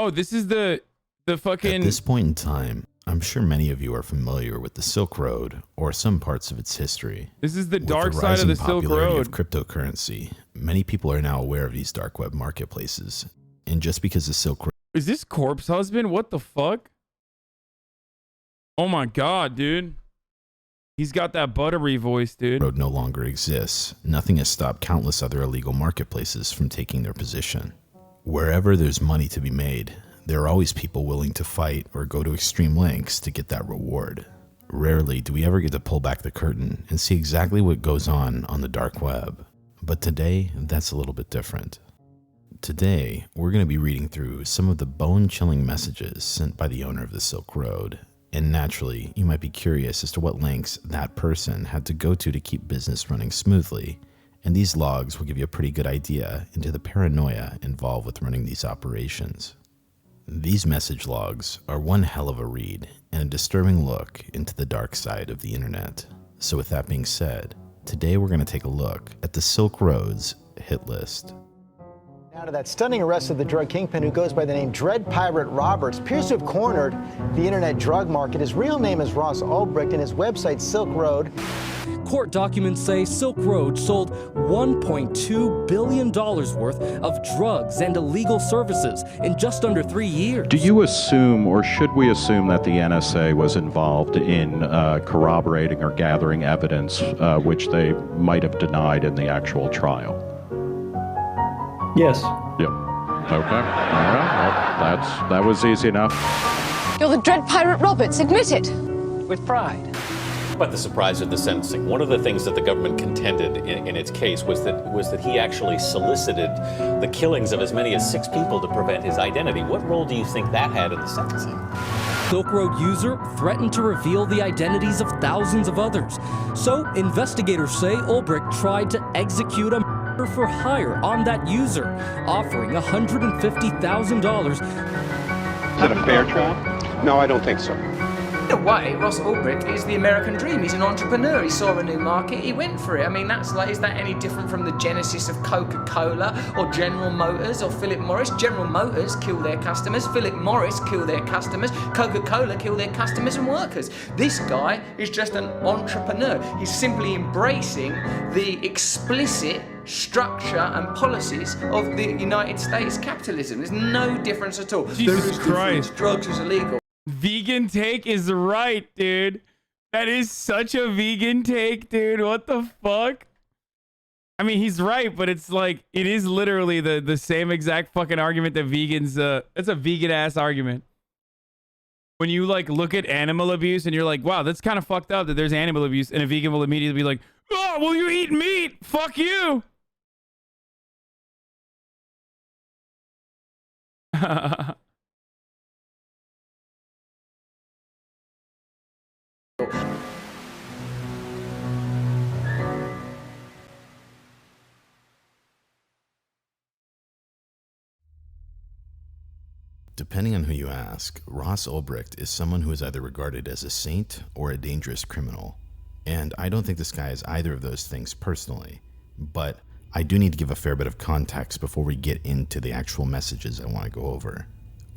Oh, this is the fucking... At this point in time, I'm sure many of you are familiar with the Silk Road or some parts of its history. This is the With dark the side of the rising Silk popularity Road. of cryptocurrency, many people are now aware of these dark web marketplaces. And just because the Silk Road... Is this Corpse Husband? What the fuck? Oh my god, dude. He's got that buttery voice, dude. Road no longer exists, nothing has stopped countless other illegal marketplaces from taking their position. Wherever there's money to be made, there are always people willing to fight or go to extreme lengths to get that reward. Rarely do we ever get to pull back the curtain and see exactly what goes on the dark web. But today, that's a little bit different. Today, we're going to be reading through some of the bone-chilling messages sent by the owner of the Silk Road. And naturally, you might be curious as to what lengths that person had to go to keep business running smoothly. And these logs will give you a pretty good idea into the paranoia involved with running these operations. These message logs are one hell of a read and a disturbing look into the dark side of the internet. So with that being said, today we're going to take a look at the Silk Road's hit list. Now to that stunning arrest of the drug kingpin who goes by the name Dread Pirate Roberts appears to have cornered the internet drug market. His real name is Ross Ulbricht and his website Silk Road. Court documents say Silk Road sold $1.2 billion worth of drugs and illegal services in just under 3 years. Do you assume, or should we assume, that the NSA was involved in corroborating or gathering evidence which they might have denied in the actual trial? Yes. Yep. Okay. All right. Well, that was easy enough. You're the Dread Pirate Roberts, admit it. With pride. About the surprise of the sentencing, one of the things that the government contended in its case was that he actually solicited the killings of as many as 6 people to prevent his identity. What role do you think that had in the sentencing? Silk Road user threatened to reveal the identities of thousands of others. So investigators say Ulbricht tried to execute a murder for hire on that user, offering $150,000. Is it a fair trial? No, I don't think so. In a way, Ross Ulbricht is the American dream. He's an entrepreneur. He saw a new market. He went for it. I mean, is that any different from the genesis of Coca-Cola or General Motors or Philip Morris? General Motors kill their customers. Philip Morris kill their customers. Coca-Cola kill their customers and workers. This guy is just an entrepreneur. He's simply embracing the explicit structure and policies of the United States capitalism. There's no difference at all. Jesus Christ. Drugs is illegal. Vegan take is right, dude. That is such a vegan take, dude. What the fuck? I mean, he's right, but it's like, it is literally the same exact fucking argument that vegans, it's a vegan ass argument. When you like look at animal abuse and you're like, wow, that's kind of fucked up that there's animal abuse, and a vegan will immediately be like, oh, well, you eat meat. Fuck you. Depending on who you ask, Ross Ulbricht is someone who is either regarded as a saint or a dangerous criminal. And I don't think this guy is either of those things personally, but I do need to give a fair bit of context before we get into the actual messages I want to go over.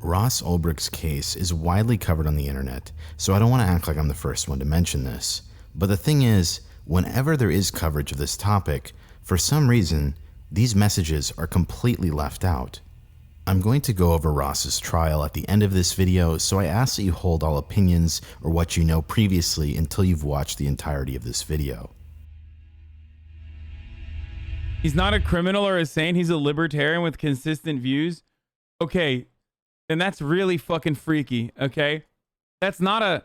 Ross Ulbricht's case is widely covered on the internet, so I don't want to act like I'm the first one to mention this. But the thing is, whenever there is coverage of this topic, for some reason, these messages are completely left out. I'm going to go over Ross's trial at the end of this video, so I ask that you hold all opinions or what you know previously until you've watched the entirety of this video. He's not a criminal or a saint. He's a libertarian with consistent views. Okay, then that's really fucking freaky, okay? That's not a,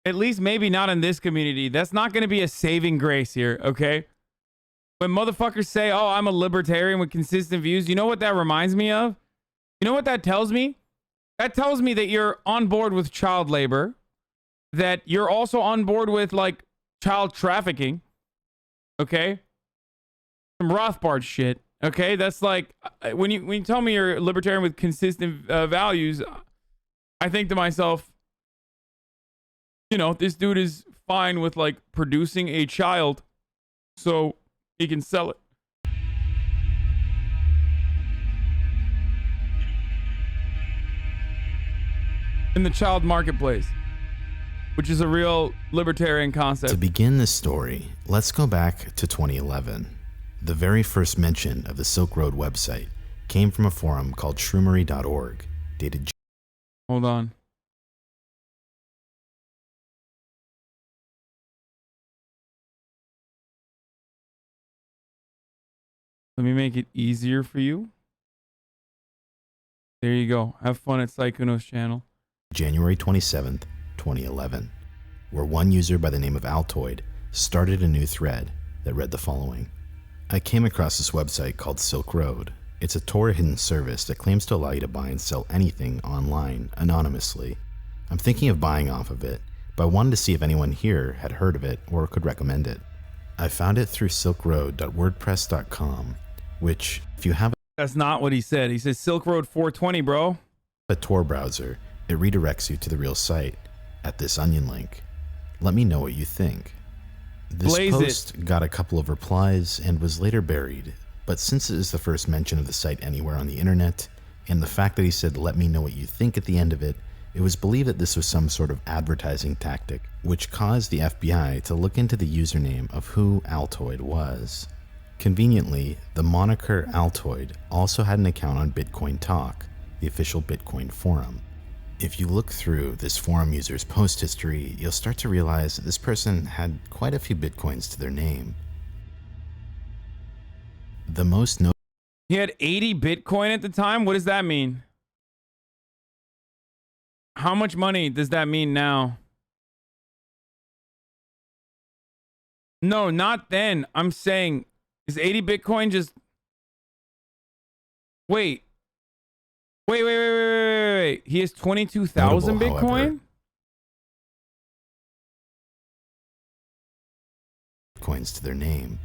at least maybe not in this community, that's not going to be a saving grace here, okay? When motherfuckers say, oh, I'm a libertarian with consistent views, you know what that reminds me of? You know what that tells me? That tells me that you're on board with child labor, that you're also on board with like child trafficking, okay? Some Rothbard shit, okay? That's like, when you tell me you're a libertarian with consistent values, I think to myself, you know, this dude is fine with like producing a child so he can sell it. in the child marketplace, which is a real libertarian concept. To begin this story, let's go back to 2011. The very first mention of the Silk Road website came from a forum called shroomery.org, dated Hold on. Let me make it easier for you. There you go. Have fun at Saikuno's channel. January 27th, 2011, where one user by the name of Altoid started a new thread that read the following. I came across this website called Silk Road. It's a Tor hidden service that claims to allow you to buy and sell anything online anonymously. I'm thinking of buying off of it, but I wanted to see if anyone here had heard of it or could recommend it. I found it through silkroad.wordpress.com, which, if you have That's not what he said. He says Silk Road 420, bro. a Tor browser, it redirects you to the real site at this onion link. Let me know what you think. This Blaze post got a couple of replies and was later buried, but since it is the first mention of the site anywhere on the internet, and the fact that he said let me know what you think at the end of it, it was believed that this was some sort of advertising tactic, which caused the FBI to look into the username of who Altoid was. Conveniently, the moniker Altoid also had an account on Bitcoin Talk, the official Bitcoin forum. If you look through this forum user's post history, you'll start to realize that this person had quite a few Bitcoins to their name. The most notable He had 80 Bitcoin at the time? What does that mean? How much money does that mean now? No, not then. I'm saying, is 80 Bitcoin just... Wait. Wait. He has 22,000 Notable, Bitcoin? however, Bitcoins to their name.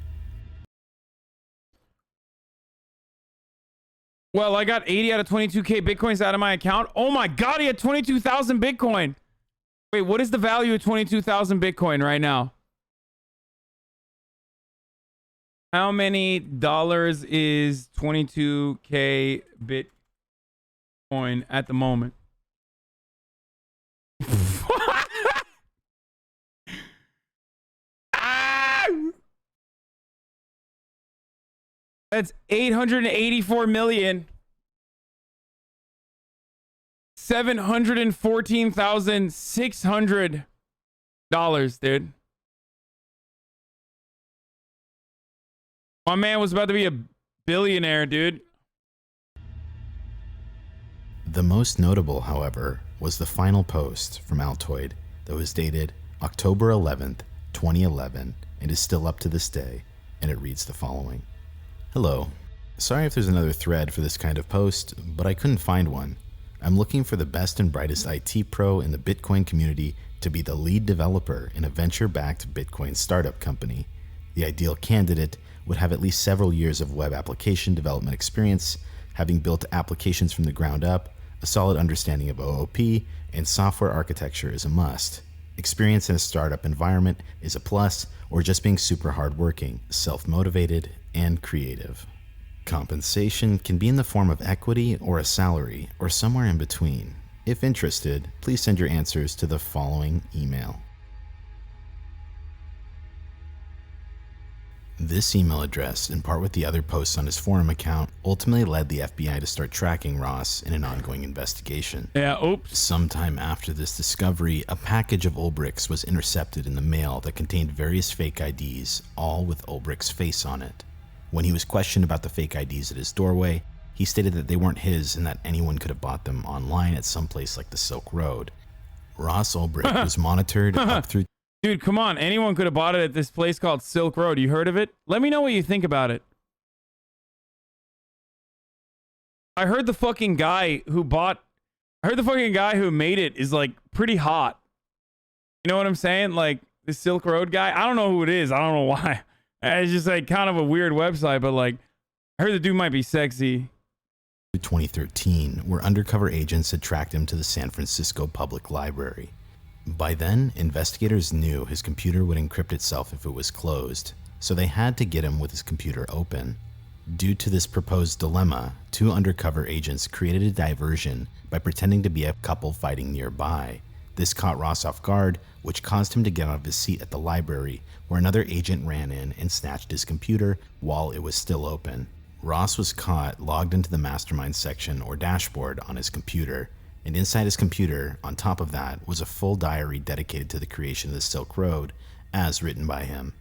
Well, I got 80 out of 22K Bitcoins out of my account. Oh my God, he had 22,000 Bitcoin. Wait, what is the value of 22,000 Bitcoin right now? How many dollars is 22K Bitcoin at the moment? Ah! That's 884 million. $714,600, dude. My man was about to be a billionaire, dude. The most notable, however, was the final post from Altoid that was dated October 11th, 2011, and is still up to this day, and it reads the following. Hello. Sorry if there's another thread for this kind of post, but I couldn't find one. I'm looking for the best and brightest IT pro in the Bitcoin community to be the lead developer in a venture-backed Bitcoin startup company. The ideal candidate would have at least several years of web application development experience, having built applications from the ground up, a solid understanding of OOP, and software architecture is a must. Experience in a startup environment is a plus, or just being super hardworking, self-motivated, and creative. Compensation can be in the form of equity or a salary, or somewhere in between. If interested, please send your answers to the following email. This email address, in part with the other posts on his forum account, ultimately led the FBI to start tracking Ross in an ongoing investigation. Yeah, oops. Sometime after this discovery, a package of Ulbricht's was intercepted in the mail that contained various fake IDs, all with Ulbricht's face on it. When he was questioned about the fake IDs at his doorway, he stated that they weren't his and that anyone could have bought them online at some place like the Silk Road. Ross Ulbricht was monitored up through... Dude, come on. Anyone could have bought it at this place called Silk Road. You heard of it? Let me know what you think about it. I heard the fucking guy who made it is like pretty hot. You know what I'm saying? Like the Silk Road guy. I don't know who it is. I don't know why. It's just like kind of a weird website, but like I heard the dude might be sexy. 2013, where undercover agents had tracked him to the San Francisco Public Library. By then, investigators knew his computer would encrypt itself if it was closed, so they had to get him with his computer open. Due to this proposed dilemma, 2 undercover agents created a diversion by pretending to be a couple fighting nearby. This caught Ross off guard, which caused him to get out of his seat at the library, where another agent ran in and snatched his computer while it was still open. Ross was caught logged into the mastermind section or dashboard on his computer, and inside his computer, on top of that, was a full diary dedicated to the creation of the Silk Road, as written by him.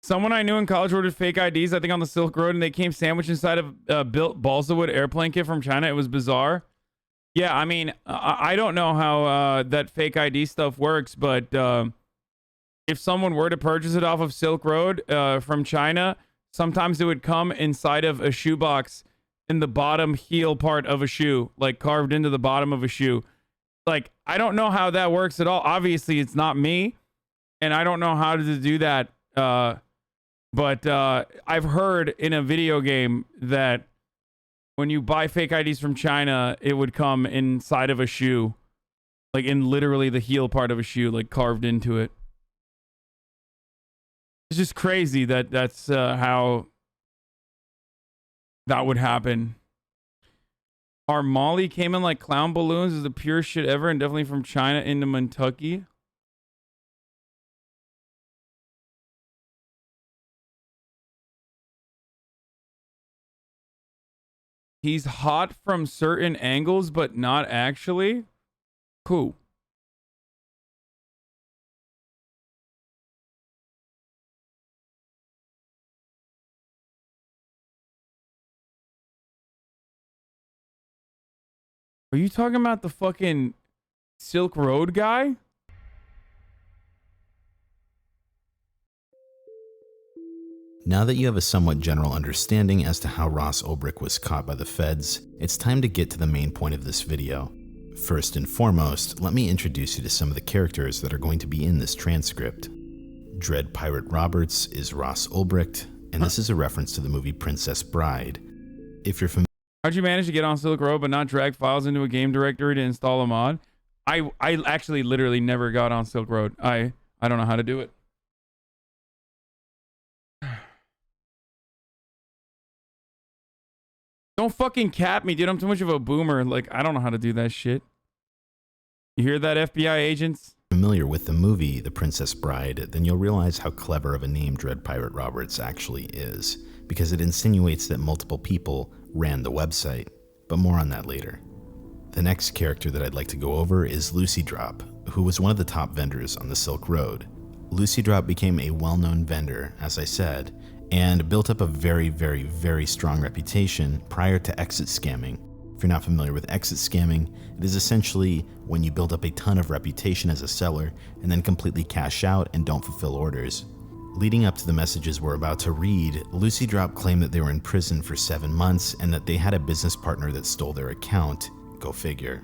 Someone I knew in college ordered fake IDs, I think on the Silk Road, and they came sandwiched inside of a built balsa wood airplane kit from China. It was bizarre. Yeah, I mean, I don't know how that fake ID stuff works, but if someone were to purchase it off of Silk Road from China, sometimes it would come inside of a shoebox in the bottom heel part of a shoe, like carved into the bottom of a shoe. Like, I don't know how that works at all. Obviously, it's not me, and I don't know how to do that. But I've heard in a video game that when you buy fake IDs from China, it would come inside of a shoe, like in literally the heel part of a shoe, like carved into it. It's just crazy that that's how that would happen. Our Molly came in like clown balloons is the purest shit ever, and definitely from China into Kentucky. He's hot from certain angles, but not actually. Cool. Are you talking about the fucking Silk Road guy? Now that you have a somewhat general understanding as to how Ross Ulbricht was caught by the feds, it's time to get to the main point of this video. First and foremost, let me introduce you to some of the characters that are going to be in this transcript. Dread Pirate Roberts is Ross Ulbricht, and this is a reference to the movie Princess Bride. If you're familiar... How'd you manage to get on Silk Road but not drag files into a game directory to install a mod? I actually literally never got on Silk Road. I don't know how to do it. Don't fucking cap me, dude. I'm too much of a boomer. Like, I don't know how to do that shit. You hear that, FBI agents? Familiar with the movie The Princess Bride, then you'll realize how clever of a name Dread Pirate Roberts actually is, because it insinuates that multiple people ran the website, but more on that later. The next character that I'd like to go over is Lucy Drop, who was one of the top vendors on the Silk Road. Lucy Drop became a well-known vendor, as I said, and built up a very, very, very strong reputation prior to exit scamming. If you're not familiar with exit scamming, it is essentially when you build up a ton of reputation as a seller and then completely cash out and don't fulfill orders. Leading up to the messages we're about to read, Lucy Drop claimed that they were in prison for 7 months and that they had a business partner that stole their account. Go figure.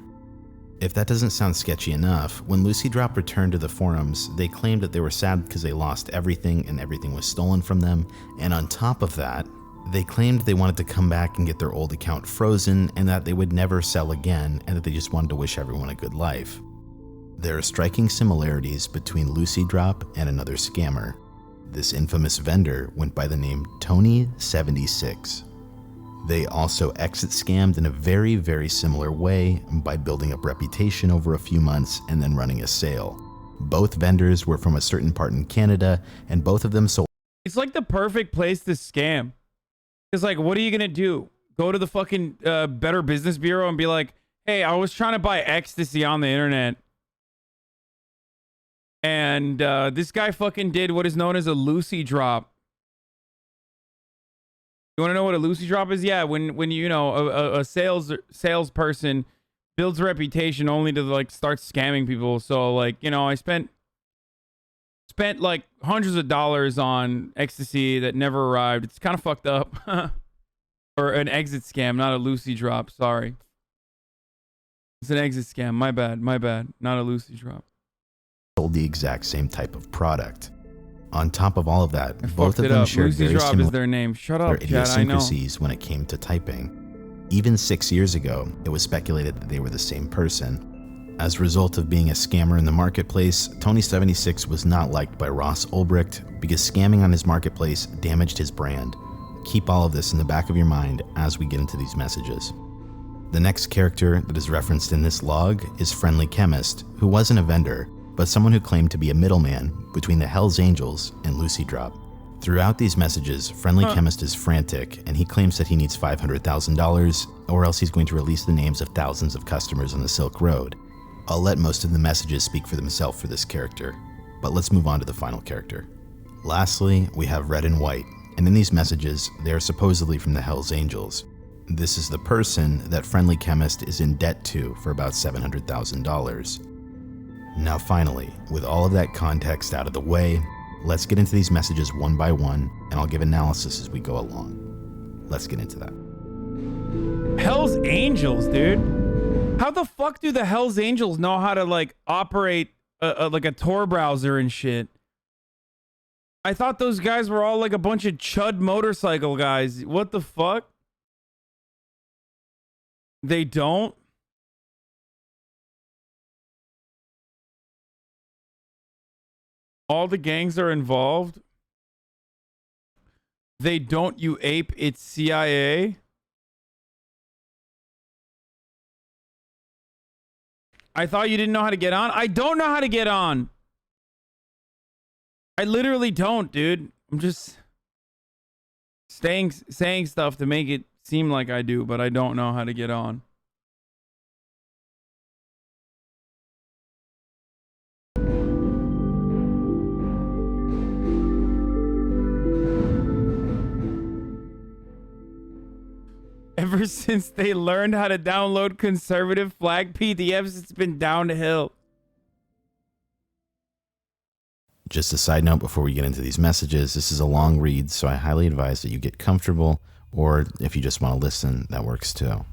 If that doesn't sound sketchy enough, when Lucy Drop returned to the forums, they claimed that they were sad because they lost everything and everything was stolen from them, and on top of that, they claimed they wanted to come back and get their old account frozen and that they would never sell again and that they just wanted to wish everyone a good life. There are striking similarities between Lucy Drop and another scammer. This infamous vendor went by the name Tony76. They also exit scammed in a very, very similar way by building up reputation over a few months and then running a sale. Both vendors were from a certain part in Canada, and both of them sold. It's like the perfect place to scam. It's like, what are you going to do? Go to the fucking Better Business Bureau and be like, hey, I was trying to buy ecstasy on the internet. And this guy fucking did what is known as a Lucy Drop. You want to know what a Lucy Drop is? Yeah, when you know a salesperson builds a reputation only to like start scamming people. So like, you know, I spent like hundreds of dollars on ecstasy that never arrived. It's kind of fucked up. Or an exit scam, not a Lucy Drop. Sorry, it's an exit scam. My bad. Not a Lucy Drop. Sold the exact same type of product. On top of all of that, both of them up. shared Lucy very Drop similar is their name. Shut up, Chad, I know. idiosyncrasies when it came to typing. Even 6 years ago, it was speculated that they were the same person. As a result of being a scammer in the marketplace, Tony76 was not liked by Ross Ulbricht because scamming on his marketplace damaged his brand. Keep all of this in the back of your mind as we get into these messages. The next character that is referenced in this log is Friendly Chemist, who wasn't a vendor, but someone who claimed to be a middleman between the Hells Angels and Lucy Drop. Throughout these messages, Friendly Chemist is frantic, and he claims that he needs $500,000, or else he's going to release the names of thousands of customers on the Silk Road. I'll let most of the messages speak for themselves for this character, but let's move on to the final character. Lastly, we have Red and White, and in these messages, they are supposedly from the Hells Angels. This is the person that Friendly Chemist is in debt to for about $700,000. Now finally, with all of that context out of the way, let's get into these messages one by one, and I'll give analysis as we go along. Let's get into that. Hell's Angels, dude. How the fuck do the Hell's Angels know how to like operate like a Tor browser and shit? I thought those guys were all like a bunch of chud motorcycle guys. What the fuck? They don't? All the gangs are involved? They don't, you ape, it's CIA? I thought you didn't know how to get on. I don't know how to get on. I literally don't, dude. I'm just saying stuff to make it seem like I do, but I don't know how to get on. Ever since they learned how to download conservative flag PDFs, it's been downhill. Just a side note before we get into these messages, this is a long read, so I highly advise that you get comfortable, or if you just want to listen, that works too.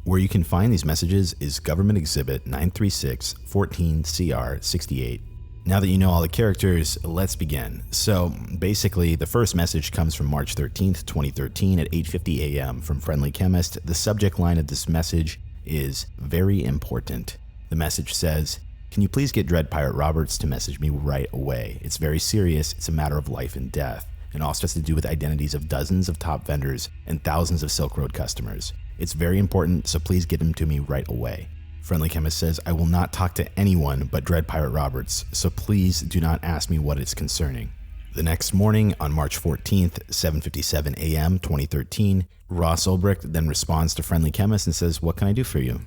Where you can find these messages is Government Exhibit 936-14-CR-68. Now that you know all the characters, let's begin. So basically, the first message comes from March 13th, 2013 at 8:50 a.m. from Friendly Chemist. The subject line of this message is very important. The message says, "Can you please get Dread Pirate Roberts to message me right away? It's very serious. It's a matter of life and death. It also has to do with identities of dozens of top vendors and thousands of Silk Road customers. It's very important, so please get him to me right away." Friendly Chemist says, "I will not talk to anyone but Dread Pirate Roberts, so please do not ask me what it's concerning." The next morning, on March 14th, 7:57 a.m., 2013, Ross Ulbricht then responds to Friendly Chemist and says, "What can I do for you?"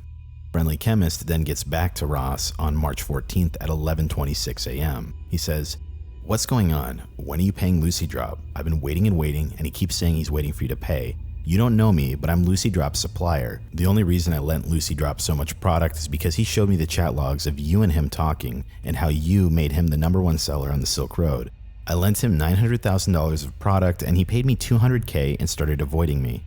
Friendly Chemist then gets back to Ross on March 14th at 11:26 a.m. He says, "What's going on? When are you paying Lucy Drop? I've been waiting, and he keeps saying he's waiting for you to pay. You don't know me, but I'm Lucy Drop's supplier. The only reason I lent Lucy Drop so much product is because he showed me the chat logs of you and him talking and how you made him the #1 seller on the Silk Road. I lent him $900,000 of product and he paid me $200K and started avoiding me."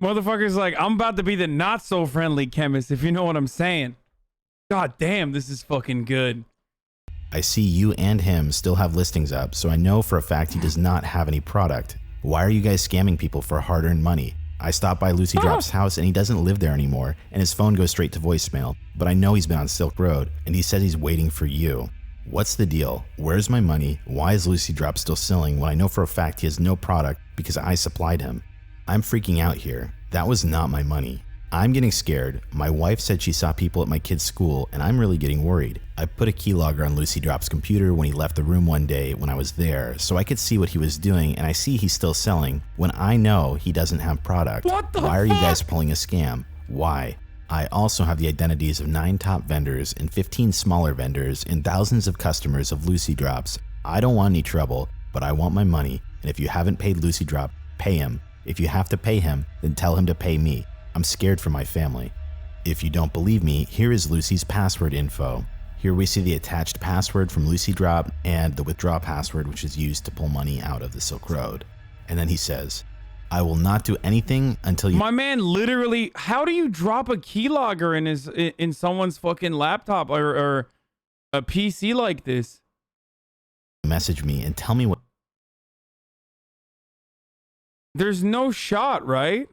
Motherfucker's like, I'm about to be the not so friendly chemist, if you know what I'm saying. God damn, this is fucking good. "I see you and him still have listings up, so I know for a fact he does not have any product. Why are you guys scamming people for hard-earned money? I stopped by Lucy Drop's house and he doesn't live there anymore, and his phone goes straight to voicemail, but I know he's been on Silk Road, and he said he's waiting for you. What's the deal? Where's my money? Why is Lucy Drop still selling when I know for a fact he has no product because I supplied him? I'm freaking out here. That was not my money. I'm getting scared. My wife said she saw people at my kid's school, and I'm really getting worried. I put a keylogger on Lucy Drop's computer when he left the room one day when I was there, so I could see what he was doing, and I see he's still selling when I know he doesn't have product. What the Why are you fuck? guys pulling a scam? Why? I also have the identities of 9 top vendors and 15 smaller vendors and thousands of customers of Lucy Drops. I don't want any trouble, but I want my money, and if you haven't paid Lucy Drop, pay him. If you have to pay him, then tell him to pay me. I'm scared for my family. If you don't believe me, here is Lucy's password info. Here we see the attached password from Lucy Drop and the withdraw password, which is used to pull money out of the Silk Road." And then he says, "I will not do anything until you..." My man literally, how do you drop a keylogger in someone's fucking laptop or a PC like this? "Message me and tell me what..." There's no shot, right?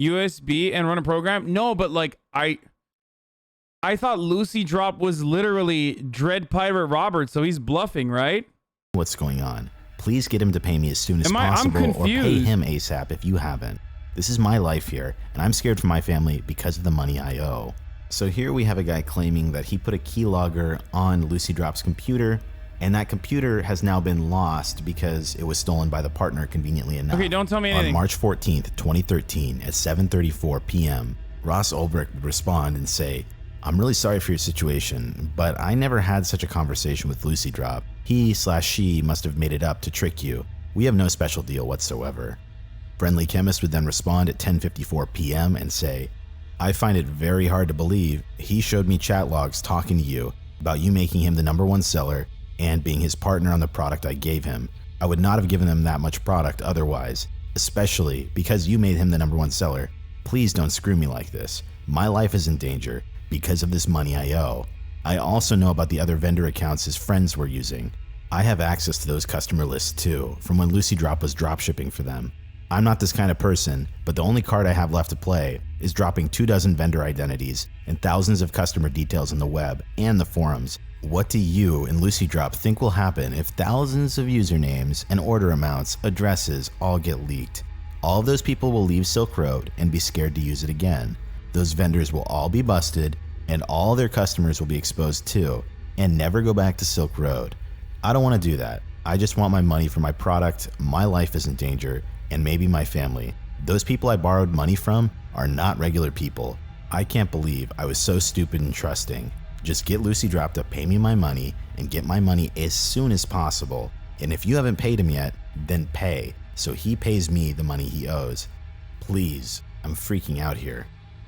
USB and run a program? No, but like I thought Lucy Drop was literally Dread Pirate Robert, so he's bluffing, right? What's going on? Please get him to pay me as soon as possible, or pay him ASAP if you haven't. This is my life here, and I'm scared for my family because of the money I owe. So here we have a guy claiming that he put a keylogger on Lucy Drop's computer, and that computer has now been lost because it was stolen by the partner, conveniently enough. Okay, don't tell me anything. On March 14th, 2013 at 7:34 p.m., Ross Ulbricht would respond and say, "I'm really sorry for your situation, but I never had such a conversation with Lucy Drop. He/she must have made it up to trick you. We have no special deal whatsoever." Friendly Chemist would then respond at 10:54 p.m. and say, "I find it very hard to believe. He showed me chat logs talking to you about you making him the #1 seller and being his partner on the product I gave him. I would not have given him that much product otherwise, especially because you made him the #1 seller. Please don't screw me like this. My life is in danger because of this money I owe. I also know about the other vendor accounts his friends were using. I have access to those customer lists too, from when Lucy Drop was dropshipping for them. I'm not this kind of person, but the only card I have left to play is dropping 24 vendor identities and thousands of customer details on the web and the forums. What do you and Lucy Drop think will happen if thousands of usernames and order amounts, addresses all get leaked? All of those people will leave Silk Road and be scared to use it again. Those vendors will all be busted, and all their customers will be exposed too, and never go back to Silk Road. I don't want to do that. I just want my money for my product, my life is in danger, and maybe my family. Those people I borrowed money from are not regular people. I can't believe I was so stupid and trusting. Just get Lucy Drop to pay me my money and get my money as soon as possible. And if you haven't paid him yet, then pay, so he pays me the money he owes. Please, I'm freaking out here."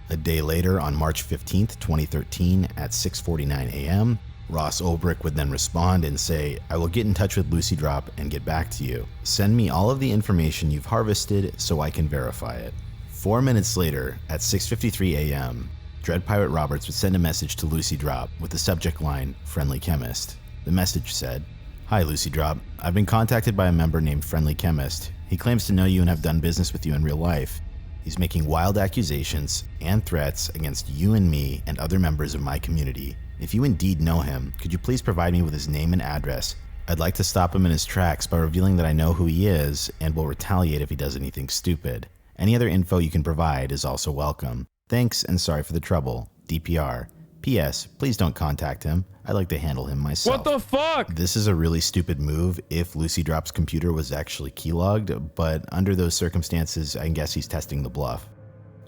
A day later, on March 15th, 2013 at 6:49 a.m., Ross Ulbricht would then respond and say, "I will get in touch with Lucy Drop and get back to you. Send me all of the information you've harvested so I can verify it." 4 minutes later, at 6:53 a.m., Dread Pirate Roberts would send a message to Lucy Drop with the subject line, "Friendly Chemist." The message said, "Hi Lucy Drop, I've been contacted by a member named Friendly Chemist. He claims to know you and have done business with you in real life. He's making wild accusations and threats against you and me and other members of my community. If you indeed know him, could you please provide me with his name and address? I'd like to stop him in his tracks by revealing that I know who he is and will retaliate if he does anything stupid. Any other info you can provide is also welcome. Thanks and sorry for the trouble. DPR. P.S. Please don't contact him. I'd like to handle him myself." What the fuck? This is a really stupid move if Lucy Drop's computer was actually keylogged, but under those circumstances, I guess he's testing the bluff.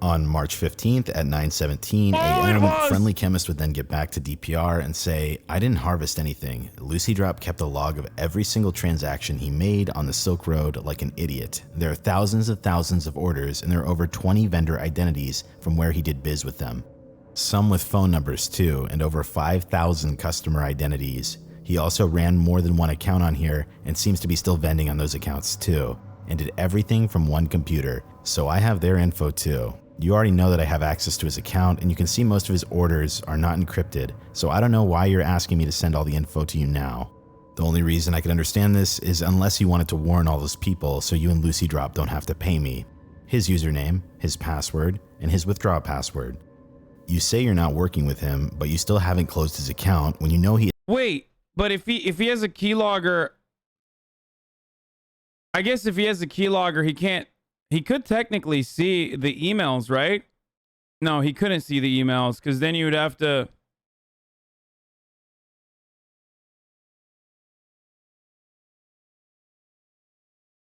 On March 15th at 9:17 a.m., Friendly Chemist would then get back to DPR and say, "I didn't harvest anything. Lucy Drop kept a log of every single transaction he made on the Silk Road like an idiot. There are thousands of orders, and there are over 20 vendor identities from where he did biz with them. Some with phone numbers too, and over 5,000 customer identities. He also ran more than one account on here and seems to be still vending on those accounts too, and did everything from one computer, so I have their info too. You already know that I have access to his account, and you can see most of his orders are not encrypted, so I don't know why you're asking me to send all the info to you now. The only reason I can understand this is unless you wanted to warn all those people so you and Lucy Drop don't have to pay me. His username, his password, and his withdraw password. You say you're not working with him, but you still haven't closed his account when you know he..." Wait, but if he has a keylogger, I guess if he has a keylogger, he could technically see the emails, right? No, he couldn't see the emails because then you would have to.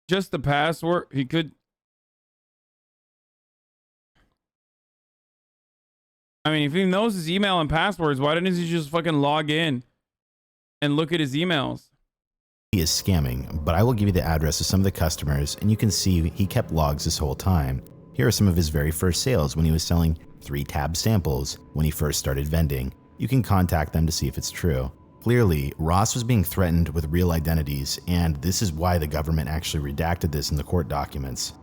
Just the password, he could. I mean, if he knows his email and passwords, why didn't he just fucking log in and look at his emails? He is scamming, but I will give you the address of some of the customers, and you can see he kept logs this whole time. Here are some of his very first sales when he was selling 3 tab samples when he first started vending. You can contact them to see if it's true. Clearly, Ross was being threatened with real identities, and this is why the government actually redacted this in the court documents.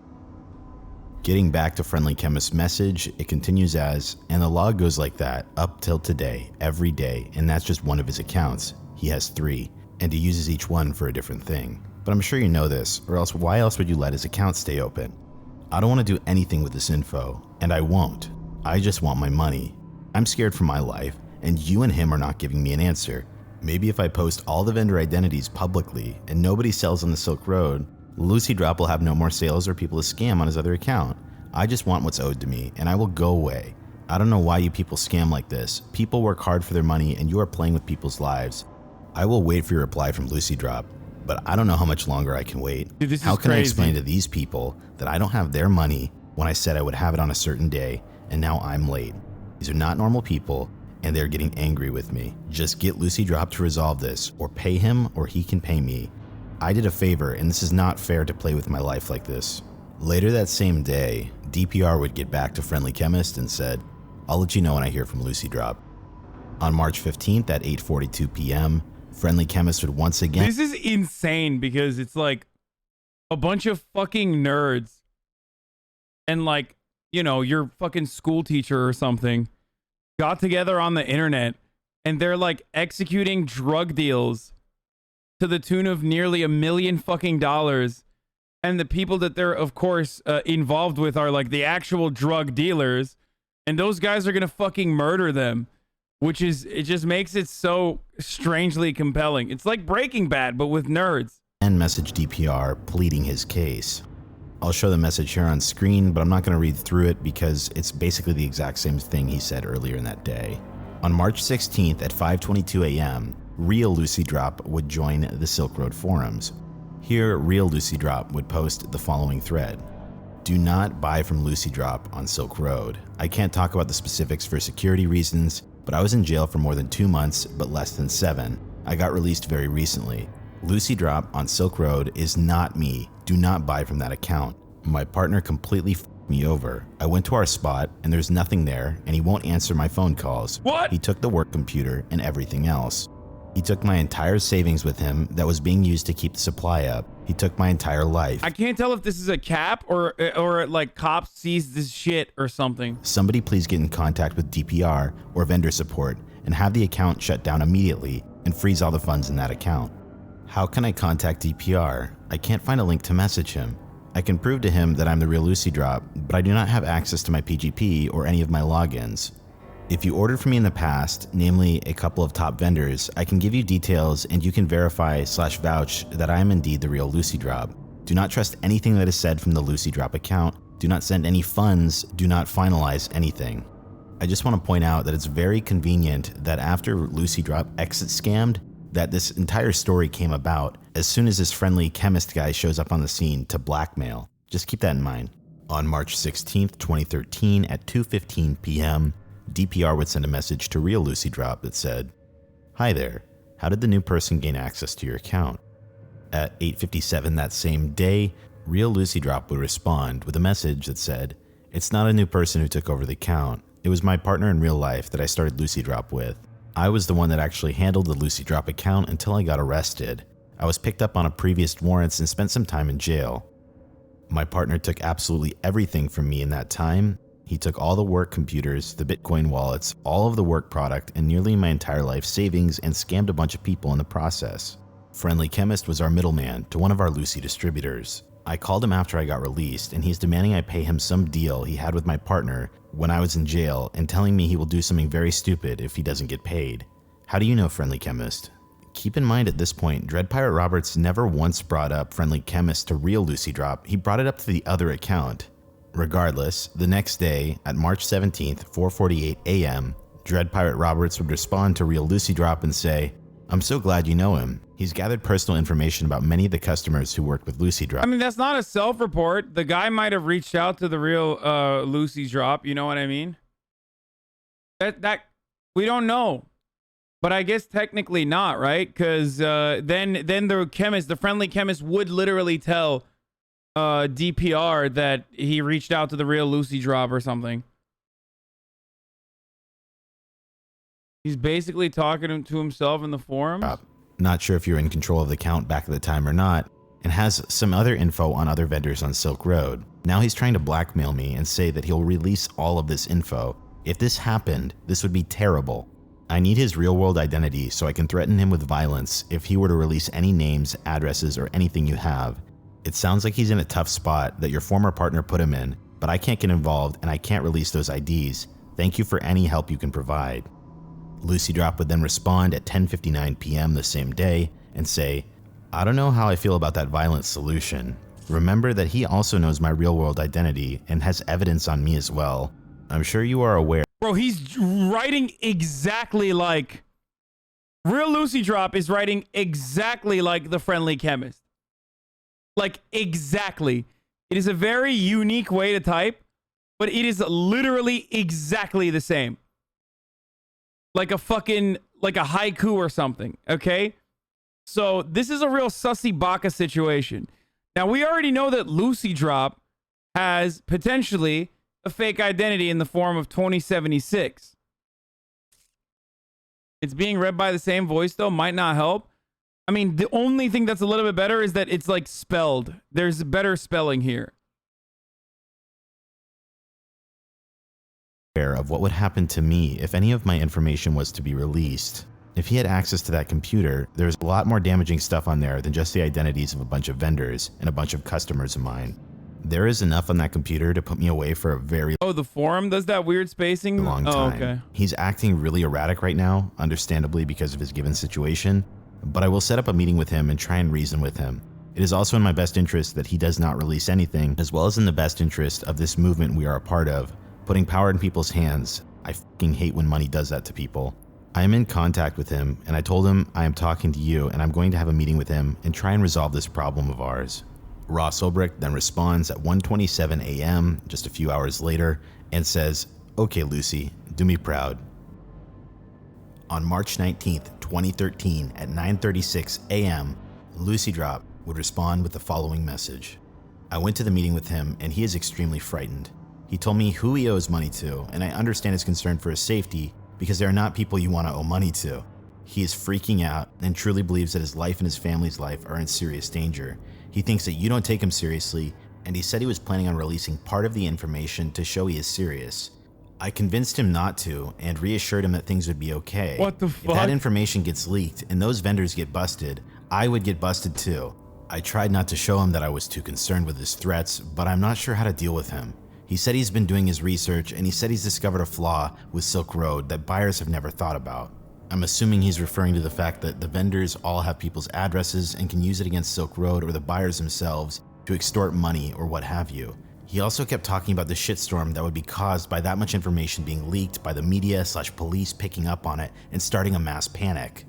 Getting back to Friendly Chemist's message, it continues as, "And the log goes like that, up till today, every day, and that's just one of his accounts. He has 3, and he uses each one for a different thing. But I'm sure you know this, or else why else would you let his account stay open? I don't want to do anything with this info, and I won't. I just want my money. I'm scared for my life, and you and him are not giving me an answer. Maybe if I post all the vendor identities publicly and nobody sells on the Silk Road, Lucy Drop will have no more sales or people to scam on his other account. I just want what's owed to me, and I will go away. I don't know why you people scam like this. People work hard for their money, and you are playing with people's lives. I will wait for your reply from Lucy Drop, but I don't know how much longer I can wait. Dude, this how is can I crazy. explain to these people that I don't have their money when I said I would have it on a certain day, and now I'm late? These are not normal people, and they're getting angry with me. Just get Lucy Drop to resolve this, or pay him, or he can pay me. I did a favor, and this is not fair to play with my life like this. Later that same day, DPR would get back to Friendly Chemist and said, I'll let you know when I hear from Lucy Drop. On March 15th at 8:42 p.m., Friendly Chemist would once again... This is insane because it's like a bunch of fucking nerds and like, you know, your fucking school teacher or something got together on the internet and they're like executing drug deals to the tune of nearly $1 million fucking dollars. And the people that they're, of course, involved with are like the actual drug dealers. And those guys are going to fucking murder them, which is, it just makes it so strangely compelling. It's like Breaking Bad, but with nerds. And message DPR pleading his case. I'll show the message here on screen, but I'm not going to read through it because it's basically the exact same thing he said earlier in that day. On March 16th at 5:22 a.m., Real Lucy Drop would join the Silk Road forums. Here, Real Lucy Drop would post the following thread. Do not buy from Lucy Drop on Silk Road. I can't talk about the specifics for security reasons, but I was in jail for more than 2 months, but less than 7. I got released very recently. Lucy Drop on Silk Road is not me. Do not buy from that account. My partner completely f***ed me over. I went to our spot and there's nothing there and he won't answer my phone calls. What? He took the work computer and everything else. He took my entire savings with him that was being used to keep the supply up. He took my entire life. I can't tell if this is a cap or like cops sees this shit or something. Somebody please get in contact with DPR or vendor support and have the account shut down immediately and freeze all the funds in that account. How can I contact DPR? I can't find a link to message him. I can prove to him that I'm the real Lucy Drop, but I do not have access to my PGP or any of my logins. If you ordered from me in the past, namely a couple of top vendors, I can give you details and you can verify/vouch that I am indeed the real Lucy Drop. Do not trust anything that is said from the Lucy Drop account. Do not send any funds. Do not finalize anything. I just want to point out that it's very convenient that after Lucy Drop exit scammed, that this entire story came about as soon as this Friendly Chemist guy shows up on the scene to blackmail. Just keep that in mind. On March 16th, 2013 at 2:15 p.m., DPR would send a message to Real Lucy Drop that said, Hi there, how did the new person gain access to your account? At 8:57 that same day, Real Lucy Drop would respond with a message that said, It's not a new person who took over the account. It was my partner in real life that I started Lucy Drop with. I was the one that actually handled the Lucy Drop account until I got arrested. I was picked up on a previous warrants and spent some time in jail. My partner took absolutely everything from me in that time. He took all the work computers, the Bitcoin wallets, all of the work product, and nearly my entire life savings and scammed a bunch of people in the process. Friendly Chemist was our middleman to one of our Lucy distributors. I called him after I got released and he's demanding I pay him some deal he had with my partner when I was in jail and telling me he will do something very stupid if he doesn't get paid. How do you know Friendly Chemist? Keep in mind at this point, Dread Pirate Roberts never once brought up Friendly Chemist to Real Lucy Drop. He brought it up to the other account. Regardless, the next day, at March 17th, 4:48 a.m., Dread Pirate Roberts would respond to Real Lucy Drop and say, I'm so glad you know him. He's gathered personal information about many of the customers who worked with Lucy Drop. I mean, that's not a self-report. The guy might have reached out to the real Lucy Drop. You know what I mean? That we don't know. But I guess technically not, right? Because then the Friendly Chemist would literally tell DPR that he reached out to the real Lucy Drop or something. He's basically talking to himself in the forums. Not sure if you're in control of the account back at the time or not, and has some other info on other vendors on Silk Road. Now he's trying to blackmail me and say that he'll release all of this info. If this happened, this would be terrible. I need his real-world identity so I can threaten him with violence if he were to release any names, addresses, or anything you have. It sounds like he's in a tough spot that your former partner put him in, but I can't get involved and I can't release those IDs. Thank you for any help you can provide. Lucy Drop would then respond at 10:59 p.m. the same day and say, I don't know how I feel about that violent solution. Remember that he also knows my real-world identity and has evidence on me as well. I'm sure you are aware. Bro, he's writing exactly like... Real Lucy Drop is writing exactly like the Friendly Chemist. Like, exactly. It is a very unique way to type, but it is literally exactly the same. Like a fucking... like a haiku or something, okay? So, this is a real sussy baka situation. Now, we already know that Lucy Drop has potentially a fake identity in the form of 2076. It's being read by the same voice, though, might not help. I mean, the only thing that's a little bit better is that it's like spelled. There's better spelling here. Of what would happen to me if any of my information was to be released. If he had access to that computer, there's a lot more damaging stuff on there than just the identities of a bunch of vendors and a bunch of customers of mine. There is enough on that computer to put me away for a very the forum does that weird spacing? long time. Okay. He's acting really erratic right now, understandably because of his given situation, but I will set up a meeting with him and try and reason with him. It is also in my best interest that he does not release anything, as well as in the best interest of this movement we are a part of, putting power in people's hands. I fucking hate when money does that to people. I am in contact with him, and I told him I am talking to you and I'm going to have a meeting with him and try and resolve this problem of ours. Ross Ulbricht then responds at 1:27 a.m., just a few hours later, and says, okay, Lucy, do me proud. On March 19th, 2013 at 9:36 a.m., Lucy Drop would respond with the following message. I went to the meeting with him and he is extremely frightened. He told me who he owes money to, and I understand his concern for his safety because they are not people you want to owe money to. He is freaking out and truly believes that his life and his family's life are in serious danger. He thinks that you don't take him seriously, and he said he was planning on releasing part of the information to show he is serious. I convinced him not to and reassured him that things would be okay. What the fuck? If that information gets leaked and those vendors get busted, I would get busted too. I tried not to show him that I was too concerned with his threats, but I'm not sure how to deal with him. He said he's been doing his research and he said he's discovered a flaw with Silk Road that buyers have never thought about. I'm assuming he's referring to the fact that the vendors all have people's addresses and can use it against Silk Road or the buyers themselves to extort money or what have you. He also kept talking about the shitstorm that would be caused by that much information being leaked by the media/police picking up on it and starting a mass panic.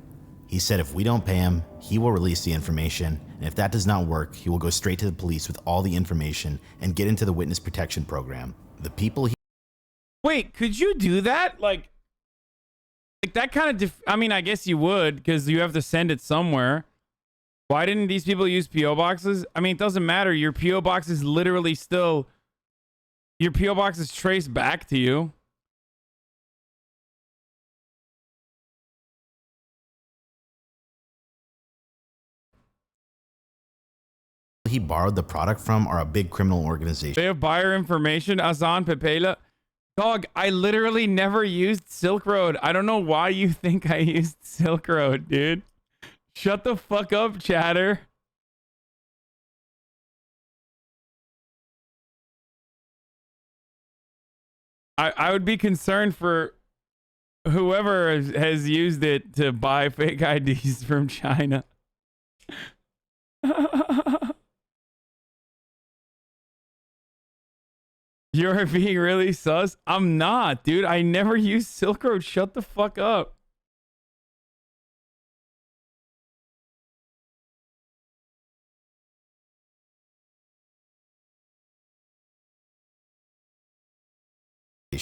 He said if we don't pay him, he will release the information, and if that does not work, he will go straight to the police with all the information and get into the witness protection program. The people he... Wait, could you do that? Like that kind of... I mean, I guess you would, because you have to send it somewhere. Why didn't these people use P.O. boxes? I mean, it doesn't matter. Your P.O. box is literally still... Your P.O. box is traced back to you. he borrowed the product from are a big criminal organization. They have buyer information. Hasan Pepela. Dog, I literally never used Silk Road. I don't know why you think I used Silk Road, dude. Shut the fuck up, chatter. I would be concerned for whoever has used it to buy fake IDs from China. You're being really sus? I'm not, dude. I never used Silk Road. Shut the fuck up.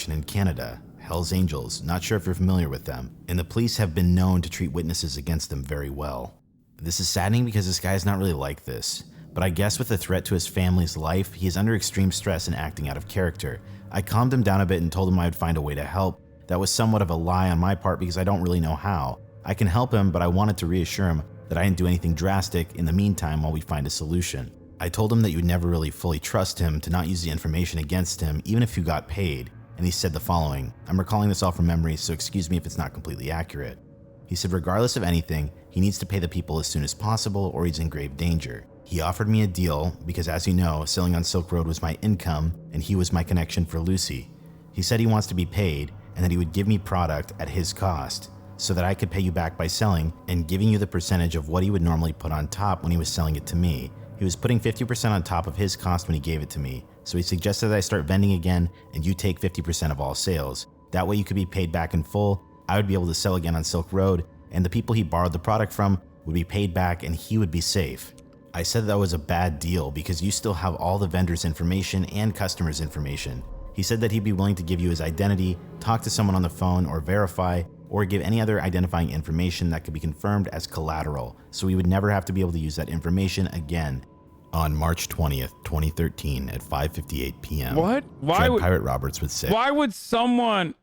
In Canada, Hell's Angels, not sure if you're familiar with them, and the police have been known to treat witnesses against them very well. This is saddening because this guy is not really like this, but I guess with the threat to his family's life, he is under extreme stress and acting out of character. I calmed him down a bit and told him I would find a way to help. That was somewhat of a lie on my part because I don't really know how. I can help him, but I wanted to reassure him that I didn't do anything drastic in the meantime while we find a solution. I told him that you would never really fully trust him to not use the information against him even if you got paid. And he said the following. I'm recalling this all from memory, so excuse me if it's not completely accurate. He said regardless of anything, he needs to pay the people as soon as possible or he's in grave danger. He offered me a deal because, as you know, selling on Silk Road was my income and he was my connection for Lucy. He said he wants to be paid and that he would give me product at his cost so that I could pay you back by selling and giving you the percentage of what he would normally put on top when he was selling it to me. He was putting 50% on top of his cost when he gave it to me, so he suggested that I start vending again and you take 50% of all sales. That way you could be paid back in full, I would be able to sell again on Silk Road, and the people he borrowed the product from would be paid back and he would be safe. I said that was a bad deal because you still have all the vendor's information and customer's information. He said that he'd be willing to give you his identity, talk to someone on the phone, or verify, or give any other identifying information that could be confirmed as collateral, so we would never have to be able to use that information again. On March 20th, 2013 at 5:58 p.m. What? Why Dread would Pirate Roberts would say, why would someone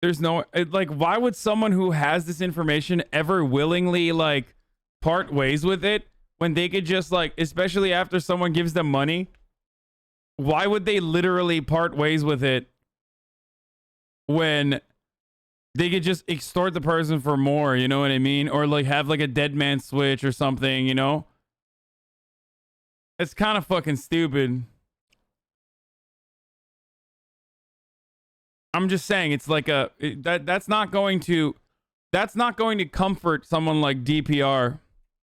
why would someone who has this information ever willingly like part ways with it when they could just like, especially after someone gives them money, why would they literally part ways with it when they could just extort the person for more, you know what I mean? Or like have like a dead man switch or something, you know? It's kind of fucking stupid. I'm just saying, it's like that's not going to comfort someone like DPR.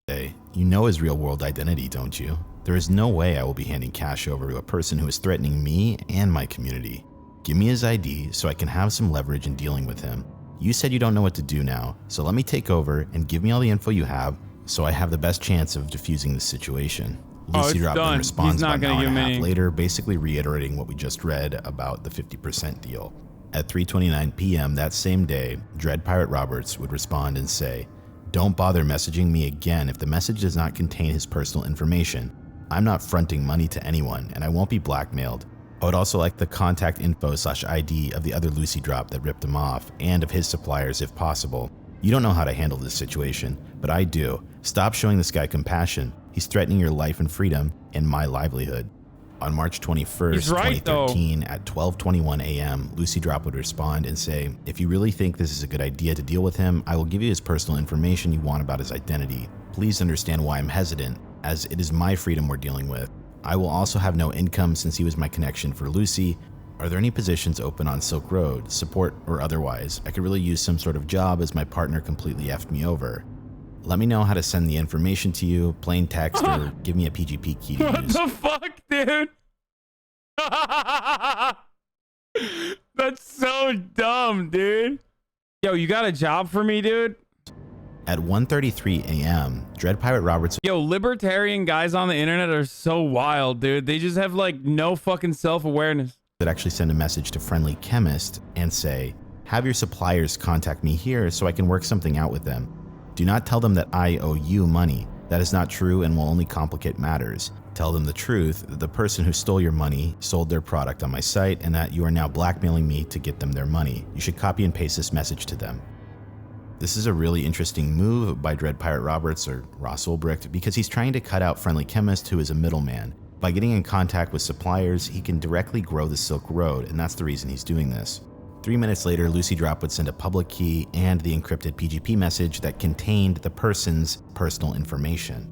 You know his real world identity, don't you? There is no way I will be handing cash over to a person who is threatening me and my community. Give me his ID so I can have some leverage in dealing with him. You said you don't know what to do now, so let me take over and give me all the info you have so I have the best chance of diffusing this situation. Lucy Drop then responds about an hour and a half later, basically reiterating what we just read about the 50% deal. At 3:29 p.m. that same day, Dread Pirate Roberts would respond and say, "Don't bother messaging me again if the message does not contain his personal information. I'm not fronting money to anyone, and I won't be blackmailed. I would also like the contact info/ID of the other Lucy Drop that ripped him off, and of his suppliers if possible. You don't know how to handle this situation, but I do. Stop showing this guy compassion. He's threatening your life and freedom and my livelihood." On March 21st, 2013, at 12:21 a.m., Lucy Drop would respond and say, "If you really think this is a good idea to deal with him, I will give you his personal information you want about his identity. Please understand why I'm hesitant, as it is my freedom we're dealing with. I will also have no income since he was my connection for Lucy. Are there any positions open on Silk Road, support or otherwise? I could really use some sort of job as my partner completely effed me over. Let me know how to send the information to you, plain text, or give me a PGP key to use." What the fuck, dude? That's so dumb, dude. Yo, you got a job for me, dude? At 1:33 a.m., Dread Pirate Roberts... Yo, libertarian guys on the internet are so wild, dude. They just have, like, no fucking self-awareness. ...would actually send a message to Friendly Chemist and say, "Have your suppliers contact me here so I can work something out with them. Do not tell them that I owe you money. That is not true and will only complicate matters. Tell them the truth, that the person who stole your money sold their product on my site and that you are now blackmailing me to get them their money. You should copy and paste this message to them." This is a really interesting move by Dread Pirate Roberts, or Ross Ulbricht, because he's trying to cut out Friendly Chemist, who is a middleman. By getting in contact with suppliers, he can directly grow the Silk Road, and that's the reason he's doing this. 3 minutes later, Lucy Drop would send a public key and the encrypted PGP message that contained the person's personal information.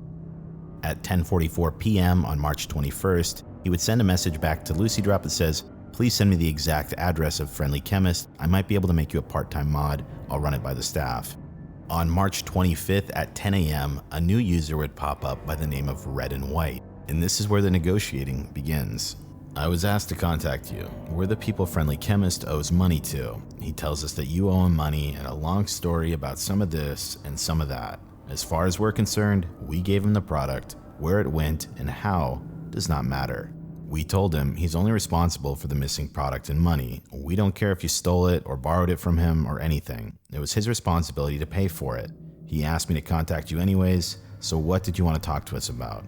At 10:44 p.m. on March 21st, he would send a message back to Lucy Drop that says, "Please send me the exact address of Friendly Chemist. I might be able to make you a part-time mod. I'll run it by the staff." On March 25th at 10 a.m., a new user would pop up by the name of Red and White, and this is where the negotiating begins. "I was asked to contact you. We're the people Friendly Chemist owes money to. He tells us that you owe him money and a long story about some of this and some of that. As far as we're concerned, we gave him the product. Where it went and how does not matter. We told him he's only responsible for the missing product and money. We don't care if you stole it or borrowed it from him or anything. It was his responsibility to pay for it. He asked me to contact you anyways, so what did you want to talk to us about?"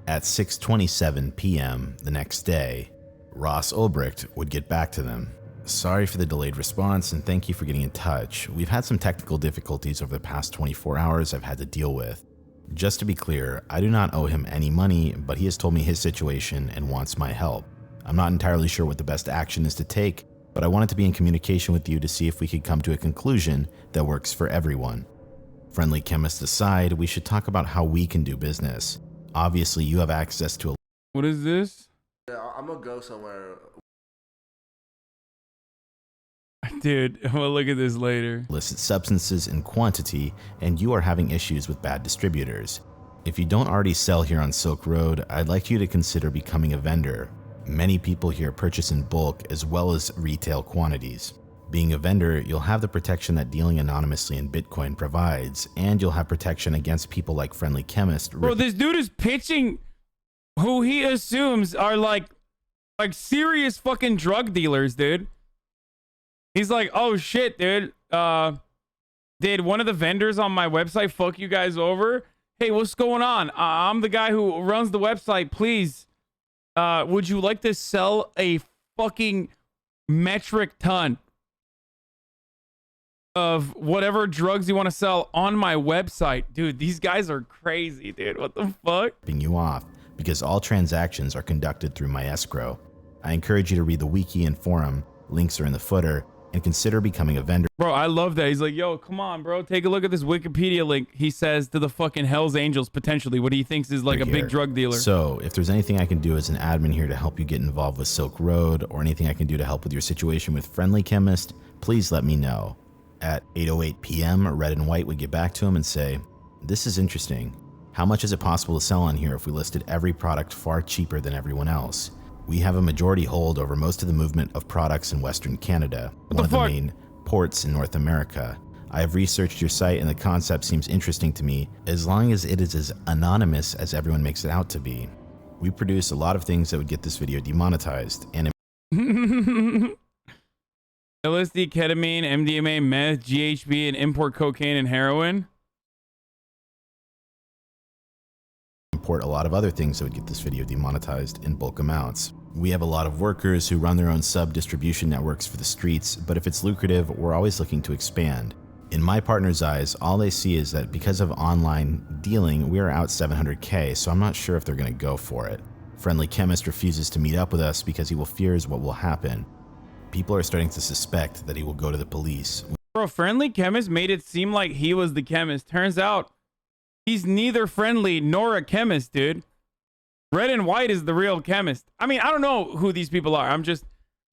At 6:27 p.m. the next day, Ross Ulbricht would get back to them. "Sorry for the delayed response and thank you for getting in touch. We've had some technical difficulties over the past 24 hours I've had to deal with. Just to be clear, I do not owe him any money, but he has told me his situation and wants my help. I'm not entirely sure what the best action is to take, but I wanted to be in communication with you to see if we could come to a conclusion that works for everyone." Friendly chemists aside, we should talk about how we can do business. Obviously, you have access to a What is this? Yeah, I'm gonna go somewhere. Dude, we'll look at this later. illicit substances in quantity, and you are having issues with bad distributors. If you don't already sell here on Silk Road, I'd like you to consider becoming a vendor. Many people here purchase in bulk as well as retail quantities. Being a vendor, you'll have the protection that dealing anonymously in Bitcoin provides, and you'll have protection against people like Friendly Chemist. Bro, this dude is pitching who he assumes are like serious fucking drug dealers, dude. He's like, oh shit, dude. Did one of the vendors on my website fuck you guys over? Hey, what's going on? I'm the guy who runs the website. Please, would you like to sell a fucking metric ton of whatever drugs you want to sell on my website? Dude, these guys are crazy, dude. What the fuck? You off because all transactions are conducted through my escrow. I encourage you to read the wiki and forum. Links are in the footer, and consider becoming a vendor. Bro, I love that. He's like, yo, come on, bro. Take a look at this Wikipedia link. He says to the fucking Hells Angels, potentially, what he thinks is like a big drug dealer. So if there's anything I can do as an admin here to help you get involved with Silk Road, or anything I can do to help with your situation with Friendly Chemist, please let me know. At 8:08 p.m., Red and White would get back to him and say, this is interesting. How much is it possible to sell on here if we listed every product far cheaper than everyone else? We have a majority hold over most of the movement of products in Western Canada, one of the main ports in North America. I have researched your site and the concept seems interesting to me, as long as it is as anonymous as everyone makes it out to be. We produce a lot of things that would get this video demonetized, and LSD, ketamine, MDMA, meth, GHB, and import cocaine and heroin. import a lot of other things that would get this video demonetized in bulk amounts. We have a lot of workers who run their own sub-distribution networks for the streets, but if it's lucrative, we're always looking to expand. In my partner's eyes, all they see is that because of online dealing, we are out 700K, so I'm not sure if they're going to go for it. Friendly Chemist refuses to meet up with us because he fears what will happen. People are starting to suspect that he will go to the police. Bro, Friendly Chemist made it seem like he was the chemist. Turns out, he's neither friendly nor a chemist, dude. Red and White is the real chemist. I mean, I don't know who these people are. I'm just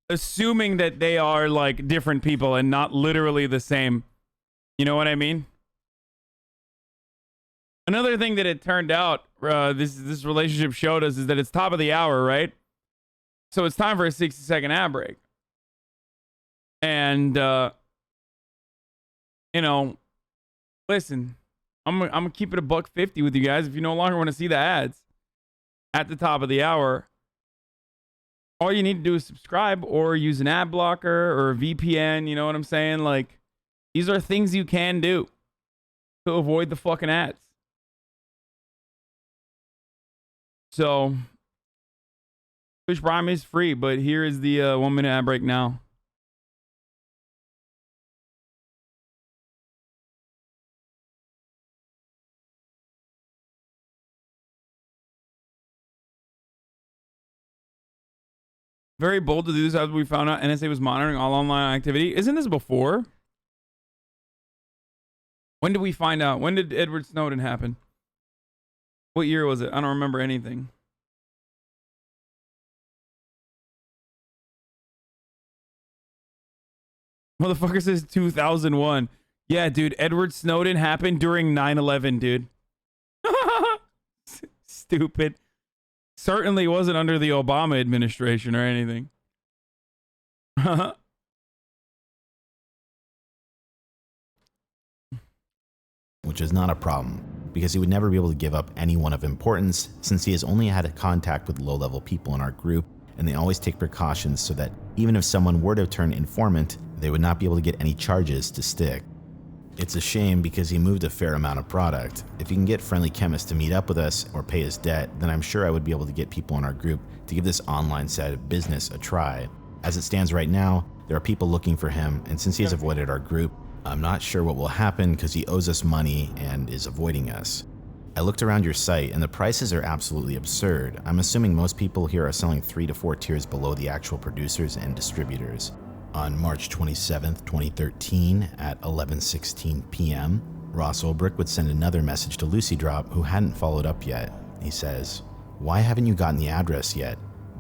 assuming that they are like different people and not literally the same. You know what I mean? Another thing that it turned out, this relationship showed us is that it's top of the hour, right? So it's time for a 60-second ad break. And, you know, listen, I'm gonna keep it $1.50 with you guys. If you no longer want to see the ads at the top of the hour, all you need to do is subscribe or use an ad blocker or a VPN. You know what I'm saying? Like, these are things you can do to avoid the fucking ads. So, Twitch Prime is free, but here is the 1 minute ad break now. Very bold to do this after we found out NSA was monitoring all online activity. Isn't this before? When did we find out? When did Edward Snowden happen? What year was it? I don't remember anything. Motherfucker says 2001. Yeah, dude. Edward Snowden happened during 9/11, dude. Stupid. Certainly wasn't under the Obama administration or anything. Which is not a problem, because he would never be able to give up anyone of importance, since he has only had contact with low-level people in our group, and they always take precautions so that even if someone were to turn informant, they would not be able to get any charges to stick. It's a shame because he moved a fair amount of product. If he can get Friendly Chemist to meet up with us or pay his debt, then I'm sure I would be able to get people in our group to give this online side of business a try. As it stands right now, there are people looking for him, and since he has avoided our group, I'm not sure what will happen because he owes us money and is avoiding us. I looked around your site and the prices are absolutely absurd. I'm assuming most people here are selling 3 to 4 tiers below the actual producers and distributors. On March 27th, 2013 at 11:16 p.m., Ross Ulbricht would send another message to Lucy Drop, who hadn't followed up yet. He says, "Why haven't you gotten the address yet?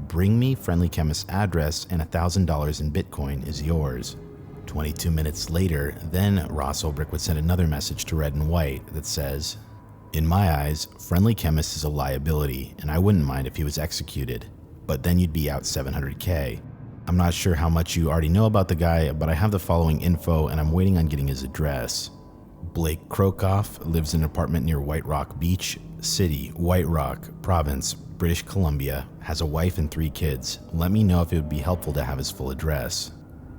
Bring me Friendly Chemist's address and $1,000 in Bitcoin is yours." 22 minutes later, then Ross Ulbricht would send another message to Red and White that says, "In my eyes, Friendly Chemist is a liability, and I wouldn't mind if he was executed, but then you'd be out 700K. I'm not sure how much you already know about the guy, but I have the following info and I'm waiting on getting his address. Blake Krokoff lives in an apartment near White Rock Beach City, White Rock, Province, British Columbia, has a wife and 3 kids. Let me know if it would be helpful to have his full address."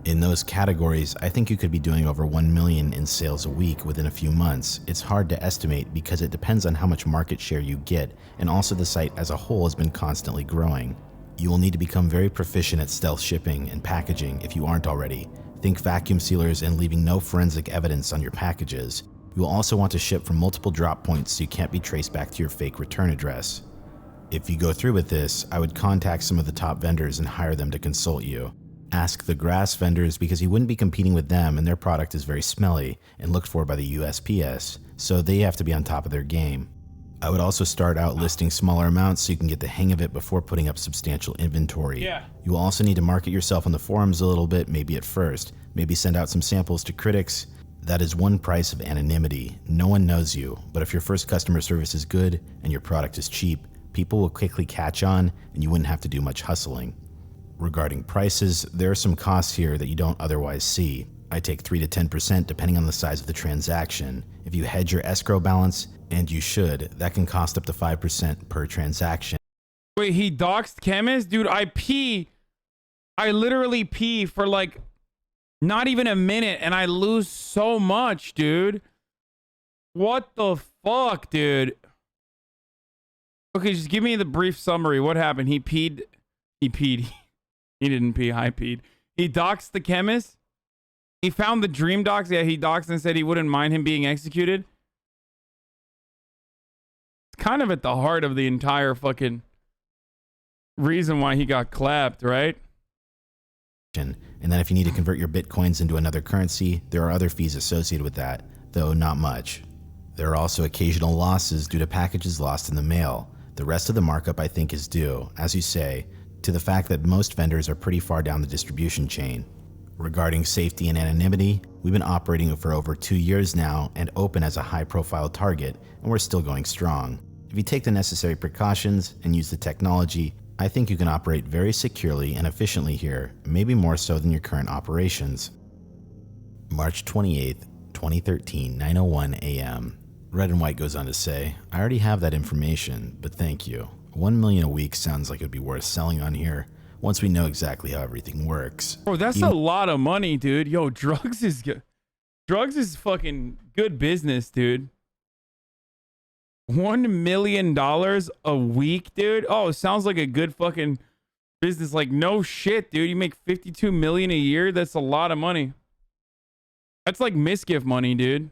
In those categories, I think you could be doing over 1 million in sales a week within a few months. It's hard to estimate because it depends on how much market share you get, and also the site as a whole has been constantly growing. You will need to become very proficient at stealth shipping and packaging if you aren't already. Think vacuum sealers and leaving no forensic evidence on your packages. You will also want to ship from multiple drop points so you can't be traced back to your fake return address. If you go through with this, I would contact some of the top vendors and hire them to consult you. Ask the grass vendors because you wouldn't be competing with them and their product is very smelly and looked for by the USPS, so they have to be on top of their game. I would also start out listing smaller amounts so you can get the hang of it before putting up substantial inventory. Yeah. You will also need to market yourself on the forums a little bit, maybe at first. Maybe send out some samples to critics. That is one price of anonymity. No one knows you, but if your first customer service is good and your product is cheap, people will quickly catch on and you wouldn't have to do much hustling. Regarding prices, there are some costs here that you don't otherwise see. I take 3 to 10% depending on the size of the transaction. If you hedge your escrow balance, and you should, that can cost up to 5% per transaction. Wait, he doxed chemist? Dude, I literally pee for like not even a minute and I lose so much, dude. What the fuck, dude? Okay, just give me the brief summary. What happened? He peed. He didn't pee. I peed. He doxed the chemist. He found the dream docs. Yeah, he doxed and said he wouldn't mind him being executed. It's kind of at the heart of the entire fucking reason why he got clapped, right? And then if you need to convert your bitcoins into another currency, there are other fees associated with that, though not much. There are also occasional losses due to packages lost in the mail. The rest of the markup I think is due, as you say, to the fact that most vendors are pretty far down the distribution chain. Regarding safety and anonymity, we've been operating for over 2 years now and open as a high-profile target, and we're still going strong. If you take the necessary precautions and use the technology, I think you can operate very securely and efficiently here, maybe more so than your current operations. March 28th, 2013, 9:01 a.m. Red and White goes on to say, "I already have that information, but thank you. 1 million a week sounds like it would be worth selling on here once we know exactly how everything works." Bro, that's a lot of money, dude. Yo, drugs is good. Drugs is fucking good business, dude. $1 million a week, dude. Oh, sounds like a good fucking business. Like, no shit, dude. You make $52 million a year. That's a lot of money. That's like misgift money, dude.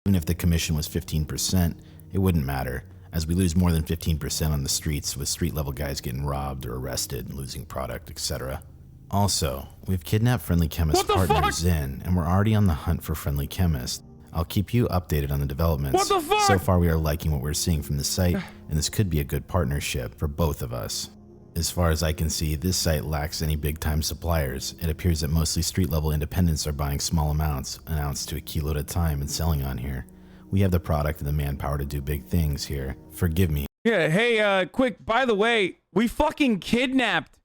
Even if the commission was 15%, it wouldn't matter, as we lose more than 15% on the streets with street-level guys getting robbed or arrested and losing product, etc. Also, we've kidnapped Friendly Chemist partner Zin, and we're already on the hunt for Friendly Chemist. I'll keep you updated on the developments. What the fuck? So far, we are liking what we're seeing from the site, and this could be a good partnership for both of us. As far as I can see, this site lacks any big-time suppliers. It appears that mostly street-level independents are buying small amounts, an ounce to a kilo at a time, and selling on here. We have the product and the manpower to do big things here. Forgive me. Yeah, hey, quick, by the way, we fucking kidnapped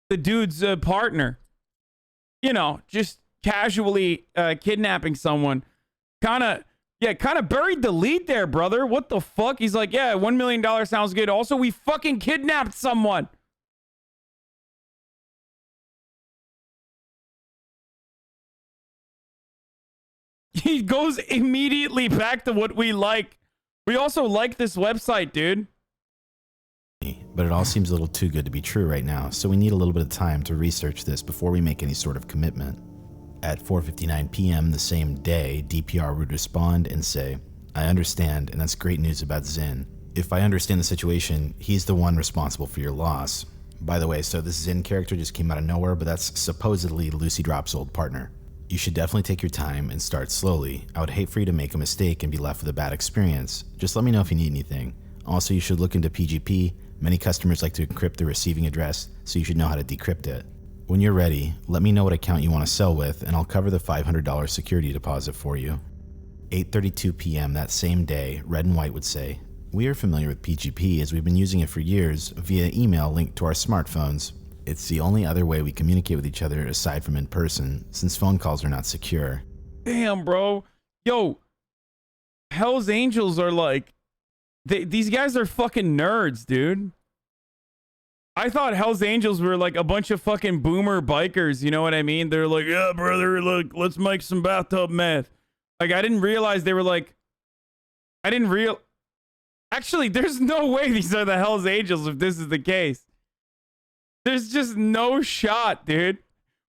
the dude's partner. You know, just casually kidnapping someone. Kind of buried the lead there, brother. What the fuck? He's like, yeah, $1 million sounds good. Also, we fucking kidnapped someone. He goes immediately back to what we like. We also like this website, dude. But it all seems a little too good to be true right now, so we need a little bit of time to research this before we make any sort of commitment. At 4:59 p.m. the same day, DPR would respond and say, "I understand, and that's great news about Zin. If I understand the situation, he's the one responsible for your loss. By the way, so this Zin character just came out of nowhere, but that's supposedly Lucy Drop's old partner. You should definitely take your time and start slowly. I would hate for you to make a mistake and be left with a bad experience. Just let me know if you need anything. Also, you should look into PGP. Many customers like to encrypt the receiving address, so you should know how to decrypt it. When you're ready, let me know what account you want to sell with, and I'll cover the $500 security deposit for you. 8:32 p.m. that same day, Red and White would say, "We are familiar with PGP as we've been using it for years via email linked to our smartphones. It's the only other way we communicate with each other aside from in person, since phone calls are not secure." Damn, bro. Yo, Hell's Angels are like, these guys are fucking nerds, dude. I thought Hell's Angels were like a bunch of fucking boomer bikers, you know what I mean? They're like, yeah, brother, look, let's make some bathtub meth. Like, I didn't realize they were like, actually, there's no way these are the Hell's Angels if this is the case. There's just no shot, dude.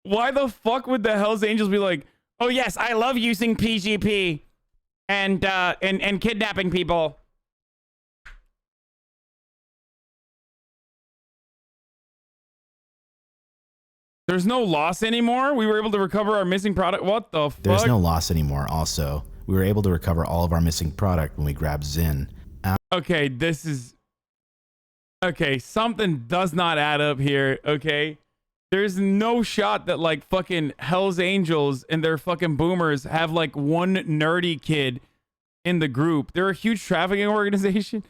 Why the fuck would the Hell's Angels be like, oh yes, I love using PGP and kidnapping people. There's no loss anymore? We were able to recover our missing product? What the fuck? There's no loss anymore. Also, we were able to recover all of our missing product when we grabbed Zin. Okay, this is... Okay, something does not add up here, okay? There's no shot that, like, fucking Hell's Angels and their fucking boomers have, like, one nerdy kid in the group. They're a huge trafficking organization.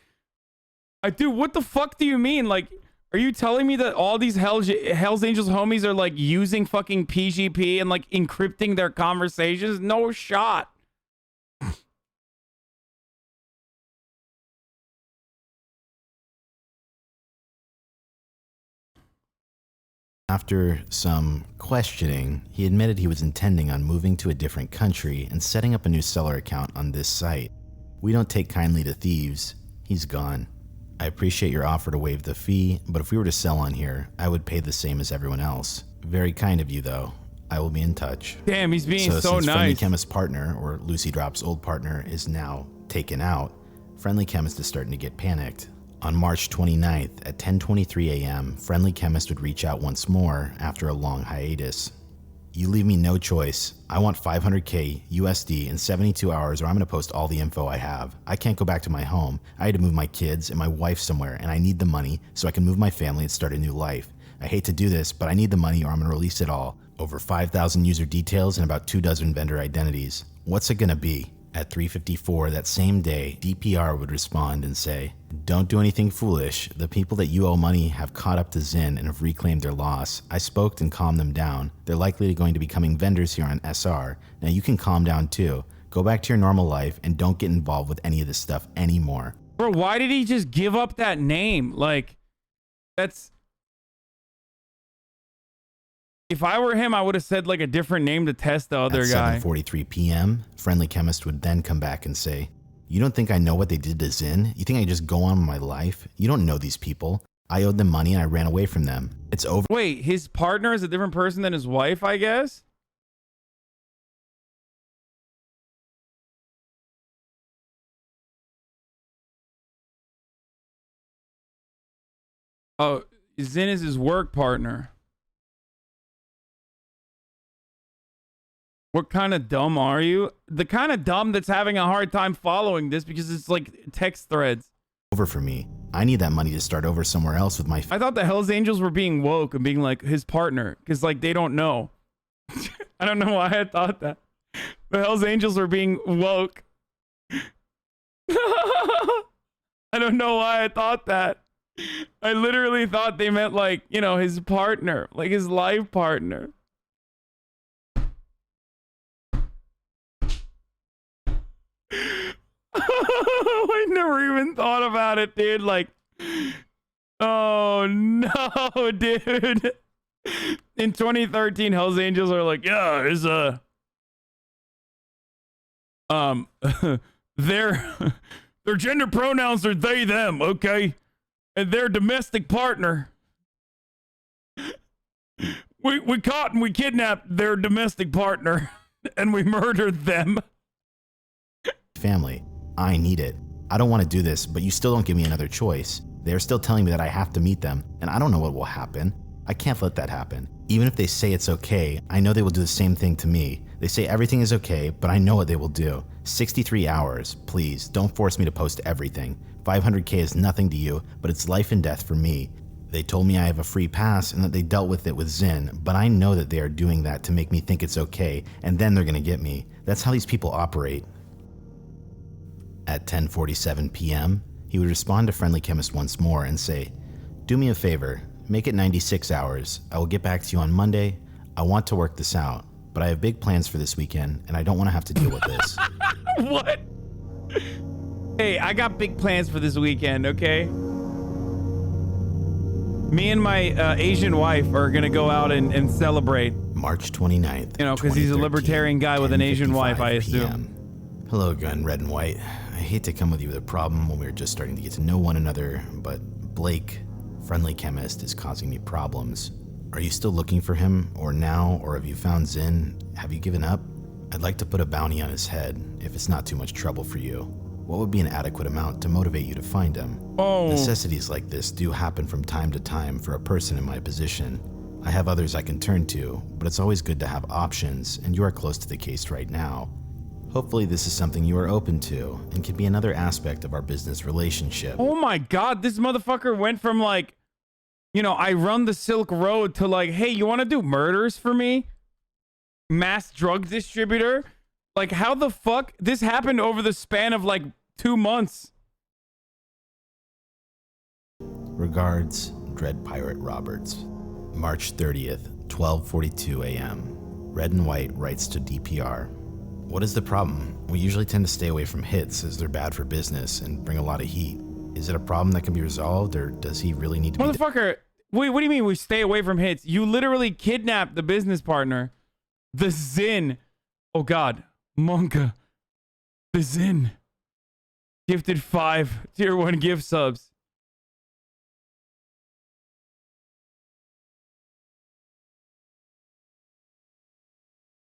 Dude, what the fuck do you mean? Like... Are you telling me that all these Hell's Angels homies are like using fucking PGP and like encrypting their conversations? No shot. After some questioning, he admitted he was intending on moving to a different country and setting up a new seller account on this site. We don't take kindly to thieves. He's gone. I appreciate your offer to waive the fee, but if we were to sell on here, I would pay the same as everyone else. Very kind of you, though. I will be in touch. Damn, he's being so since nice. Friendly Chemist's partner, or Lucy Drop's old partner, is now taken out, Friendly Chemist is starting to get panicked. On March 29th at 10:23 a.m., Friendly Chemist would reach out once more after a long hiatus. You leave me no choice. I want $500K USD in 72 hours or I'm going to post all the info I have. I can't go back to my home. I had to move my kids and my wife somewhere and I need the money so I can move my family and start a new life. I hate to do this, but I need the money or I'm going to release it all. Over 5,000 user details and about 24 vendor identities. What's it going to be? At 3:54 that same day, DPR would respond and say, "Don't do anything foolish. The people that you owe money have caught up to Zin and have reclaimed their loss. I spoke and calmed them down. They're likely going to be becoming vendors here on SR. Now you can calm down too. Go back to your normal life and don't get involved with any of this stuff anymore." Bro, why did he just give up that name? Like, that's... If I were him, I would have said like a different name to test the other guy. At 7:43 p.m., Friendly Chemist would then come back and say, "You don't think I know what they did to Zin? You think I just go on with my life? You don't know these people. I owed them money and I ran away from them. It's over." Wait, his partner is a different person than his wife, I guess? Oh, Zin is his work partner. What kind of dumb are you? The kind of dumb that's having a hard time following this because it's like text threads. Over for me. I need that money to start over somewhere else with my I thought the Hells Angels were being woke and being like his partner because like they don't know. I don't know why I thought that. The Hells Angels were being woke. I don't know why I thought that. I literally thought they meant like, you know, his partner, like his life partner. I never even thought about it, dude. Like, oh no, dude. In 2013, Hells Angels are like, yeah, there's a their gender pronouns are they them, okay? And their domestic partner. We caught and we kidnapped their domestic partner and we murdered them. family. I need it. I don't want to do this, but you still don't give me another choice. They're still telling me that I have to meet them, and I don't know what will happen. I can't let that happen. Even if they say it's okay, I know they will do the same thing to me. They say everything is okay, but I know what they will do. 63 hours. Please, don't force me to post everything. 500K is nothing to you, but it's life and death for me. They told me I have a free pass and that they dealt with it with Zin, but I know that they are doing that to make me think it's okay, and then they're gonna get me. That's how these people operate. At 10:47 p.m., he would respond to Friendly Chemist once more and say, "Do me a favor, make it 96 hours. I will get back to you on Monday. I want to work this out, but I have big plans for this weekend, and I don't want to have to deal with this." What? Hey, I got big plans for this weekend, okay? Me and my Asian wife are gonna go out and celebrate. March 29th. You know, because he's a libertarian guy with an Asian wife, I assume. Hello, Gun Red and White. I hate to come with you with a problem when we were just starting to get to know one another, but Blake, Friendly Chemist, is causing me problems. Are you still looking for him, or now, or have you found Zin? Have you given up? I'd like to put a bounty on his head, if it's not too much trouble for you. What would be an adequate amount to motivate you to find him? Oh. Necessities like this do happen from time to time for a person in my position. I have others I can turn to, but it's always good to have options, and you are close to the case right now. Hopefully this is something you are open to, and can be another aspect of our business relationship. Oh my god, this motherfucker went from like, you know, I run the Silk Road to like, hey, you want to do murders for me? Mass drug distributor? Like, how the fuck? This happened over the span of like 2 months. Regards, Dread Pirate Roberts. March 30th, 12:42 a.m. Red and White writes to DPR. What is the problem? We usually tend to stay away from hits as they're bad for business and bring a lot of heat. Is it a problem that can be resolved, or does he really need to be... Motherfucker, wait, what do you mean we stay away from hits? You literally kidnapped the business partner. The Zin. Oh god. Monka. The Zin. Gifted 5 tier 1 gift subs.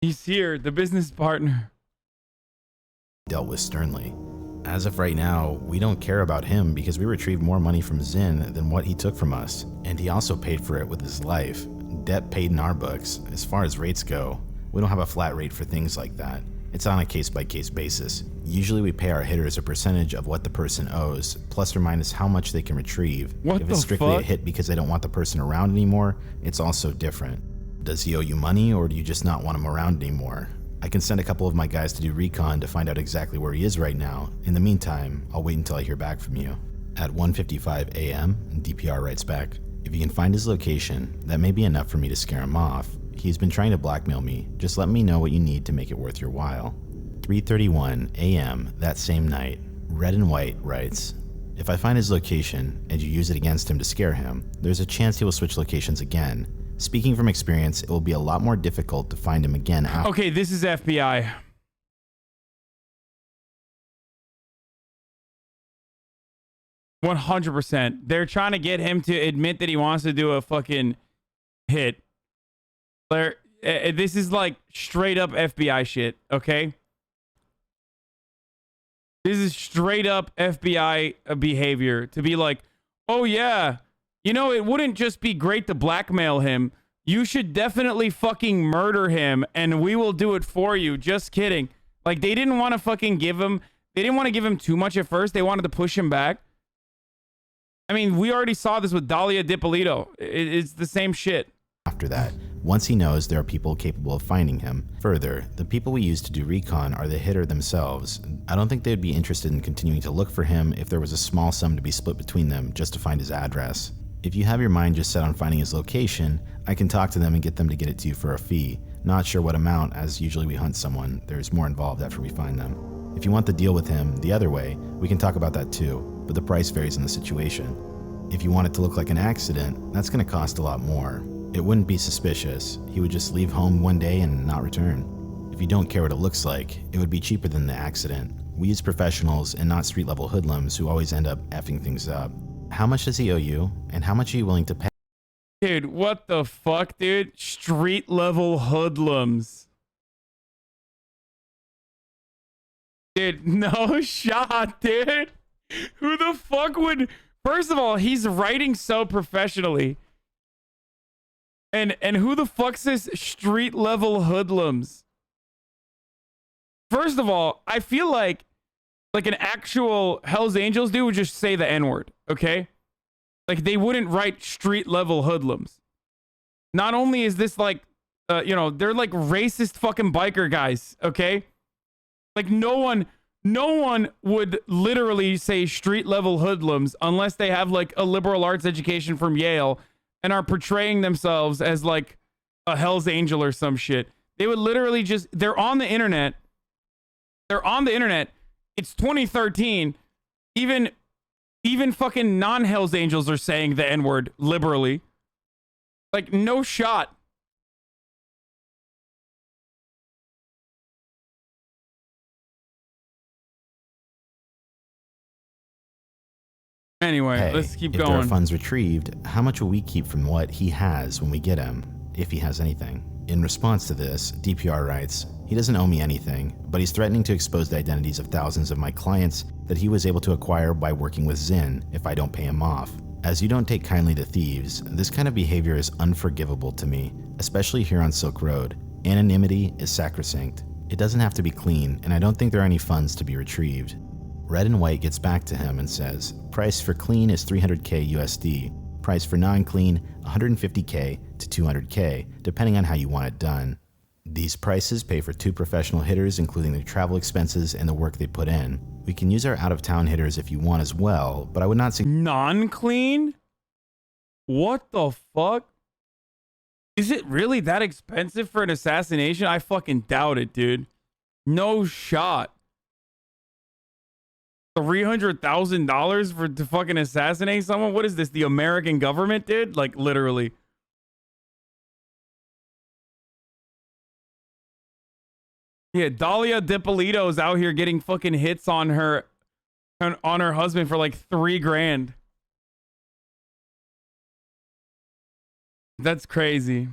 He's here, the business partner. Dealt with sternly. As of right now, we don't care about him because we retrieved more money from Zin than what he took from us. And he also paid for it with his life. Debt paid in our books. As far as rates go, we don't have a flat rate for things like that. It's on a case-by-case basis. Usually we pay our hitters a percentage of what the person owes, plus or minus how much they can retrieve. What if the it's strictly fuck? a hit because they don't want the person around anymore, it's also different. Does he owe you money, or do you just not want him around anymore? I can send a couple of my guys to do recon to find out exactly where he is right now. In the meantime, I'll wait until I hear back from you. At 1:55 a.m., DPR writes back, if you can find his location, that may be enough for me to scare him off. He's been trying to blackmail me. Just let me know what you need to make it worth your while. 3:31 a.m. that same night, Red and White writes, if I find his location and you use it against him to scare him, there's a chance he will switch locations again. Speaking from experience, it will be a lot more difficult to find him again after. Okay, this is FBI. %100%. They're trying to get him to admit that he wants to do a fucking hit. This is like straight up FBI shit, okay? This is straight up FBI behavior to be like, oh yeah, you know, it wouldn't just be great to blackmail him. You should definitely fucking murder him and we will do it for you. Just kidding. Like, they didn't want to fucking give him, they didn't want to give him too much at first. They wanted to push him back. I mean, we already saw this with Dahlia Dippolito. It's the same shit. After that, once he knows there are people capable of finding him. Further, the people we use to do recon are the hitter themselves. I don't think they'd be interested in continuing to look for him if there was a small sum to be split between them just to find his address. If you have your mind just set on finding his location, I can talk to them and get them to get it to you for a fee. Not sure what amount, as usually we hunt someone. There's more involved after we find them. If you want the deal with him the other way, we can talk about that too, but the price varies in the situation. If you want it to look like an accident, that's going to cost a lot more. It wouldn't be suspicious. He would just leave home one day and not return. If you don't care what it looks like, it would be cheaper than the accident. We use professionals and not street-level hoodlums who always end up effing things up. How much does he owe you, and how much are you willing to pay? Dude, what the fuck, dude? Street-level hoodlums. Dude, no shot, dude. Who the fuck would First of all, he's writing so professionally. And who the fuck's this street level hoodlums? First of all, I feel like an actual Hell's Angels dude would just say the N-word, okay? Like, they wouldn't write street level hoodlums. Not only is this like, you know, they're like racist fucking biker guys, okay? Like, no one would literally say street level hoodlums unless they have like a liberal arts education from Yale and are portraying themselves as like a Hell's Angel or some shit. They would literally just, they're on the internet. It's 2013. Even fucking non-Hell's Angels are saying the N-word liberally. Like, no shot. Anyway, Hey, let's keep if there are going. funds retrieved, how much will we keep from what he has when we get him, if he has anything? In response to this, DPR writes, he doesn't owe me anything, but he's threatening to expose the identities of thousands of my clients that he was able to acquire by working with Zinn if I don't pay him off. As you don't take kindly to thieves, this kind of behavior is unforgivable to me, especially here on Silk Road. Anonymity is sacrosanct. It doesn't have to be clean, and I don't think there are any funds to be retrieved. Red and White gets back to him and says, price for clean is 300k USD, price for non-clean 150k to 200k, depending on how you want it done. These prices pay for 2 professional hitters, including their travel expenses and the work they put in. We can use our out-of-town hitters if you want as well, but I would not suggest... Non-clean? What the fuck? Is it really that expensive for an assassination? I fucking doubt it, dude. No shot. $300,000 to fucking assassinate someone? What is this, the American government, dude? Like, literally. Yeah, Dahlia DiPolito's out here getting fucking hits on her husband for like $3,000. That's crazy.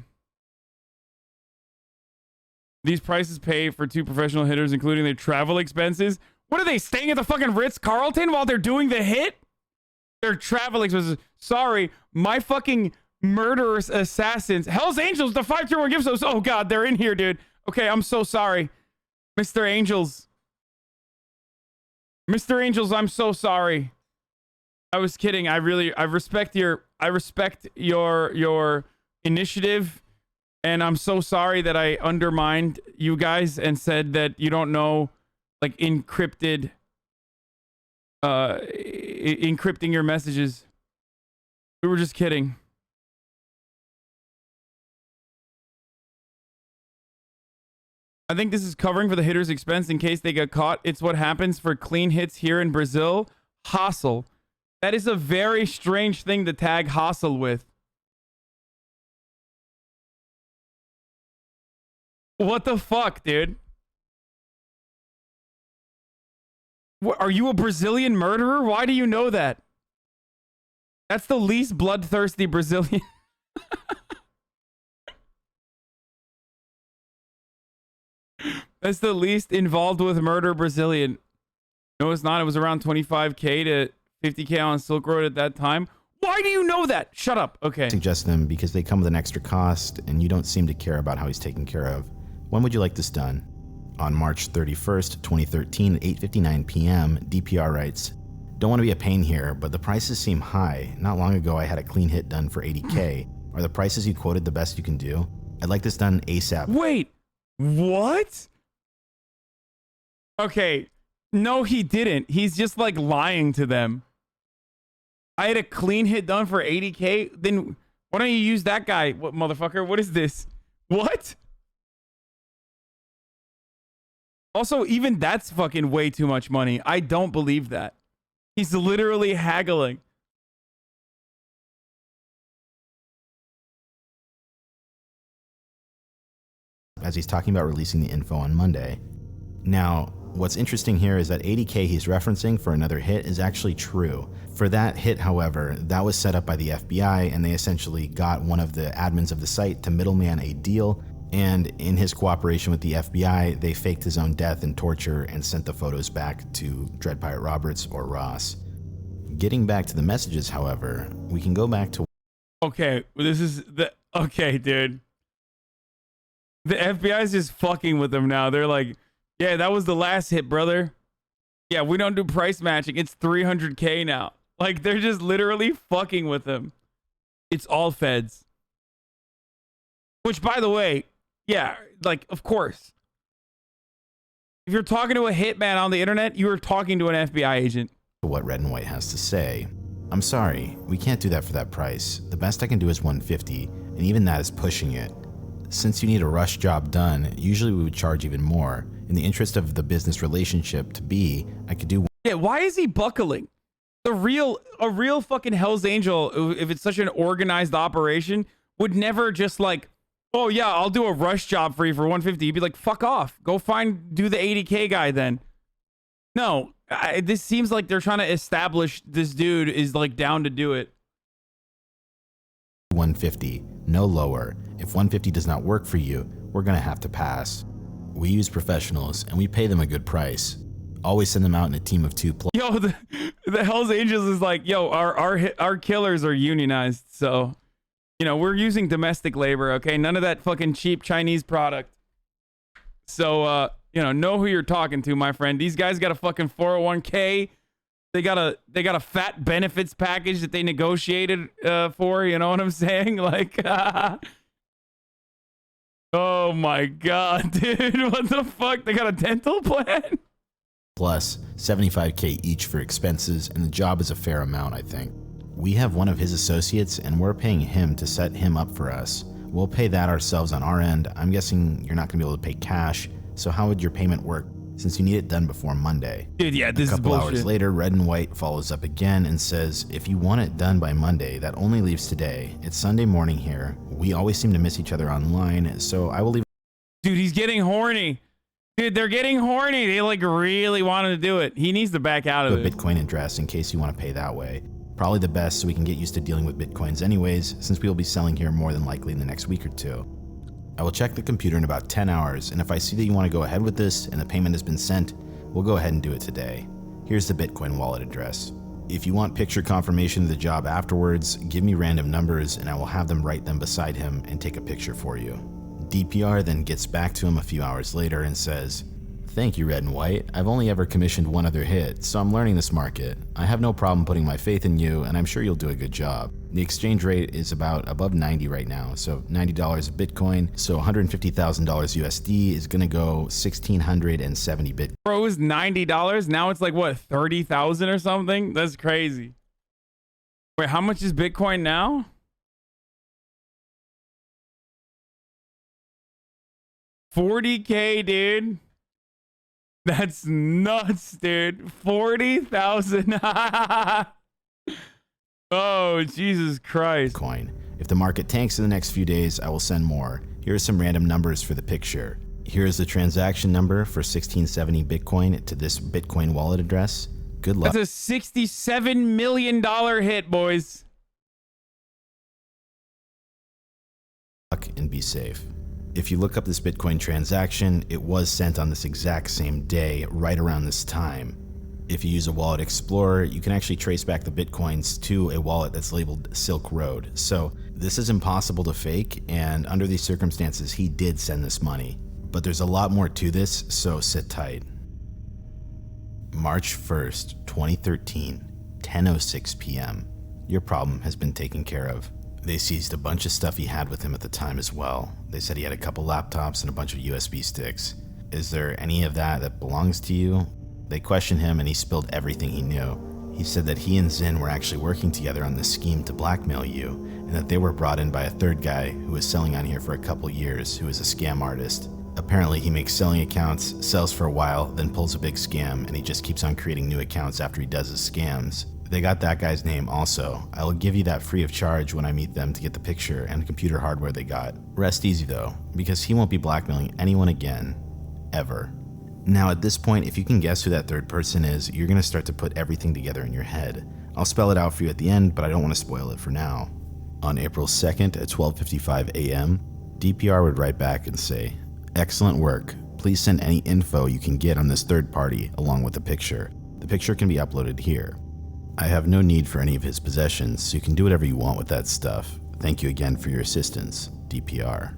These prices pay for 2 professional hitters, including their travel expenses. What are they, staying at the fucking Ritz-Carlton while they're doing the hit? Their travel expenses. Sorry, my fucking murderous assassins. Hell's Angels, the 521 gives us. Oh god, they're in here, dude. Okay, I'm so sorry. Mr. Angels. Mr. Angels, I'm so sorry. I was kidding. I respect your initiative, and I'm so sorry that I undermined you guys and said that you don't know like encrypting your messages. We were just kidding. I think this is covering for the hitter's expense in case they get caught. It's what happens for clean hits here in Brazil. Hustle. That is a very strange thing to tag hustle with. What the fuck, dude? What, are you a Brazilian murderer? Why do you know that? That's the least bloodthirsty Brazilian. That's the least involved with murder Brazilian. No, it's not. It was around 25k to 50k on Silk Road at that time. Why do you know that? Shut up. Okay. Suggest them because they come with an extra cost and you don't seem to care about how he's taken care of. When would you like this done? On March 31st, 2013 at 8:59 p.m., DPR writes, don't want to be a pain here, but the prices seem high. Not long ago, I had a clean hit done for 80k. Are the prices you quoted the best you can do? I'd like this done ASAP. Wait, what? Okay, no, he didn't. He's just like lying to them. I had a clean hit done for 80k. Then why don't you use that guy? What motherfucker? What is this? What? Also, even that's fucking way too much money. I don't believe that. He's literally haggling. As he's talking about releasing the info on Monday. Now, what's interesting here is that 80k he's referencing for another hit is actually true. For that hit, however, that was set up by the FBI, and they essentially got one of the admins of the site to middleman a deal, and in his cooperation with the FBI, they faked his own death and torture and sent the photos back to Dread Pirate Roberts or Ross. Getting back to the messages, however, we can go back to... Okay, okay, dude. The FBI is just fucking with them now. They're like, yeah, that was the last hit, brother. Yeah, we don't do price matching. It's 300K now. Like, they're just literally fucking with him. It's all feds. Which, by the way, yeah, like, of course. If you're talking to a hitman on the internet, you are talking to an FBI agent. What Red and White has to say. I'm sorry, we can't do that for that price. The best I can do is 150, and even that is pushing it. Since you need a rush job done, usually we would charge even more. In the interest of the business relationship to be, I could do... Yeah, why is he buckling? A real fucking Hell's Angel, if it's such an organized operation, would never just like, oh yeah, I'll do a rush job for you for 150. You'd be like, fuck off. Go do the 80K guy then. No, this seems like they're trying to establish this dude is like down to do it. 150, no lower. If 150 does not work for you, we're gonna have to pass. We use professionals and we pay them a good price. Always send them out in a team of 2+. Yo, the Hells Angels is like, yo, our killers are unionized, so you know we're using domestic labor, okay? None of that fucking cheap Chinese product. So you know who you're talking to, my friend. These guys got a fucking 401k. They got a fat benefits package that they negotiated for. You know what I'm saying? Like, oh my god, dude, what the fuck? They got a dental plan. Plus 75K each for expenses, and the job is a fair amount, I think. We have one of his associates, and we're paying him to set him up for us. We'll pay that ourselves on our end. I'm guessing you're not gonna be able to pay cash, so how would your payment work since you need it done before Monday? Dude, yeah, this is bullshit. A couple hours later, Red and White follows up again and says, if you want it done by Monday, that only leaves today. It's Sunday morning here. We always seem to miss each other online, so I will leave. Dude, he's getting horny. Dude, they're getting horny. They like really wanted to do it. He needs to back out of it. A Bitcoin address in case you want to pay that way. Probably the best so we can get used to dealing with Bitcoins anyways, since we will be selling here more than likely in the next week or two. I will check the computer in about 10 hours, and if I see that you want to go ahead with this and the payment has been sent, we'll go ahead and do it today. Here's the Bitcoin wallet address. If you want picture confirmation of the job afterwards, give me random numbers and I will have them write them beside him and take a picture for you. DPR then gets back to him a few hours later and says, thank you, Red and White. I've only ever commissioned one other hit, so I'm learning this market. I have no problem putting my faith in you, and I'm sure you'll do a good job. The exchange rate is about above 90 right now, so $90 of Bitcoin, so $150,000 USD is gonna go 1,670 Bitcoin. Bro, it was $90. Now it's like, what, 30,000 or something? That's crazy. Wait, how much is Bitcoin now? $40K, dude. That's nuts, dude. 40,000. Oh, Jesus Christ. Coin. If the market tanks in the next few days, I will send more. Here are some random numbers for the picture. Here is the transaction number for 1670 Bitcoin to this Bitcoin wallet address. Good luck. That's a $67 million hit, boys. And be safe. If you look up this Bitcoin transaction, it was sent on this exact same day, right around this time. If you use a Wallet Explorer, you can actually trace back the Bitcoins to a wallet that's labeled Silk Road. So this is impossible to fake, and under these circumstances, he did send this money. But there's a lot more to this, so sit tight. March 1st, 2013, 10:06 p.m. Your problem has been taken care of. They seized a bunch of stuff he had with him at the time as well. They said he had a couple laptops and a bunch of USB sticks. Is there any of that belongs to you? They questioned him and he spilled everything he knew. He said that he and Zin were actually working together on this scheme to blackmail you, and that they were brought in by a third guy who was selling on here for a couple years, who is a scam artist. Apparently he makes selling accounts, sells for a while, then pulls a big scam, and he just keeps on creating new accounts after he does his scams. They got that guy's name also. I will give you that free of charge when I meet them to get the picture and computer hardware they got. Rest easy though, because he won't be blackmailing anyone again. Ever. Now at this point, if you can guess who that third person is, you're going to start to put everything together in your head. I'll spell it out for you at the end, but I don't want to spoil it for now. On April 2nd at 12:55 a.m., DPR would write back and say, excellent work. Please send any info you can get on this third party along with the picture. The picture can be uploaded here. I have no need for any of his possessions, so you can do whatever you want with that stuff. Thank you again for your assistance. DPR.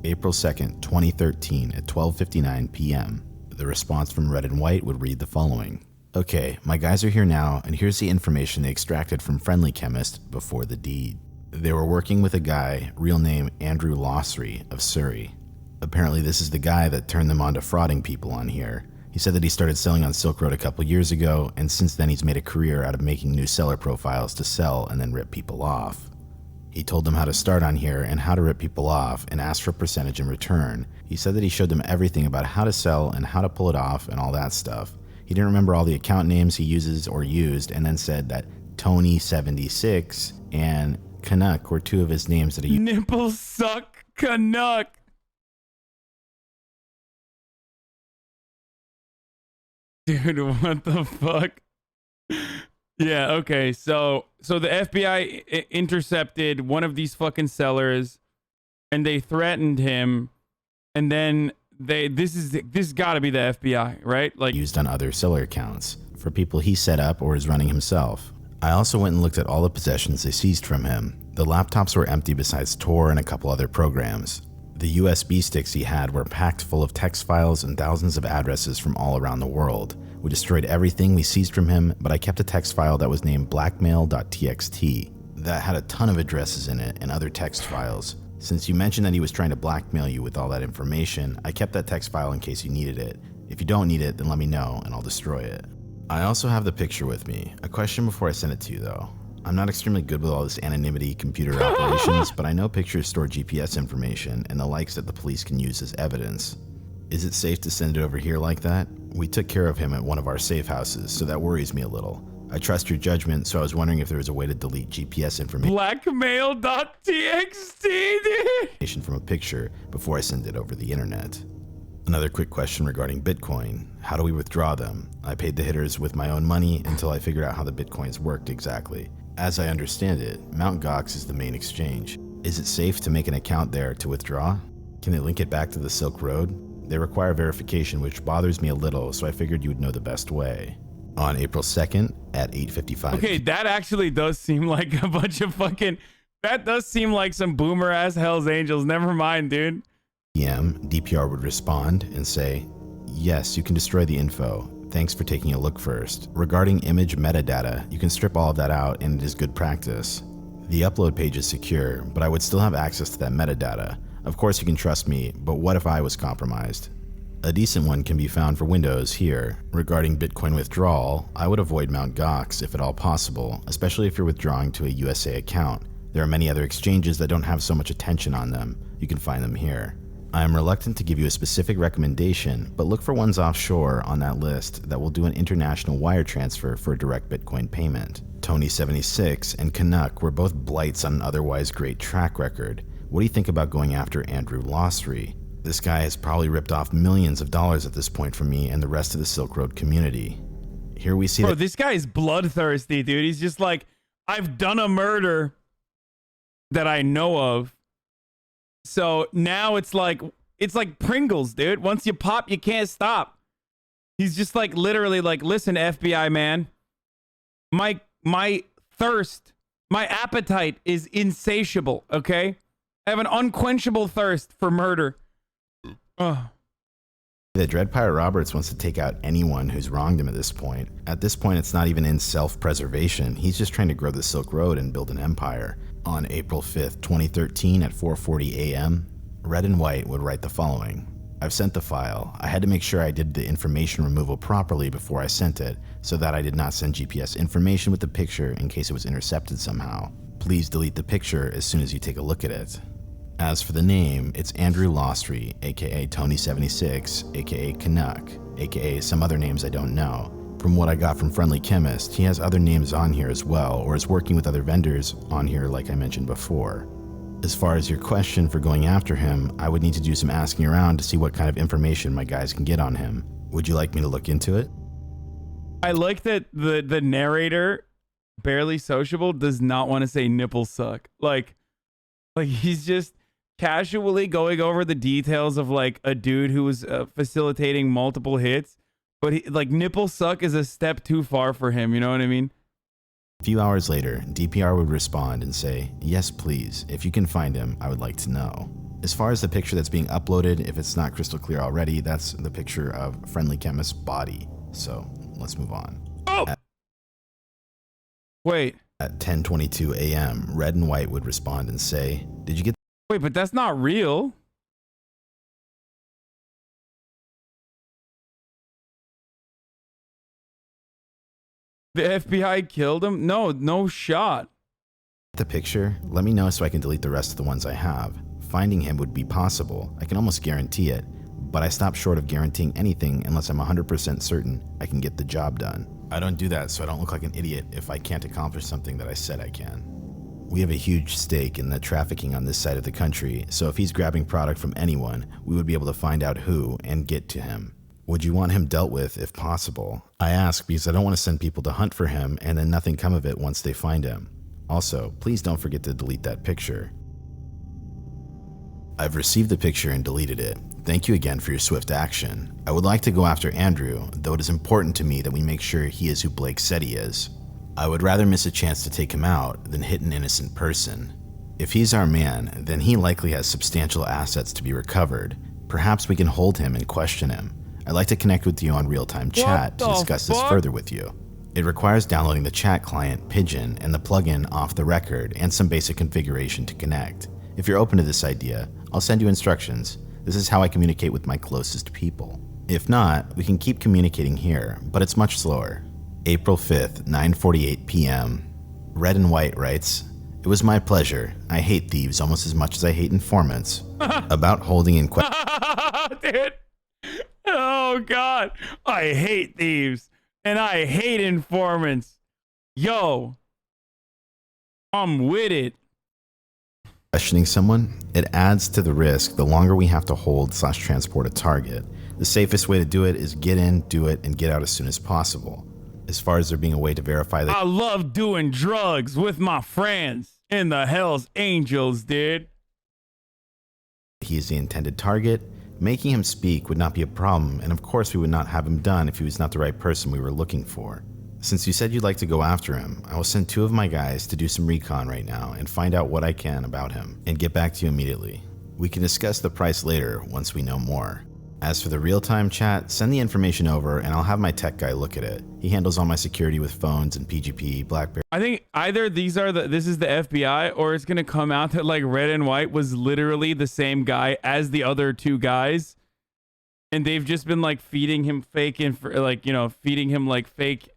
April 2nd, 2013 at 12:59 p.m. The response from Red and White would read the following. Okay, my guys are here now, and here's the information they extracted from Friendly Chemist before the deed. They were working with a guy, real name Andrew Losry of Surrey. Apparently this is the guy that turned them on to frauding people on here. He said that he started selling on Silk Road a couple years ago, and since then he's made a career out of making new seller profiles to sell and then rip people off. He told them how to start on here and how to rip people off and asked for a percentage in return. He said that he showed them everything about how to sell and how to pull it off and all that stuff. He didn't remember all the account names he uses or used, and then said that Tony76 and Canuck were two of his names that he used. Nipple suck Canuck. Dude, what the fuck? Yeah, okay. So the FBI intercepted one of these fucking sellers and they threatened him, and then this got to be the FBI, right? Like used on other seller accounts for people he set up or is running himself. I also went and looked at all the possessions they seized from him. The laptops were empty besides Tor and a couple other programs. The USB sticks he had were packed full of text files and thousands of addresses from all around the world. We destroyed everything we seized from him, but I kept a text file that was named blackmail.txt that had a ton of addresses in it and other text files. Since you mentioned that he was trying to blackmail you with all that information, I kept that text file in case you needed it. If you don't need it, then let me know and I'll destroy it. I also have the picture with me. A question before I send it to you though. I'm not extremely good with all this anonymity computer operations, but I know pictures store GPS information and the likes that the police can use as evidence. Is it safe to send it over here like that? We took care of him at one of our safe houses, so that worries me a little. I trust your judgment, so I was wondering if there was a way to delete GPS information. Blackmail.txt, dude. From a picture before I send it over the internet. Another quick question regarding Bitcoin. How do we withdraw them? I paid the hitters with my own money until I figured out how the Bitcoins worked exactly. As I understand it, Mt. Gox is the main exchange. Is it safe to make an account there to withdraw? Can they link it back to the Silk Road? They require verification, which bothers me a little, so I figured you would know the best way. On April 2nd at 8:55. Okay, that actually does seem like a bunch of fucking... That does seem like some boomer-ass Hells Angels. Never mind, dude. PM, DPR would respond and say, yes, you can destroy the info. Thanks for taking a look first. Regarding image metadata, you can strip all of that out and it is good practice. The upload page is secure, but I would still have access to that metadata. Of course you can trust me, but what if I was compromised? A decent one can be found for Windows here. Regarding Bitcoin withdrawal, I would avoid Mt. Gox if at all possible, especially if you're withdrawing to a USA account. There are many other exchanges that don't have so much attention on them. You can find them here. I am reluctant to give you a specific recommendation, but look for ones offshore on that list that will do an international wire transfer for a direct Bitcoin payment. Tony76 and Canuck were both blights on an otherwise great track record. What do you think about going after Andrew Losry? This guy has probably ripped off millions of dollars at this point from me and the rest of the Silk Road community. Here we see Bro, this guy is bloodthirsty, dude. He's just like, I've done a murder that I know of. So now it's like Pringles, dude. Once you pop, you can't stop. He's just like literally like, listen, FBI man, my thirst, my appetite is insatiable, okay? I have an unquenchable thirst for murder. Ugh. The Dread Pirate Roberts wants to take out anyone who's wronged him at this point. At this point, it's not even in self-preservation. He's just trying to grow the Silk Road and build an empire. On April 5th, 2013 at 4:40 a.m., Red and White would write the following. I've sent the file. I had to make sure I did the information removal properly before I sent it, so that I did not send GPS information with the picture in case it was intercepted somehow. Please delete the picture as soon as you take a look at it. As for the name, it's Andrew Losry, aka Tony76, aka Canuck, aka some other names I don't know. From what I got from Friendly Chemist, he has other names on here as well, or is working with other vendors on here like I mentioned before. As far as your question for going after him, I would need to do some asking around to see what kind of information my guys can get on him. Would you like me to look into it? I like that the narrator, barely sociable, does not want to say nipple suck. Like he's just casually going over the details of like a dude who was facilitating multiple hits, but he, like nipple suck is a step too far for him. You know what I mean? A few hours later, DPR would respond and say, yes, please. If you can find him, I would like to know. As far as the picture that's being uploaded, if it's not crystal clear already, that's the picture of Friendly Chemist's body. So let's move on. Oh! Wait. At 10:22 a.m., Red and White would respond and say, did you get... Wait, but that's not real. The FBI killed him? No shot. the picture? Let me know so I can delete the rest of the ones I have. Finding him would be possible. I can almost guarantee it. But I stop short of guaranteeing anything unless I'm 100% certain I can get the job done. I don't do that so I don't look like an idiot if I can't accomplish something that I said I can. We have a huge stake in the trafficking on this side of the country, so if he's grabbing product from anyone, we would be able to find out who and get to him. Would you want him dealt with if possible? I ask because I don't want to send people to hunt for him and then nothing come of it once they find him. Also, please don't forget to delete that picture. I've received the picture and deleted it. Thank you again for your swift action. I would like to go after Andrew, though it is important to me that we make sure he is who Blake said he is. I would rather miss a chance to take him out than hit an innocent person. If he's our man, then he likely has substantial assets to be recovered. Perhaps we can hold him and question him. I'd like to connect with you on real-time chat to discuss this further with you. It requires downloading the chat client, Pigeon, and the plugin Off the Record, and some basic configuration to connect. If you're open to this idea, I'll send you instructions. This is how I communicate with my closest people. If not, we can keep communicating here, but it's much slower. April 5th, 9:48 p.m. Red and White writes, "It was my pleasure. I hate thieves almost as much as I hate informants." About holding in question. Dude. Oh, God. I hate thieves. And I hate informants. Yo. I'm with it. Questioning someone, it adds to the risk the longer we have to hold/transport a target. The safest way to do it is get in, do it, and get out as soon as possible. As far as there being a way to verify that I love doing drugs with my friends in the Hells Angels, dude. he is the intended target, making him speak would not be a problem, and of course we would not have him done if he was not the right person we were looking for. Since you said you'd like to go after him, I will send 2 of my guys to do some recon right now and find out what I can about him, and get back to you immediately. We can discuss the price later once we know more. As for the real-time chat, send the information over and I'll have my tech guy look at it. He handles all my security with phones and PGP, BlackBerry. I think either this is the FBI, or it's gonna come out that like Red and White was literally the same guy as the other 2 guys, and they've just been like feeding him fake feeding him like fake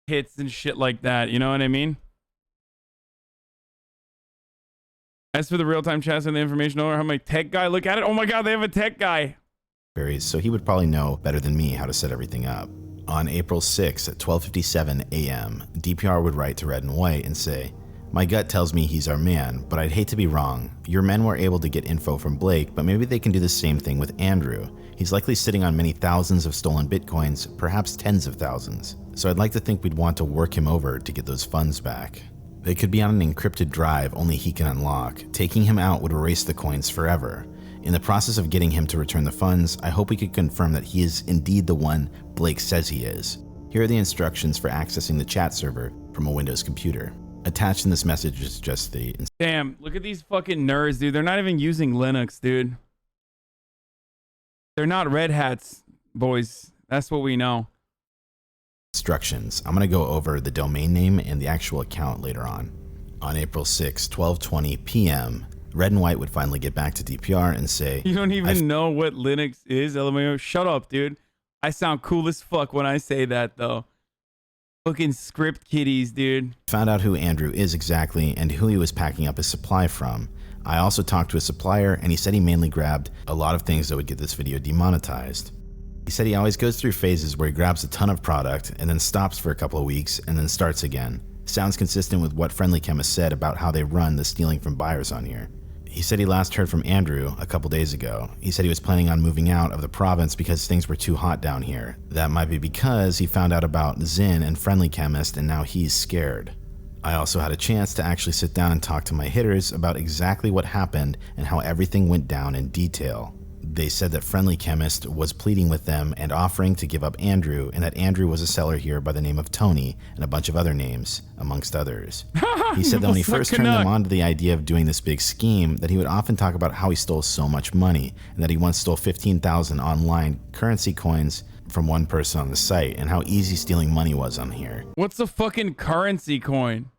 hits and shit like that. You know what I mean? As for the real-time chat, send the information over. Have my tech guy look at it. Oh my God, they have a tech guy. So he would probably know better than me how to set everything up. On April 6th at 12:57 a.m., DPR would write to Red and White and say, "My gut tells me he's our man, but I'd hate to be wrong. Your men were able to get info from Blake, but maybe they can do the same thing with Andrew. He's likely sitting on many thousands of stolen bitcoins, perhaps tens of thousands. So I'd like to think we'd want to work him over to get those funds back. They could be on an encrypted drive only he can unlock. Taking him out would erase the coins forever. In the process of getting him to return the funds, I hope we could confirm that he is indeed the one Blake says he is. Here are the instructions for accessing the chat server from a Windows computer. Attached in this message is just the..." Damn, look at these fucking nerds, dude. They're not even using Linux, dude. They're not Red Hats, boys. That's what we know. Instructions. I'm going to go over the domain name and the actual account later on. On April 6, 12:20 p.m., Red and White would finally get back to DPR and say, "You don't even know what Linux is, LMAO? Shut up, dude. I sound cool as fuck when I say that, though. Fucking script kiddies, dude." Found out who Andrew is exactly and who he was packing up his supply from. I also talked to a supplier and he said he mainly grabbed a lot of things that would get this video demonetized. He said he always goes through phases where he grabs a ton of product and then stops for a couple of weeks and then starts again. Sounds consistent with what Friendly Chemist said about how they run the stealing from buyers on here. He said he last heard from Andrew a couple days ago. He said he was planning on moving out of the province because things were too hot down here. That might be because he found out about Zin and Friendly Chemist and now he's scared. I also had a chance to actually sit down and talk to my hitters about exactly what happened and how everything went down in detail. They said that Friendly Chemist was pleading with them and offering to give up Andrew, and that Andrew was a seller here by the name of Tony and a bunch of other names, amongst others. He said that when he first turned them on to the idea of doing this big scheme, that he would often talk about how he stole so much money, and that he once stole 15,000 online currency coins from one person on the site, and how easy stealing money was on here. What's a fucking currency coin?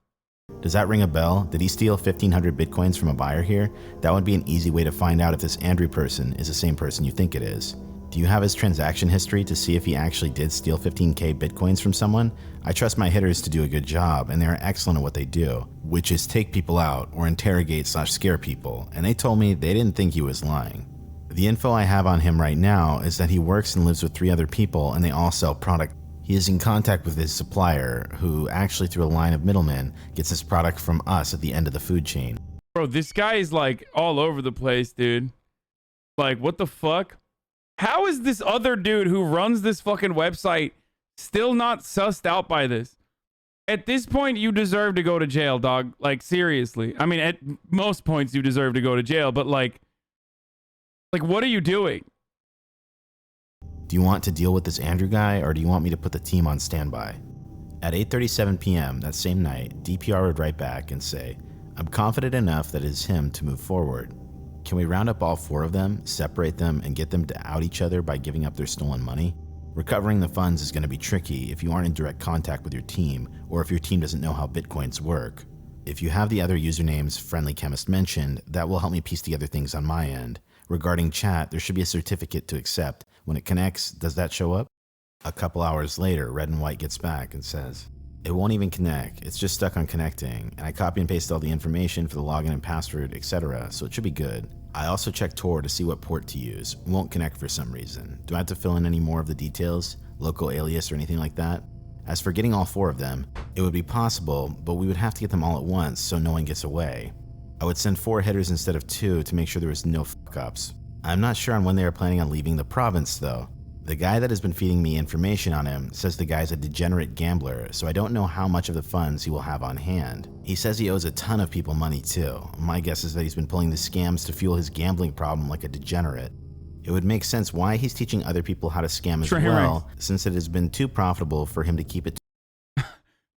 Does that ring a bell? Did he steal 1,500 bitcoins from a buyer here? That would be an easy way to find out if this Andrew person is the same person you think it is. Do you have his transaction history to see if he actually did steal 15k bitcoins from someone? I trust my hitters to do a good job, and they are excellent at what they do, which is take people out or interrogate/scare people, and they told me they didn't think he was lying. The info I have on him right now is that he works and lives with 3 other people, and they all sell product. He is in contact with his supplier, who actually through a line of middlemen gets his product from us at the end of the food chain. Bro, this guy is like all over the place, dude. Like, what the fuck? How is this other dude who runs this fucking website still not sussed out by this? At this point, you deserve to go to jail, dog. Like, seriously. I mean, at most points, you deserve to go to jail, but like what are you doing? Do you want to deal with this Andrew guy, or do you want me to put the team on standby? At 8:37 p.m. that same night, DPR would write back and say, I'm confident enough that it is him to move forward. Can we round up all 4 of them, separate them, and get them to out each other by giving up their stolen money? Recovering the funds is going to be tricky if you aren't in direct contact with your team, or if your team doesn't know how bitcoins work. If you have the other usernames Friendly Chemist mentioned, that will help me piece together things on my end. Regarding chat, there should be a certificate to accept. When it connects, does that show up? A couple hours later, Red and White gets back and says, it won't even connect, it's just stuck on connecting, and I copy and paste all the information for the login and password, etc., so it should be good. I also checked Tor to see what port to use. It won't connect for some reason. Do I have to fill in any more of the details? Local alias or anything like that? As for getting all 4 of them, it would be possible, but we would have to get them all at once so no one gets away. I would send 4 hitters instead of 2 to make sure there was no fuck-ups. I'm not sure on when they are planning on leaving the province though. The guy that has been feeding me information on him says the guy's a degenerate gambler, so I don't know how much of the funds he will have on hand. He says he owes a ton of people money too. My guess is that he's been pulling the scams to fuel his gambling problem like a degenerate. It would make sense why he's teaching other people how to scam as well, since it has been too profitable for him to keep it.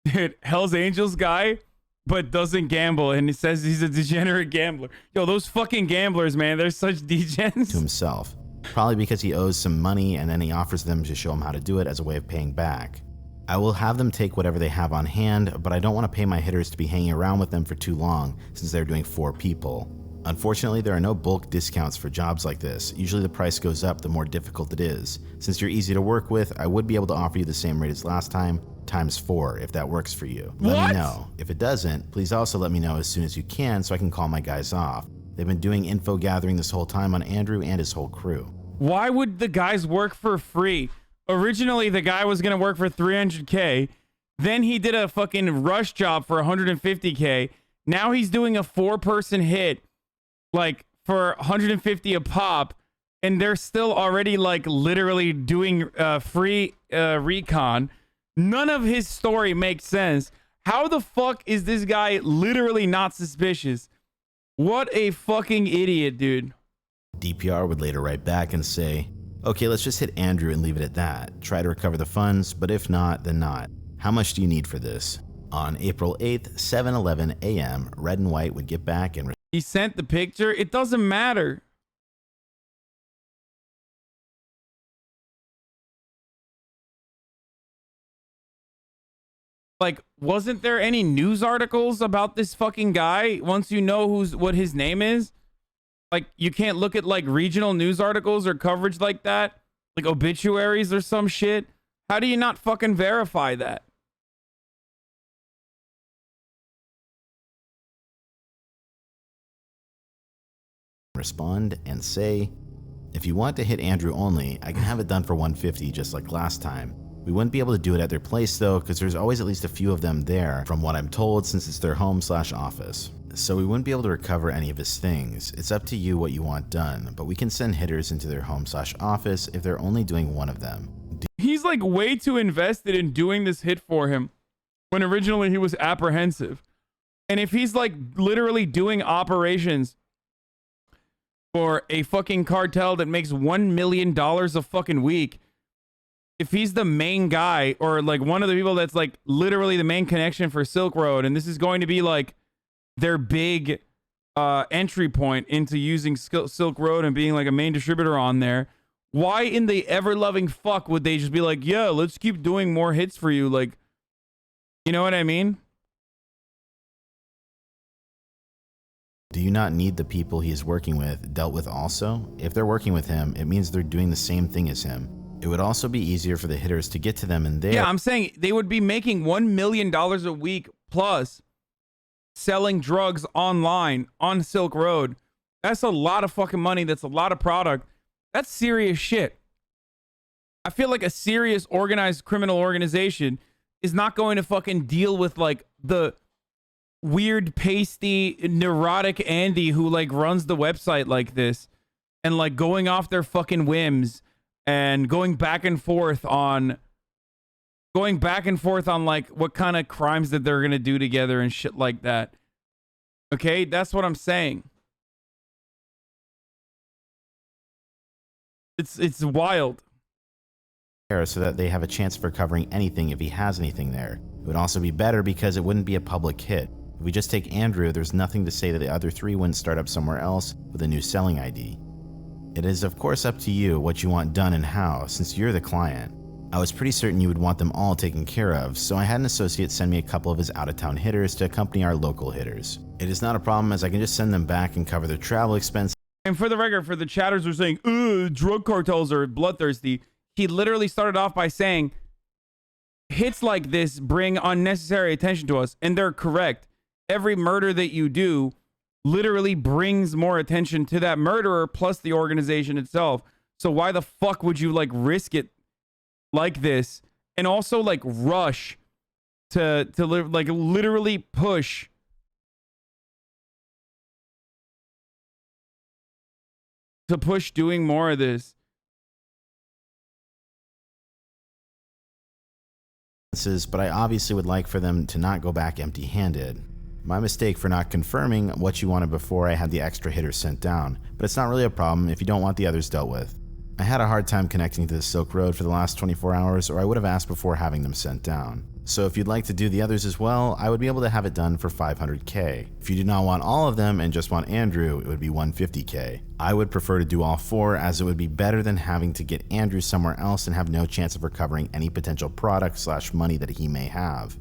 Dude, Hell's Angels guy, but doesn't gamble, and he says he's a degenerate gambler. Yo, those fucking gamblers, man, they're such degens. To himself. Probably because he owes some money and then he offers them to show him how to do it as a way of paying back. I will have them take whatever they have on hand, but I don't want to pay my hitters to be hanging around with them for too long since they're doing 4 people. Unfortunately, there are no bulk discounts for jobs like this. Usually the price goes up the more difficult it is. Since you're easy to work with, I would be able to offer you the same rate as last time, times 4 if that works for you. Let me know. If it doesn't, please also let me know as soon as you can so I can call my guys off. They've been doing info gathering this whole time on Andrew and his whole crew. Why would the guys work for free? Originally, the guy was going to work for 300K. Then he did a fucking rush job for 150K. Now he's doing a 4-person hit, like for 150 a pop. And they're still already like literally doing free recon. None of his story makes sense. How the fuck is this guy literally not suspicious? What a fucking idiot, dude. DPR would later write back and say, okay, let's just hit Andrew and leave it at that. Try to recover the funds, but if not, then not. How much do you need for this? On April 8th, 7:11 a.m., Red and White would get back and... He sent the picture? It doesn't matter. Like, wasn't there any news articles about this fucking guy once you know what his name is? Like, you can't look at like regional news articles or coverage like that, like obituaries or some shit. How do you not fucking verify that? Respond and say, if you want to hit Andrew only, I can have it done for 150 just like last time. We wouldn't be able to do it at their place though, because there's always at least a few of them there, from what I'm told, since it's their home/office. So we wouldn't be able to recover any of his things. It's up to you what you want done, but we can send hitters into their home/office if they're only doing one of them. He's like way too invested in doing this hit for him when originally he was apprehensive. And if he's like literally doing operations for a fucking cartel that makes $1 million a fucking week. If he's the main guy or like one of the people that's like literally the main connection for Silk Road, and this is going to be like their big entry point into using Silk Road and being like a main distributor on there, why in the ever-loving fuck would they just be like, yeah, let's keep doing more hits for you? Like, you know what I mean? Do you not need the people he is working with dealt with also? If they're working with him, it means they're doing the same thing as him. It would also be easier for the hitters to get to them in there. Yeah, I'm saying they would be making $1 million a week plus selling drugs online on Silk Road. That's a lot of fucking money. That's a lot of product. That's serious shit. I feel like a serious organized criminal organization is not going to fucking deal with like the weird, pasty, neurotic Andy who like runs the website like this and like going off their fucking whims and going back and forth on like what kind of crimes that they're gonna do together and shit like that. Okay, that's what I'm saying. It's wild. So that they have a chance for covering anything if he has anything there. It would also be better because it wouldn't be a public hit. If we just take Andrew, there's nothing to say that the other three wouldn't start up somewhere else with a new selling ID. It is of course up to you what you want done and how, since you're the client. I was pretty certain you would want them all taken care of, so I had an associate send me a couple of his out-of-town hitters to accompany our local hitters. It is not a problem as I can just send them back and cover their travel expenses. And for the record, for the chatters who are saying, drug cartels are bloodthirsty, he literally started off by saying, hits like this bring unnecessary attention to us, and they're correct. Every murder that you do literally brings more attention to that murderer plus the organization itself. So why the fuck would you like risk it like this and also like rush to like literally push doing more of this? But I obviously would like for them to not go back empty-handed. My mistake for not confirming what you wanted before I had the extra hitters sent down, but it's not really a problem if you don't want the others dealt with. I had a hard time connecting to the Silk Road for the last 24 hours, or I would have asked before having them sent down. So if you'd like to do the others as well, I would be able to have it done for 500k. If you do not want all of them and just want Andrew, it would be 150k. I would prefer to do all four, as it would be better than having to get Andrew somewhere else and have no chance of recovering any potential product/money that he may have.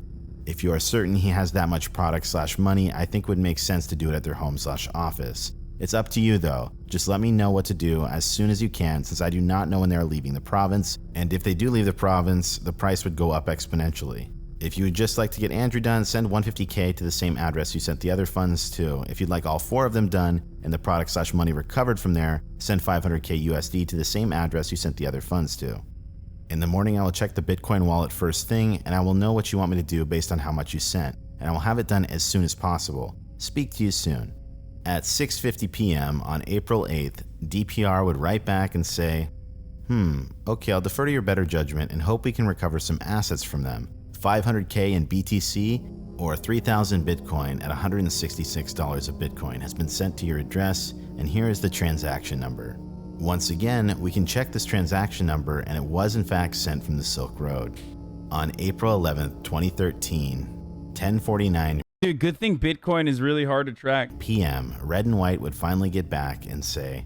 If you are certain he has that much product/money, I think it would make sense to do it at their home/office. It's up to you though. Just let me know what to do as soon as you can, since I do not know when they are leaving the province, and if they do leave the province, the price would go up exponentially. If you would just like to get Andrew done, send 150k to the same address you sent the other funds to. If you'd like all four of them done and the product/money recovered from there, send 500k USD to the same address you sent the other funds to. In the morning, I will check the Bitcoin wallet first thing, and I will know what you want me to do based on how much you sent, and I will have it done as soon as possible. Speak to you soon. At 6:50 p.m. on April 8th, DPR would write back and say, okay, I'll defer to your better judgment and hope we can recover some assets from them. 500k in BTC or 3,000 Bitcoin at $166 a Bitcoin has been sent to your address, and here is the transaction number. Once again, we can check this transaction number, and it was in fact sent from the Silk Road. On April 11th, 2013, 10:49 Dude, good thing Bitcoin is really hard to track. p.m., Red and White would finally get back and say,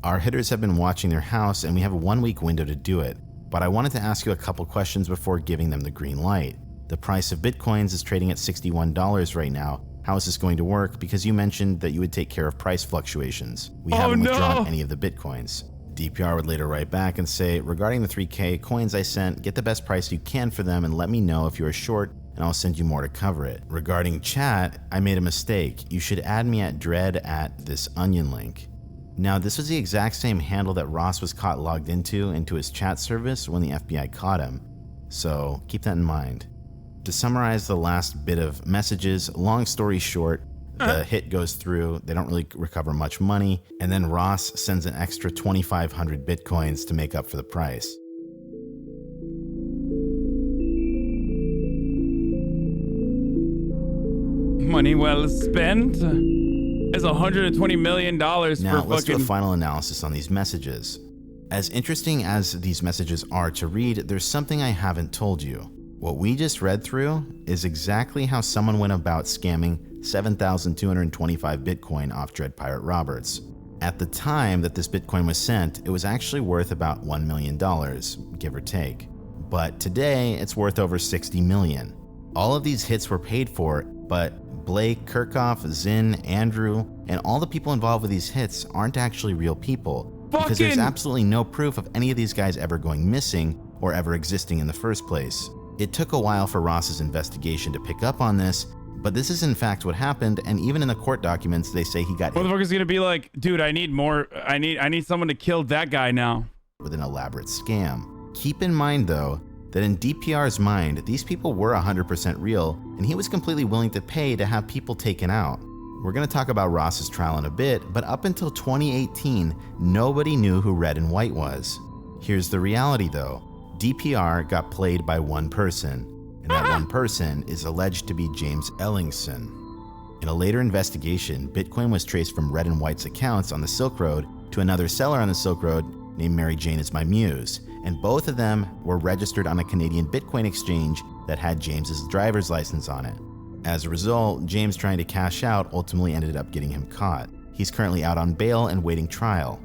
our hitters have been watching their house and we have a 1-week window to do it, but I wanted to ask you a couple questions before giving them the green light. The price of Bitcoins is trading at $61 right now. How is this going to work? Because you mentioned that you would take care of price fluctuations. We haven't withdrawn any of the Bitcoins. DPR would later write back and say, regarding the 3k coins I sent, get the best price you can for them and let me know if you are short, and I'll send you more to cover it. Regarding chat, I made a mistake. You should add me at dread at this onion link. Now, this was the exact same handle that Ross was caught logged into his chat service when the FBI caught him. So keep that in mind. To summarize the last bit of messages, long story short, the hit goes through, they don't really recover much money, and then Ross sends an extra 2,500 Bitcoins to make up for the price. Money well spent. It's $120 million Now, for let's do a fucking... final analysis on these messages. As interesting as these messages are to read, there's something I haven't told you. What we just read through is exactly how someone went about scamming 7,225 Bitcoin off Dread Pirate Roberts. At the time that this Bitcoin was sent, it was actually worth about $1 million, give or take. But today, it's worth over $60 million. All of these hits were paid for, but Blake, Kirchhoff, Zinn, Andrew, and all the people involved with these hits aren't actually real people. Because there's absolutely no proof of any of these guys ever going missing or ever existing in the first place. It took a while for Ross's investigation to pick up on this, but this is in fact what happened, and even in the court documents they say he got Motherfucker's gonna be like, dude, I need more, I need someone to kill that guy now. With an elaborate scam. Keep in mind though, that in DPR's mind, these people were 100% real, and he was completely willing to pay to have people taken out. We're going to talk about Ross's trial in a bit, but up until 2018, nobody knew who Red and White was. Here's the reality though. DPR got played by one person, and that one person is alleged to be James Ellingson. In a later investigation, Bitcoin was traced from Red and White's accounts on the Silk Road to another seller on the Silk Road named Mary Jane is My Muse, and both of them were registered on a Canadian Bitcoin exchange that had James's driver's license on it. As a result, James trying to cash out ultimately ended up getting him caught. He's currently out on bail and waiting trial.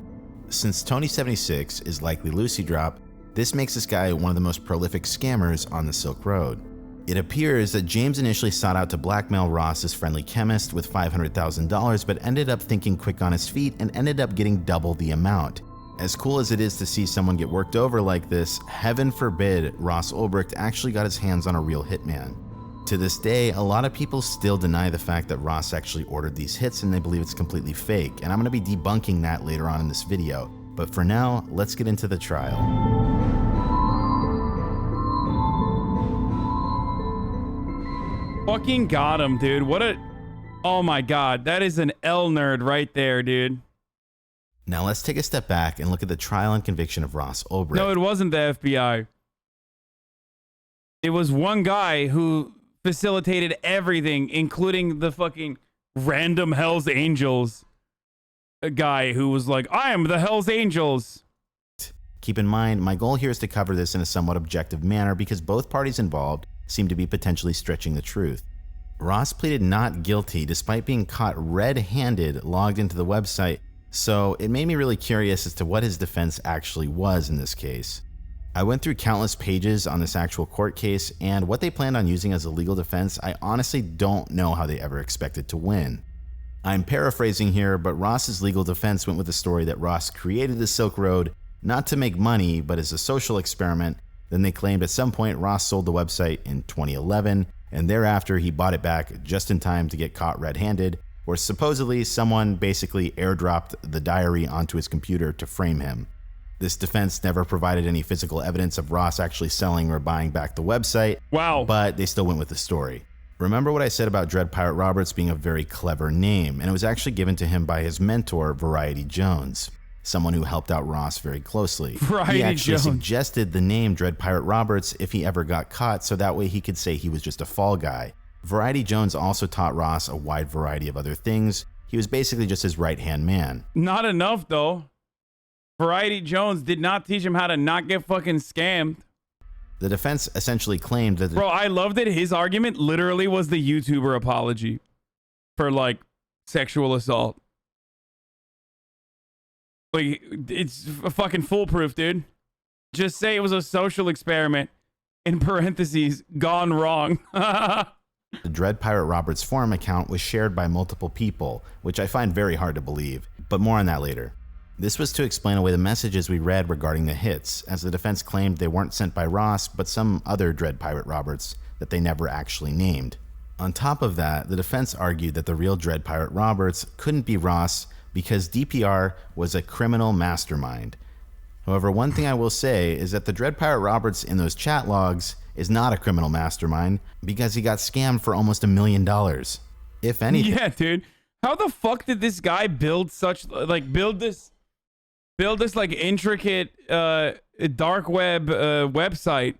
Since Tony76 is likely Lucy Drop, this makes this guy one of the most prolific scammers on the Silk Road. It appears that James initially sought out to blackmail Ross's friendly chemist with $500,000, but ended up thinking quick on his feet and ended up getting double the amount. As cool as it is to see someone get worked over like this, heaven forbid Ross Ulbricht actually got his hands on a real hitman. To this day, a lot of people still deny the fact that Ross actually ordered these hits and they believe it's completely fake, and I'm going to be debunking that later on in this video. But for now, let's get into the trial. Fucking got him, dude. What a... Oh my god, that is an L nerd right there, dude. Now let's take a step back and look at the trial and conviction of Ross Ulbricht. No, it wasn't the FBI. It was one guy who facilitated everything, including the fucking random Hells Angels. A guy who was like, I am the Hells Angels. Keep in mind, my goal here is to cover this in a somewhat objective manner because both parties involved seem to be potentially stretching the truth. Ross pleaded not guilty despite being caught red-handed logged into the website, so it made me really curious as to what his defense actually was in this case. I went through countless pages on this actual court case, and what they planned on using as a legal defense, I honestly don't know how they ever expected to win. I'm paraphrasing here, but Ross's legal defense went with the story that Ross created the Silk Road not to make money, but as a social experiment. Then they claimed at some point Ross sold the website in 2011, and thereafter he bought it back just in time to get caught red-handed, where supposedly someone basically airdropped the diary onto his computer to frame him. This defense never provided any physical evidence of Ross actually selling or buying back the website. Wow. But they still went with the story. Remember what I said about Dread Pirate Roberts being a very clever name, and it was actually given to him by his mentor, Variety Jones, someone who helped out Ross very closely. Variety he actually Jones suggested the name Dread Pirate Roberts if he ever got caught, so that way he could say he was just a fall guy. Variety Jones also taught Ross a wide variety of other things. He was basically just his right-hand man. Not enough, though. Variety Jones did not teach him how to not get fucking scammed. The defense essentially claimed that... Bro, I love that his argument literally was the YouTuber apology for, like, sexual assault. Like, it's fucking foolproof, dude. Just say it was a social experiment. In parentheses, gone wrong. The Dread Pirate Roberts forum account was shared by multiple people, which I find very hard to believe, but more on that later. This was to explain away the messages we read regarding the hits, as the defense claimed they weren't sent by Ross, but some other Dread Pirate Roberts that they never actually named. On top of that, the defense argued that the real Dread Pirate Roberts couldn't be Ross because DPR was a criminal mastermind. However, one thing I will say is that the Dread Pirate Roberts in those chat logs is not a criminal mastermind because he got scammed for almost $1 million. If anything. Yeah, dude. How the fuck did this guy build such, like, build this like intricate dark web website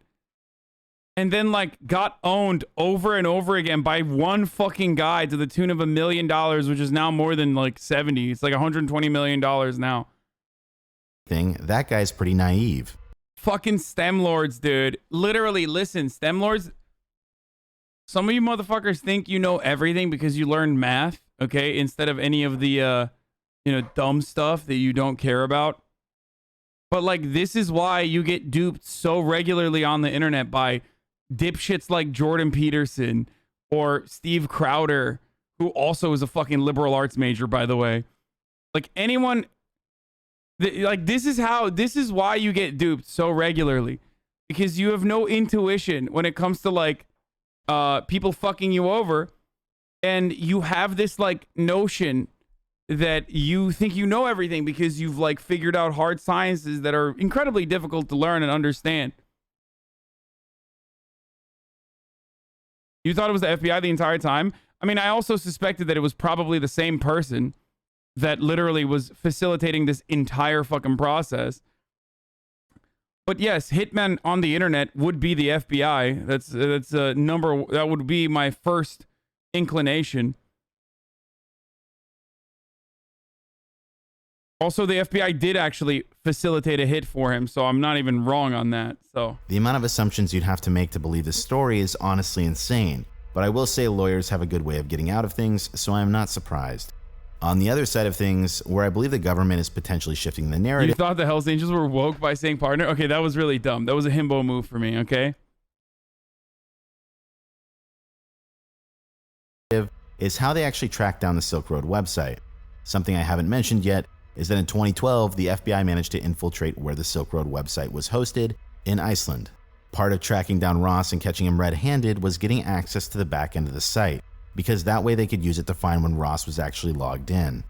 and then like got owned over and over again by one fucking guy to the tune of $1 million, which is now more than like 70. It's like $120 million now. That guy's pretty naive. Fucking STEM lords, dude. Literally, listen, STEM lords. Some of you motherfuckers think you know everything because you learned math, okay, instead of any of the dumb stuff that you don't care about. But like, this is why you get duped so regularly on the internet by dipshits like Jordan Peterson or Steve Crowder, who also is a fucking liberal arts major, by the way. Like anyone, like this is why you get duped so regularly, because you have no intuition when it comes to like people fucking you over, and you have this like notion that you think you know everything because you've like figured out hard sciences that are incredibly difficult to learn and understand. You thought it was the FBI the entire time? I mean, I also suspected that it was probably the same person that literally was facilitating this entire fucking process. But yes, hitmen on the internet would be the FBI. That's a number. That would be my first inclination. Also, the FBI did actually facilitate a hit for him, so I'm not even wrong on that. So the amount of assumptions you'd have to make to believe this story is honestly insane. But I will say lawyers have a good way of getting out of things, so I am not surprised. On the other side of things, where I believe the government is potentially shifting the narrative... You thought the Hells Angels were woke by saying partner? Okay, that was really dumb. That was a himbo move for me, okay? ...is how they actually tracked down the Silk Road website. Something I haven't mentioned yet is that in 2012, the FBI managed to infiltrate where the Silk Road website was hosted in Iceland. Part of tracking down Ross and catching him red-handed was getting access to the back end of the site, because that way they could use it to find when Ross was actually logged in.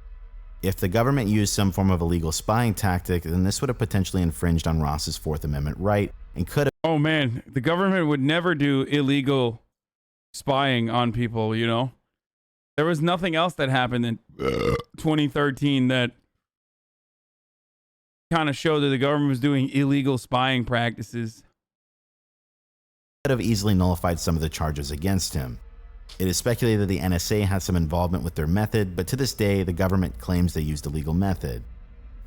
If the government used some form of illegal spying tactic, then this would have potentially infringed on Ross's Fourth Amendment right and could have... Oh man, the government would never do illegal spying on people, you know? There was nothing else that happened in 2013 that kind of showed that the government was doing illegal spying practices. Could have easily nullified some of the charges against him. It is speculated that the NSA had some involvement with their method, but to this day, the government claims they used a legal method.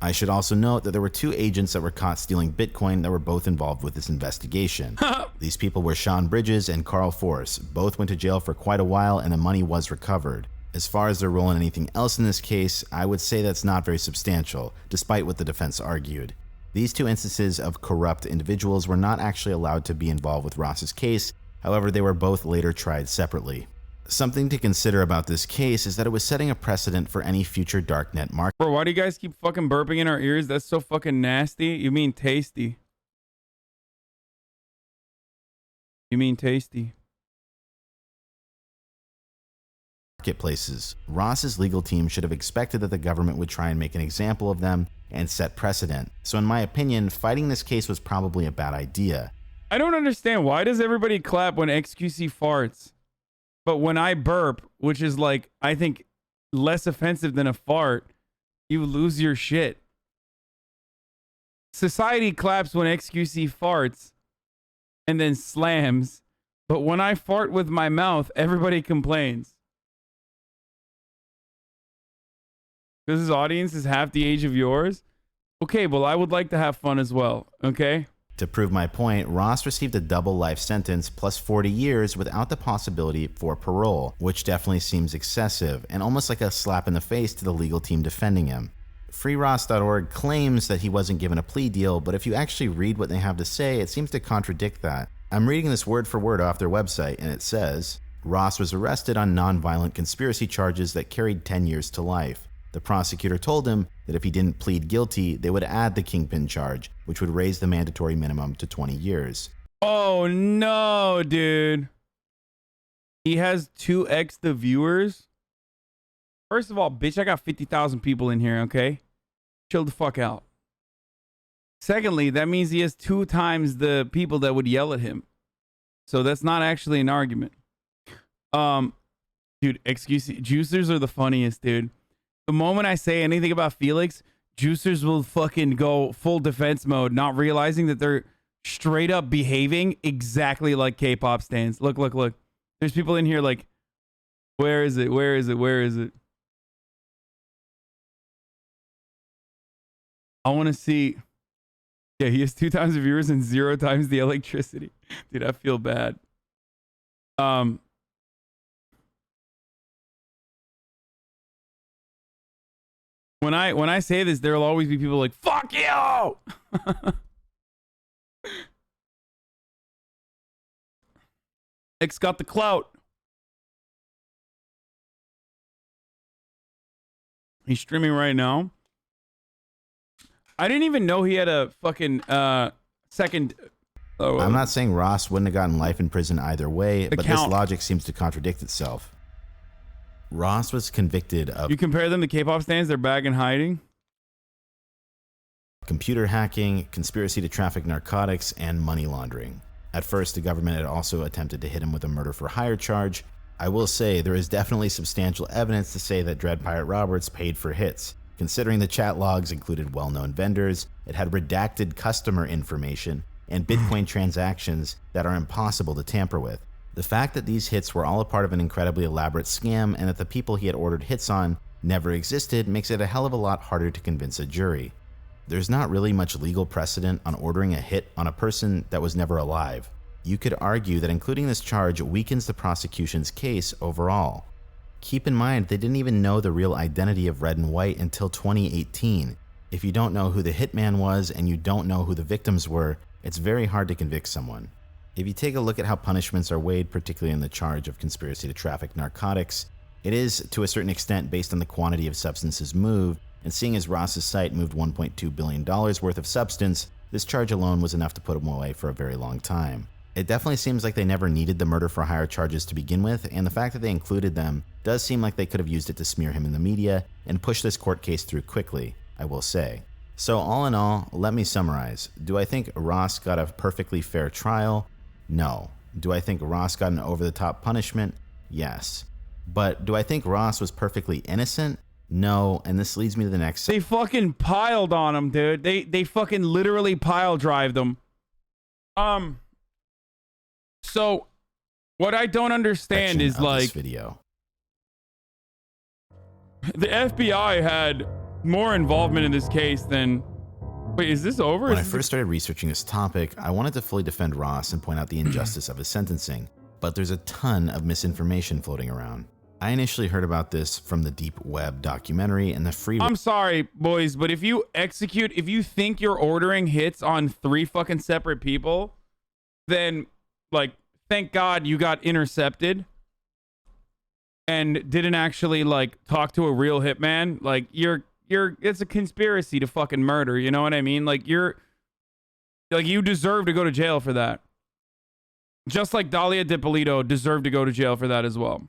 I should also note that there were 2 agents that were caught stealing Bitcoin that were both involved with this investigation. These people were Sean Bridges and Carl Force. Both went to jail for quite a while and the money was recovered. As far as their role in anything else in this case, I would say that's not very substantial, despite what the defense argued. These 2 instances of corrupt individuals were not actually allowed to be involved with Ross's case, however, they were both later tried separately. Something to consider about this case is that it was setting a precedent for any future darknet market. Bro, why do you guys keep fucking burping in our ears? That's so fucking nasty. You mean tasty. You mean tasty. Marketplaces. Ross's legal team should have expected that the government would try and make an example of them and set precedent. So in my opinion, fighting this case was probably a bad idea. I don't understand. Why does everybody clap when XQC farts? But when I burp, which is like, I think, less offensive than a fart, you lose your shit. Society claps when XQC farts and then slams. But when I fart with my mouth, everybody complains. Because his audience is half the age of yours? Okay, well, I would like to have fun as well, okay? To prove my point, Ross received a double life sentence plus 40 years without the possibility for parole, which definitely seems excessive and almost like a slap in the face to the legal team defending him. FreeRoss.org claims that he wasn't given a plea deal, but if you actually read what they have to say, it seems to contradict that. I'm reading this word for word off their website, and it says, Ross was arrested on nonviolent conspiracy charges that carried 10 years to life. The prosecutor told him that if he didn't plead guilty, they would add the kingpin charge, which would raise the mandatory minimum to 20 years. Oh no, dude. He has 2x the viewers? First of all, bitch, I got 50,000 people in here, okay? Chill the fuck out. Secondly, that means he has 2 times the people that would yell at him. So that's not actually an argument. Dude, excuse me. Juicers are the funniest, dude. The moment I say anything about Felix, juicers will fucking go full defense mode, not realizing that they're straight up behaving exactly like K-pop stans. Look, look, look. There's people in here like, where is it? Where is it? Where is it? I want to see. Yeah, he has 2 times the viewers and 0 times the electricity. Dude, I feel bad. When I say this, there'll always be people like, fuck you! X got the clout. He's streaming right now. I didn't even know he had a fucking second. I'm not saying Ross wouldn't have gotten life in prison either way, but this account. logic seems to contradict itself. Ross was convicted of You compare them to K-pop stans, they're back in hiding. computer hacking, conspiracy to traffic narcotics, and money laundering. At first, the government had also attempted to hit him with a murder for hire charge. I will say there is definitely substantial evidence to say that Dread Pirate Roberts paid for hits. Considering the chat logs included well-known vendors, it had redacted customer information, and Bitcoin transactions that are impossible to tamper with. The fact that these hits were all a part of an incredibly elaborate scam and that the people he had ordered hits on never existed makes it a hell of a lot harder to convince a jury. There's not really much legal precedent on ordering a hit on a person that was never alive. You could argue that including this charge weakens the prosecution's case overall. Keep in mind, they didn't even know the real identity of Red and White until 2018. If you don't know who the hitman was and you don't know who the victims were, it's very hard to convict someone. If you take a look at how punishments are weighed, particularly in the charge of conspiracy to traffic narcotics, it is, to a certain extent, based on the quantity of substances moved, and seeing as Ross's site moved $1.2 billion worth of substance, this charge alone was enough to put him away for a very long time. It definitely seems like they never needed the murder for hire charges to begin with, and the fact that they included them does seem like they could have used it to smear him in the media and push this court case through quickly, I will say. So all in all, let me summarize. Do I think Ross got a perfectly fair trial? No. Do I think Ross got an over-the-top punishment? Yes. But do I think Ross was perfectly innocent? No, and this leads me to the next. They fucking piled on him, dude. They fucking literally pile drived him. So what I don't understand is like this video. The FBI had more involvement in this case than. Wait, is this over? When I first started researching this topic, I wanted to fully defend Ross and point out the injustice of his sentencing, but there's a ton of misinformation floating around. I initially heard about this from the Deep Web documentary and the free. I'm sorry, boys, but if you think you're ordering hits on 3 fucking separate people, then like, thank God you got intercepted and didn't actually like talk to a real hitman. Like it's a conspiracy to fucking murder. You know what I mean? Like you deserve to go to jail for that. Just like Dalia Dipolito deserved to go to jail for that as well.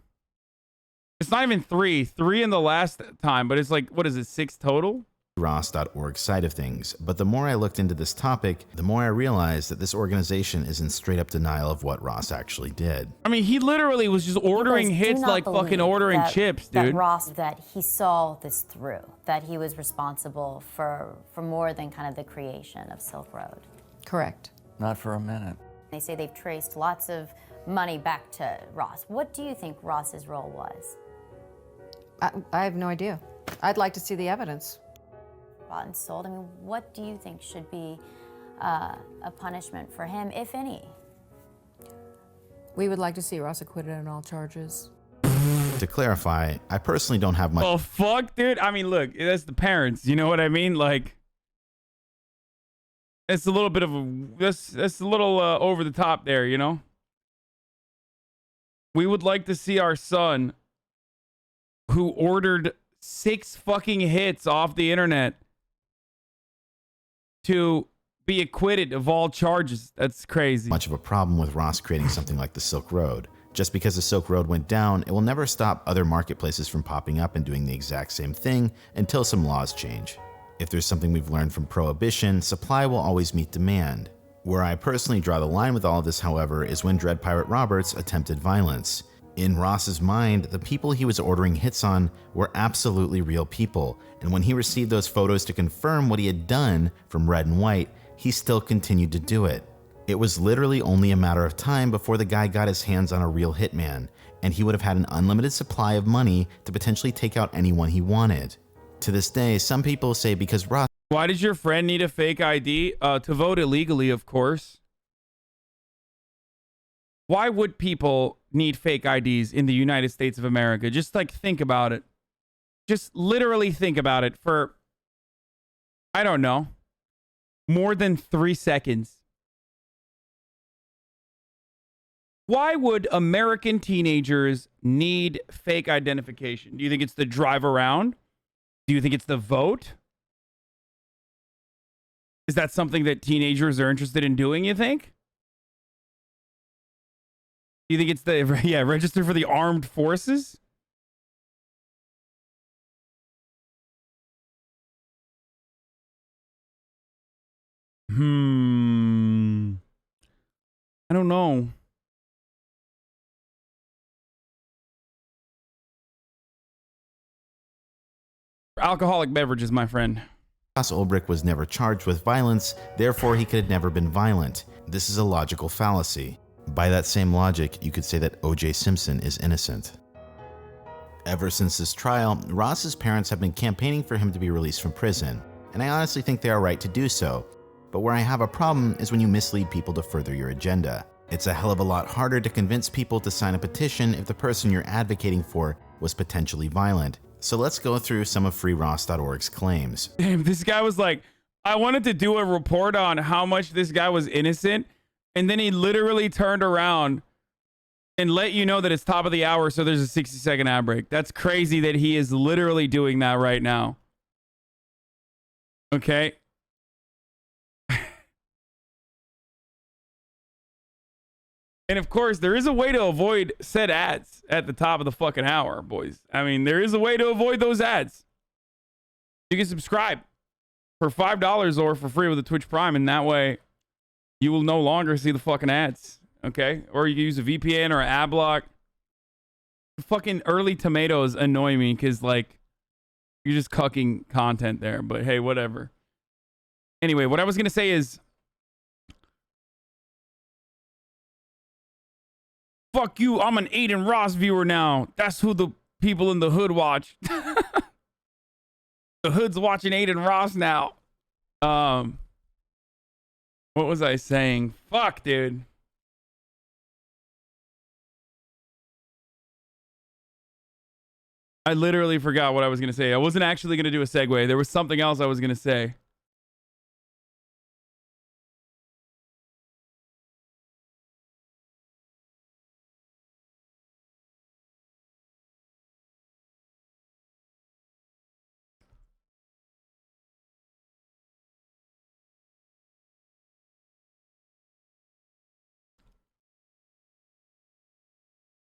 It's not even 3 in the last time, but it's like, what is it, 6 total? Ross.org side of things, but the more I looked into this topic, the more I realized that this organization is in straight up denial of what Ross actually did. I mean, he literally was just ordering hits like fucking ordering chips, dude. That he saw this through, that he was responsible for more than kind of the creation of Silk Road. Correct. Not for a minute. They say they've traced lots of money back to Ross. What do you think Ross's role was? I have no idea. I'd like to see the evidence. Bought and sold. I mean, what do you think should be a punishment for him, if any? We would like to see Ross acquitted on all charges. To clarify, I personally don't have much. Oh, fuck, dude. I mean, look, that's the parents. You know what I mean? Like, it's a little bit of a, that's a little over the top there, you know? We would like to see our son, who ordered 6 fucking hits off the internet, to be acquitted of all charges. That's crazy. Much of a problem with Ross creating something like the Silk Road. Just because the Silk Road went down, it will never stop other marketplaces from popping up and doing the exact same thing until some laws change. If there's something we've learned from Prohibition, supply will always meet demand. Where I personally draw the line with all of this, however, is when Dread Pirate Roberts attempted violence. In Ross's mind, the people he was ordering hits on were absolutely real people, and when he received those photos to confirm what he had done from Red and White, he still continued to do it. It was literally only a matter of time before the guy got his hands on a real hitman, and he would have had an unlimited supply of money to potentially take out anyone he wanted. To this day, some people say because Ross... Why does your friend need a fake ID? To vote illegally, of course. Why would people need fake IDs in the United States of America? Just like think about it. Just literally think about it for, I don't know, more than 3 seconds. Why would American teenagers need fake identification? Do you think it's the drive around? Do you think it's the vote? Is that something that teenagers are interested in doing, you think? Do you think it's the, yeah, register for the armed forces? I don't know. Alcoholic beverages, my friend. Ross Ulbricht was never charged with violence, therefore he could have never been violent. This is a logical fallacy. By that same logic, you could say that O.J. Simpson is innocent. Ever since this trial, Ross's parents have been campaigning for him to be released from prison, and I honestly think they are right to do so. But where I have a problem is when you mislead people to further your agenda. It's a hell of a lot harder to convince people to sign a petition if the person you're advocating for was potentially violent. So let's go through some of freeross.org's claims. Damn, this guy was like, I wanted to do a report on how much this guy was innocent, and then he literally turned around and let you know that it's top of the hour, so there's a 60-second ad break. That's crazy that he is literally doing that right now. Okay. And of course, there is a way to avoid said ads at the top of the fucking hour, boys. I mean, there is a way to avoid those ads. You can subscribe for $5 or for free with a Twitch Prime, and that way you will no longer see the fucking ads. Okay? Or you can use a VPN or an ad block. The fucking early tomatoes annoy me because, like, you're just cucking content there. But hey, whatever. Anyway, what I was going to say is, fuck you, I'm an Aiden Ross viewer now. That's who the people in the hood watch. The hood's watching Aiden Ross now. What was I saying? Fuck, dude. I literally forgot what I was going to say. I wasn't actually going to do a segue. There was something else I was going to say.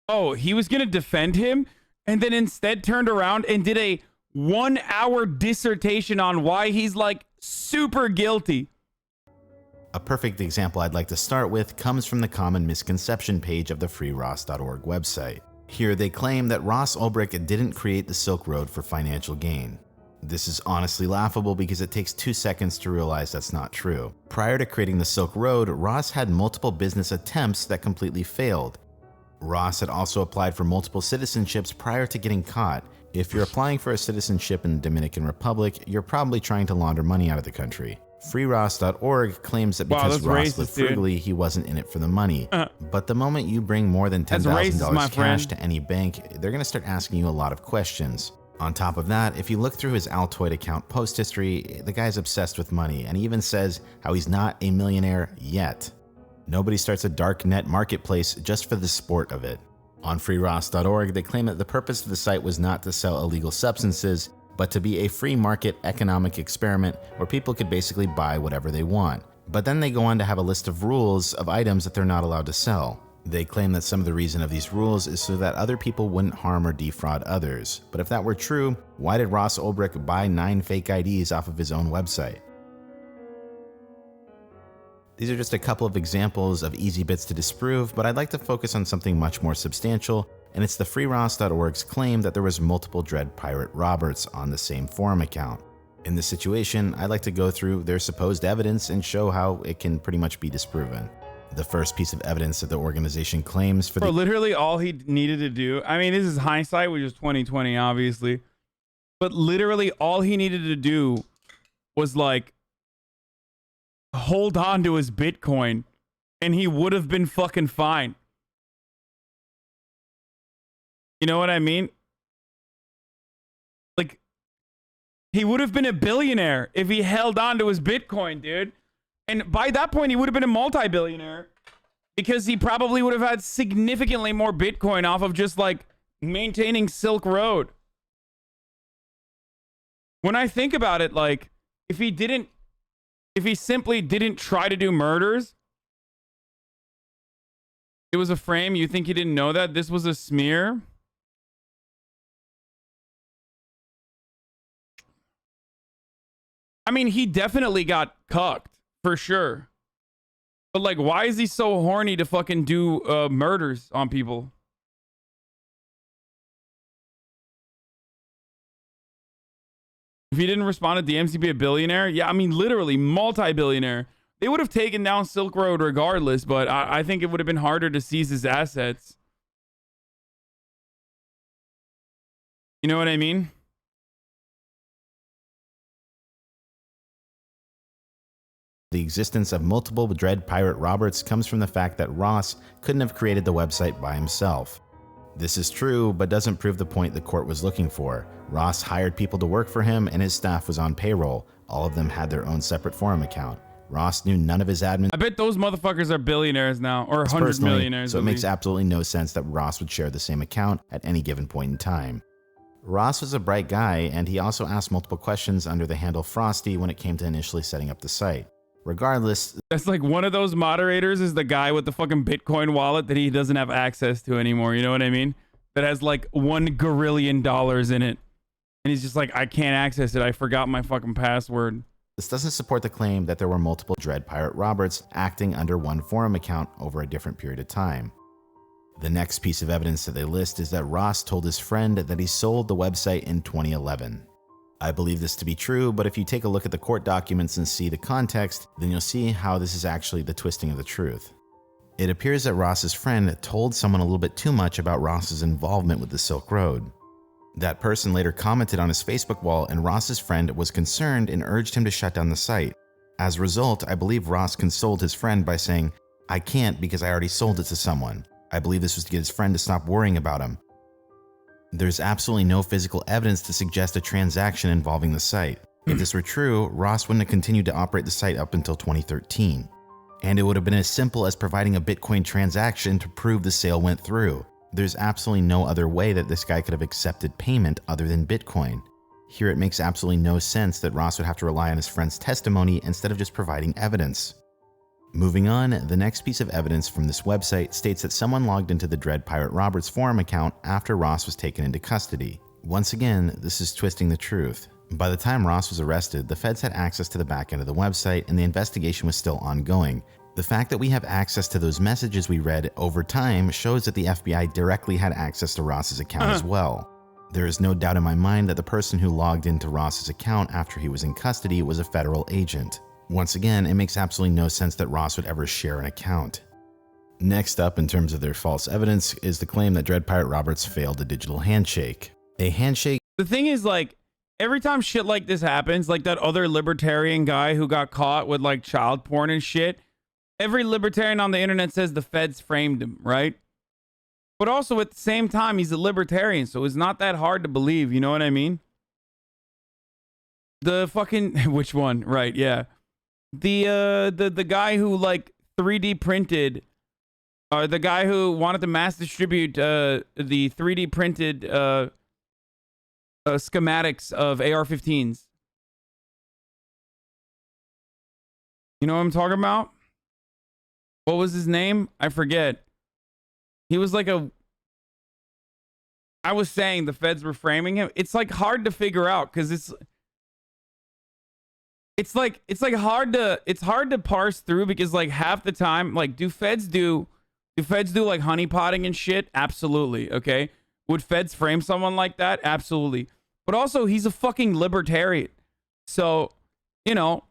Oh, he was going to defend him and then instead turned around and did a 1-hour dissertation on why he's like super guilty. A perfect example I'd like to start with comes from the common misconception page of the freeross.org website. Here they claim that Ross Ulbricht didn't create the Silk Road for financial gain. This is honestly laughable because it takes 2 seconds to realize that's not true. Prior to creating the Silk Road, Ross had multiple business attempts that completely failed. Ross had also applied for multiple citizenships prior to getting caught. If you're applying for a citizenship in the Dominican Republic, you're probably trying to launder money out of the country. freeross.org claims that because Ross lived frugally, he wasn't in it for the money. But the moment you bring more than $10,000 cash to any bank, they're going to start asking you a lot of questions. On top of that, if you look through his Altoid account post history, the guy's obsessed with money, and he even says how he's not a millionaire yet. Nobody starts a dark net marketplace just for the sport of it. On freeross.org, they claim that the purpose of the site was not to sell illegal substances, but to be a free market economic experiment where people could basically buy whatever they want. But then they go on to have a list of rules of items that they're not allowed to sell. They claim that some of the reason of these rules is so that other people wouldn't harm or defraud others. But if that were true, why did Ross Ulbricht buy 9 fake IDs off of his own website? These are just a couple of examples of easy bits to disprove, but I'd like to focus on something much more substantial, and it's the freeross.org's claim that there was multiple Dread Pirate Roberts on the same forum account. In this situation, I'd like to go through their supposed evidence and show how it can pretty much be disproven. The first piece of evidence that the organization claims for Bro, the literally all he needed to do. I mean, this is hindsight, which is 2020, obviously. But literally all he needed to do was like hold on to his Bitcoin and he would have been fucking fine. You know what I mean? Like, he would have been a billionaire if he held on to his Bitcoin, dude. And by that point, he would have been a multi-billionaire because he probably would have had significantly more Bitcoin off of just like maintaining Silk Road. When I think about it, like, if he simply didn't try to do murders, it was a frame. You think he didn't know that? This was a smear? I mean, he definitely got cucked, for sure. But, like, why is he so horny to fucking do murders on people? If he didn't respond to DMs, he'd be a billionaire? Yeah, I mean, literally, multi-billionaire. They would have taken down Silk Road regardless, but I think it would have been harder to seize his assets. You know what I mean? The existence of multiple Dread Pirate Roberts comes from the fact that Ross couldn't have created the website by himself. This is true, but doesn't prove the point the court was looking for. Ross hired people to work for him, and his staff was on payroll. All of them had their own separate forum account. Ross knew none of his admin. I bet those motherfuckers are billionaires now, or 100 millionaires. So it makes absolutely no sense that Ross would share the same account at any given point in time. Ross was a bright guy, and he also asked multiple questions under the handle Frosty when it came to initially setting up the site. Regardless, that's like one of those moderators is the guy with the fucking Bitcoin wallet that he doesn't have access to anymore. You know what I mean? That has like $1 gazillion in it. And he's just like, I can't access it. I forgot my fucking password. This doesn't support the claim that there were multiple Dread Pirate Roberts acting under one forum account over a different period of time. The next piece of evidence that they list is that Ross told his friend that he sold the website in 2011. I believe this to be true, but if you take a look at the court documents and see the context, then you'll see how this is actually the twisting of the truth. It appears that Ross's friend told someone a little bit too much about Ross's involvement with the Silk Road. That person later commented on his Facebook wall, and Ross's friend was concerned and urged him to shut down the site. As a result, I believe Ross consoled his friend by saying, "I can't because I already sold it to someone." I believe this was to get his friend to stop worrying about him. There's absolutely no physical evidence to suggest a transaction involving the site. If this were true, Ross wouldn't have continued to operate the site up until 2013. And it would have been as simple as providing a Bitcoin transaction to prove the sale went through. There's absolutely no other way that this guy could have accepted payment other than Bitcoin. Here it makes absolutely no sense that Ross would have to rely on his friend's testimony instead of just providing evidence. Moving on, the next piece of evidence from this website states that someone logged into the Dread Pirate Roberts forum account after Ross was taken into custody. Once again, this is twisting the truth. By the time Ross was arrested, the feds had access to the back end of the website and the investigation was still ongoing. The fact that we have access to those messages we read over time shows that the FBI directly had access to Ross's account as well. There is no doubt in my mind that the person who logged into Ross's account after he was in custody was a federal agent. Once again, it makes absolutely no sense that Ross would ever share an account. Next up, in terms of their false evidence, is the claim that Dread Pirate Roberts failed a digital handshake. A handshake. The thing is, like, every time shit like this happens, like that other libertarian guy who got caught with like child porn and shit, every libertarian on the internet says the feds framed him, right? But also at the same time, he's a libertarian, so it's not that hard to believe, you know what I mean? The fucking, which one? Right, yeah. The guy who like 3D printed, or the guy who wanted to mass distribute the 3D printed schematics of AR-15s. You know what I'm talking about? What was his name? I forget. He was like a... I was saying the feds were framing him. It's like hard to figure out because it's hard to parse through because like half the time, like do feds do like honeypotting and shit? Absolutely. Okay. Would feds frame someone like that? Absolutely. But also he's a fucking libertarian. So, you know,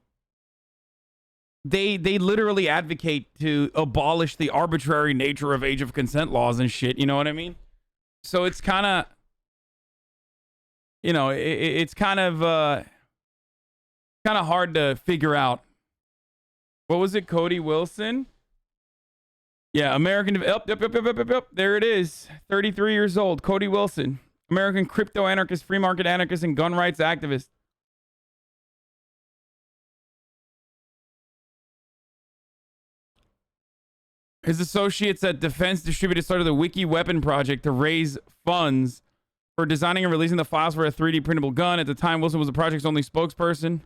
they literally advocate to abolish the arbitrary nature of age of consent laws and shit. You know what I mean? So it's kind of, you know, it's kind of hard to figure out. What was it? Cody Wilson? Yeah, American. Yep. There it is. 33 years old. Cody Wilson. American crypto anarchist, free market anarchist, and gun rights activist. His associates at Defense Distributed started the Wiki Weapon Project to raise funds for designing and releasing the files for a 3D printable gun. At the time, Wilson was the project's only spokesperson.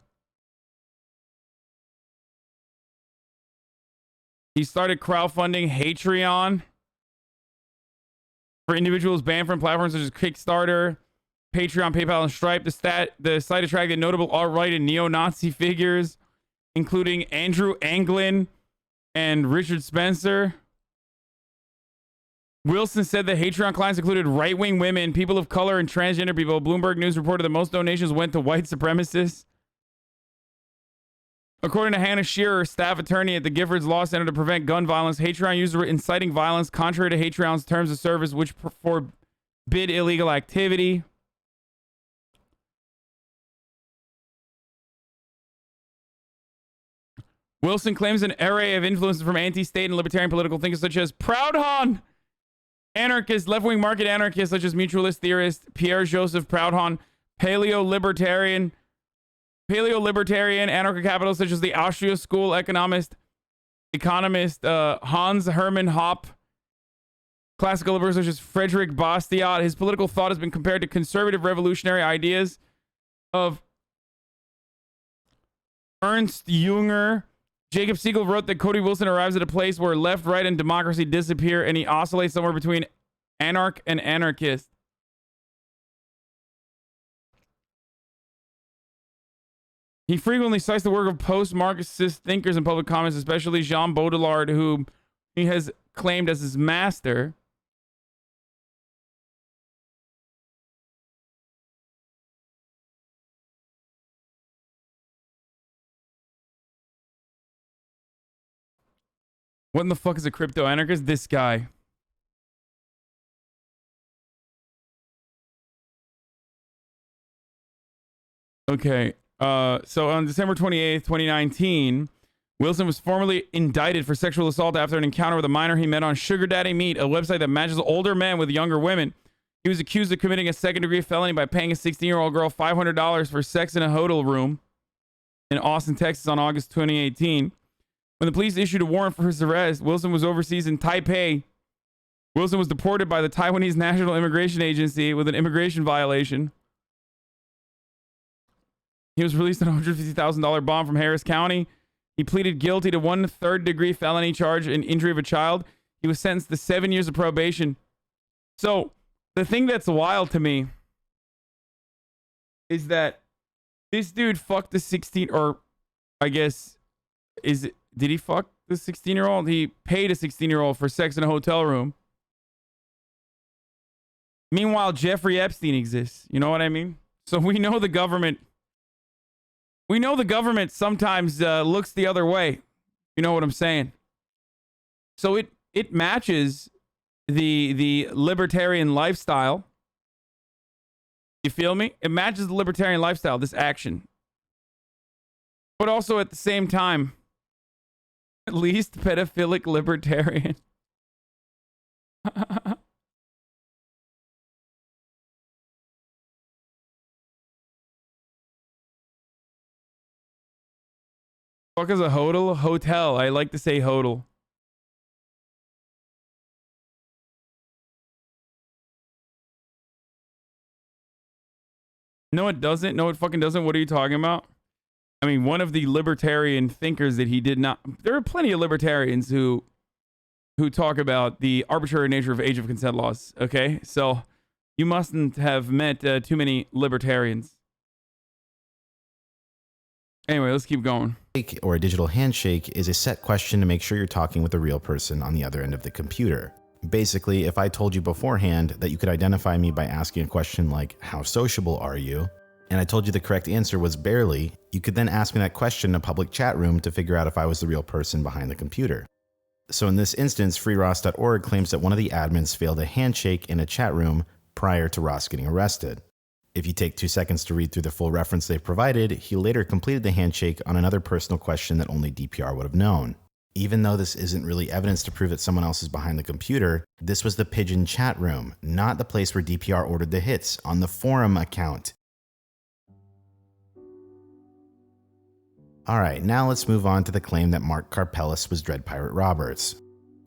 He started crowdfunding Patreon for individuals banned from platforms such as Kickstarter, Patreon, PayPal, and Stripe. The site attracted notable alt-right and neo-Nazi figures, including Andrew Anglin and Richard Spencer. Wilson said that Patreon clients included right-wing women, people of color, and transgender people. Bloomberg News reported that most donations went to white supremacists. According to Hannah Shearer, staff attorney at the Giffords Law Center to prevent gun violence, Patreon users were inciting violence contrary to Patreon's terms of service, which forbid illegal activity. Wilson claims an array of influences from anti-state and libertarian political thinkers such as Proudhon, anarchists, left-wing market anarchists such as mutualist theorist Pierre-Joseph Proudhon, paleo-libertarian anarcho-capitalists such as the Austria School economist Hans Hermann Hoppe, classical liberals such as Frederick Bastiat. His political thought has been compared to conservative revolutionary ideas of Ernst Jünger. Jacob Siegel wrote that Cody Wilson arrives at a place where left, right, and democracy disappear, and he oscillates somewhere between anarch and anarchist. He frequently cites the work of post-Marxist thinkers in public comments, especially Jean Baudrillard, whom he has claimed as his master. What in the fuck is a crypto anarchist? This guy. Okay. So on December 28th, 2019, Wilson was formally indicted for sexual assault after an encounter with a minor he met on Sugar Daddy Meet, a website that matches older men with younger women. He was accused of committing a second-degree felony by paying a 16-year-old girl $500 for sex in a hotel room in Austin, Texas on August 2018. When the police issued a warrant for his arrest, Wilson was overseas in Taipei. Wilson was deported by the Taiwanese National Immigration Agency with an immigration violation. He was released on a $150,000 bond from Harris County. He pleaded guilty to 1 third-degree felony charge in injury of a child. He was sentenced to 7 years of probation. So, the thing that's wild to me is that this dude fucked the 16, or I guess, did he fuck the 16-year-old? He paid a 16-year-old for sex in a hotel room. Meanwhile, Jeffrey Epstein exists. You know what I mean? So we know the government sometimes looks the other way. You know what I'm saying? So it matches the libertarian lifestyle. You feel me? It matches the libertarian lifestyle, this action. But also at the same time, at least pedophilic libertarian. Fuck is a hodl? Hotel. I like to say hodl. No, it doesn't. No, it fucking doesn't. What are you talking about? I mean, one of the libertarian thinkers that he did not... There are plenty of libertarians who talk about the arbitrary nature of age of consent laws, okay? So you mustn't have met too many libertarians. Anyway, let's keep going. Or a digital handshake is a set question to make sure you're talking with a real person on the other end of the computer. Basically, if I told you beforehand that you could identify me by asking a question like, how sociable are you? and I told you the correct answer was barely, you could then ask me that question in a public chat room to figure out if I was the real person behind the computer. So in this instance, freeross.org claims that one of the admins failed a handshake in a chat room prior to Ross getting arrested. If you take 2 seconds to read through the full reference they provided, he later completed the handshake on another personal question that only DPR would have known. Even though this isn't really evidence to prove that someone else is behind the computer, this was the Pigeon chat room, not the place where DPR ordered the hits, on the forum account. Alright, now let's move on to the claim that Mark Karpeles was Dread Pirate Roberts.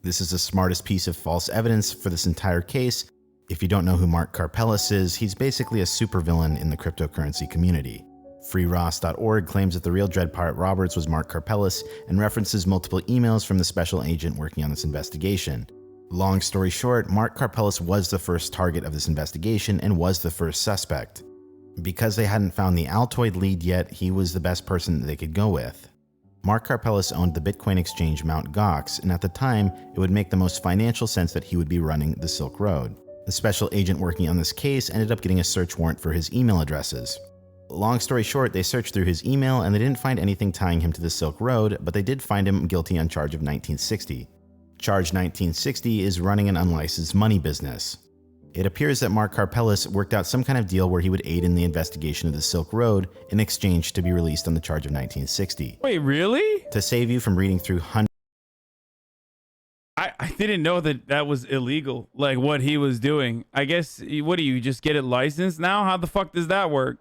This is the smartest piece of false evidence for this entire case. If you don't know who Mark Karpeles is, he's basically a supervillain in the cryptocurrency community. FreeRoss.org claims that the real Dread Pirate Roberts was Mark Karpeles and references multiple emails from the special agent working on this investigation. Long story short, Mark Karpeles was the first target of this investigation and was the first suspect. Because they hadn't found the Altoid lead yet, he was the best person that they could go with. Mark Karpeles owned the Bitcoin exchange Mt. Gox, and at the time, it would make the most financial sense that he would be running the Silk Road. The special agent working on this case ended up getting a search warrant for his email addresses. Long story short, they searched through his email and they didn't find anything tying him to the Silk Road, but they did find him guilty on charge of 1960. Charge 1960 is running an unlicensed money business. It appears that Mark Karpeles worked out some kind of deal where he would aid in the investigation of the Silk Road in exchange to be released on the charge of 1960. Wait, really? To save you from reading through hundreds. I didn't know that that was illegal, like what he was doing. I guess, what do you just get it licensed now? How the fuck does that work?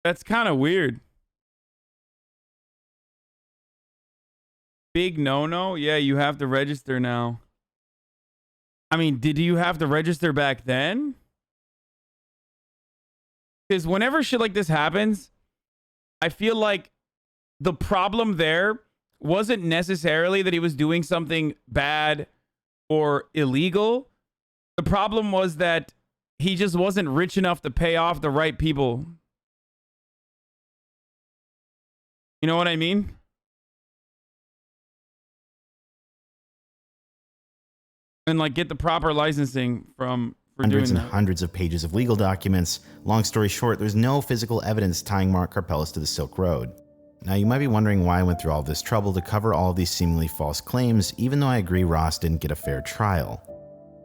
That's kind of weird. Big no-no? Yeah, you have to register now. I mean, did you have to register back then? Because whenever shit like this happens, I feel like the problem there wasn't necessarily that he was doing something bad or illegal. The problem was that he just wasn't rich enough to pay off the right people. You know what I mean? And like get the proper licensing for hundreds doing and that. hundreds of pages of legal documents. Long story short, there's no physical evidence tying Mark Karpeles to the Silk Road. Now you might be wondering why I went through all this trouble to cover all of these seemingly false claims, even though I agree Ross didn't get a fair trial.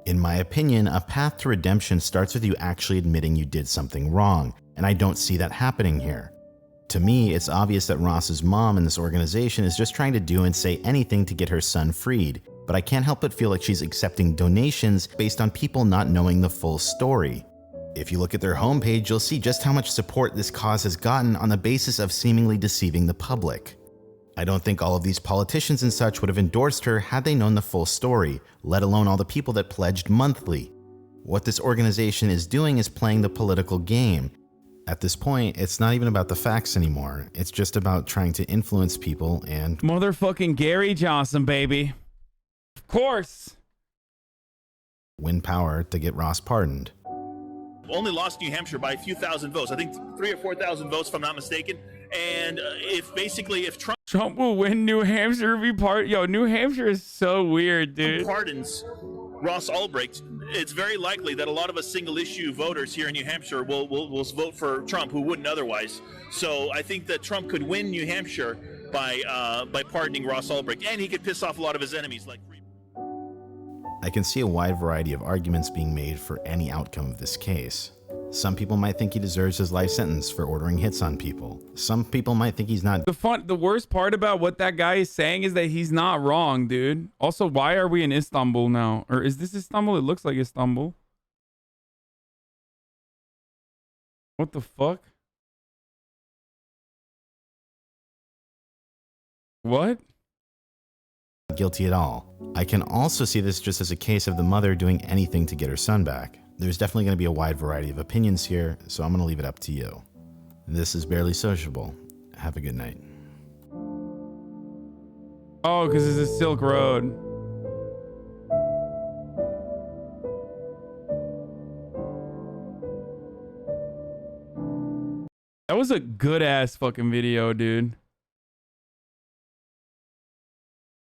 In my opinion, a path to redemption starts with you actually admitting you did something wrong, and I don't see that happening here. To me, it's obvious that Ross's mom in this organization is just trying to do and say anything to get her son freed, but I can't help but feel like she's accepting donations based on people not knowing the full story. If you look at their homepage, you'll see just how much support this cause has gotten on the basis of seemingly deceiving the public. I don't think all of these politicians and such would have endorsed her had they known the full story, let alone all the people that pledged monthly. What this organization is doing is playing the political game. At this point, it's not even about the facts anymore. It's just about trying to influence people and... Motherfucking Gary Johnson, baby. Of course. ...win power to get Ross pardoned. Only lost New Hampshire by a few thousand votes. I think 3,000 or 4,000 votes, if I'm not mistaken. And if Trump will win New Hampshire, New Hampshire is so weird, dude. pardons Ross Ulbricht, it's very likely that a lot of us single-issue voters here in New Hampshire will vote for Trump, who wouldn't otherwise. So I think that Trump could win New Hampshire by pardoning Ross Ulbricht, and he could piss off a lot of his enemies. I can see a wide variety of arguments being made for any outcome of this case. Some people might think he deserves his life sentence for ordering hits on people. Some people might think he's not. The worst part about what that guy is saying is that he's not wrong, dude. Also, why are we in Istanbul now? Or is this Istanbul? It looks like Istanbul. What the fuck? What? Guilty at all. I can also see this just as a case of the mother doing anything to get her son back. There's definitely going to be a wide variety of opinions here, so I'm going to leave it up to you. This is Barely Sociable. Have a good night. Oh, because it's a Silk Road. That was a good ass fucking video, dude.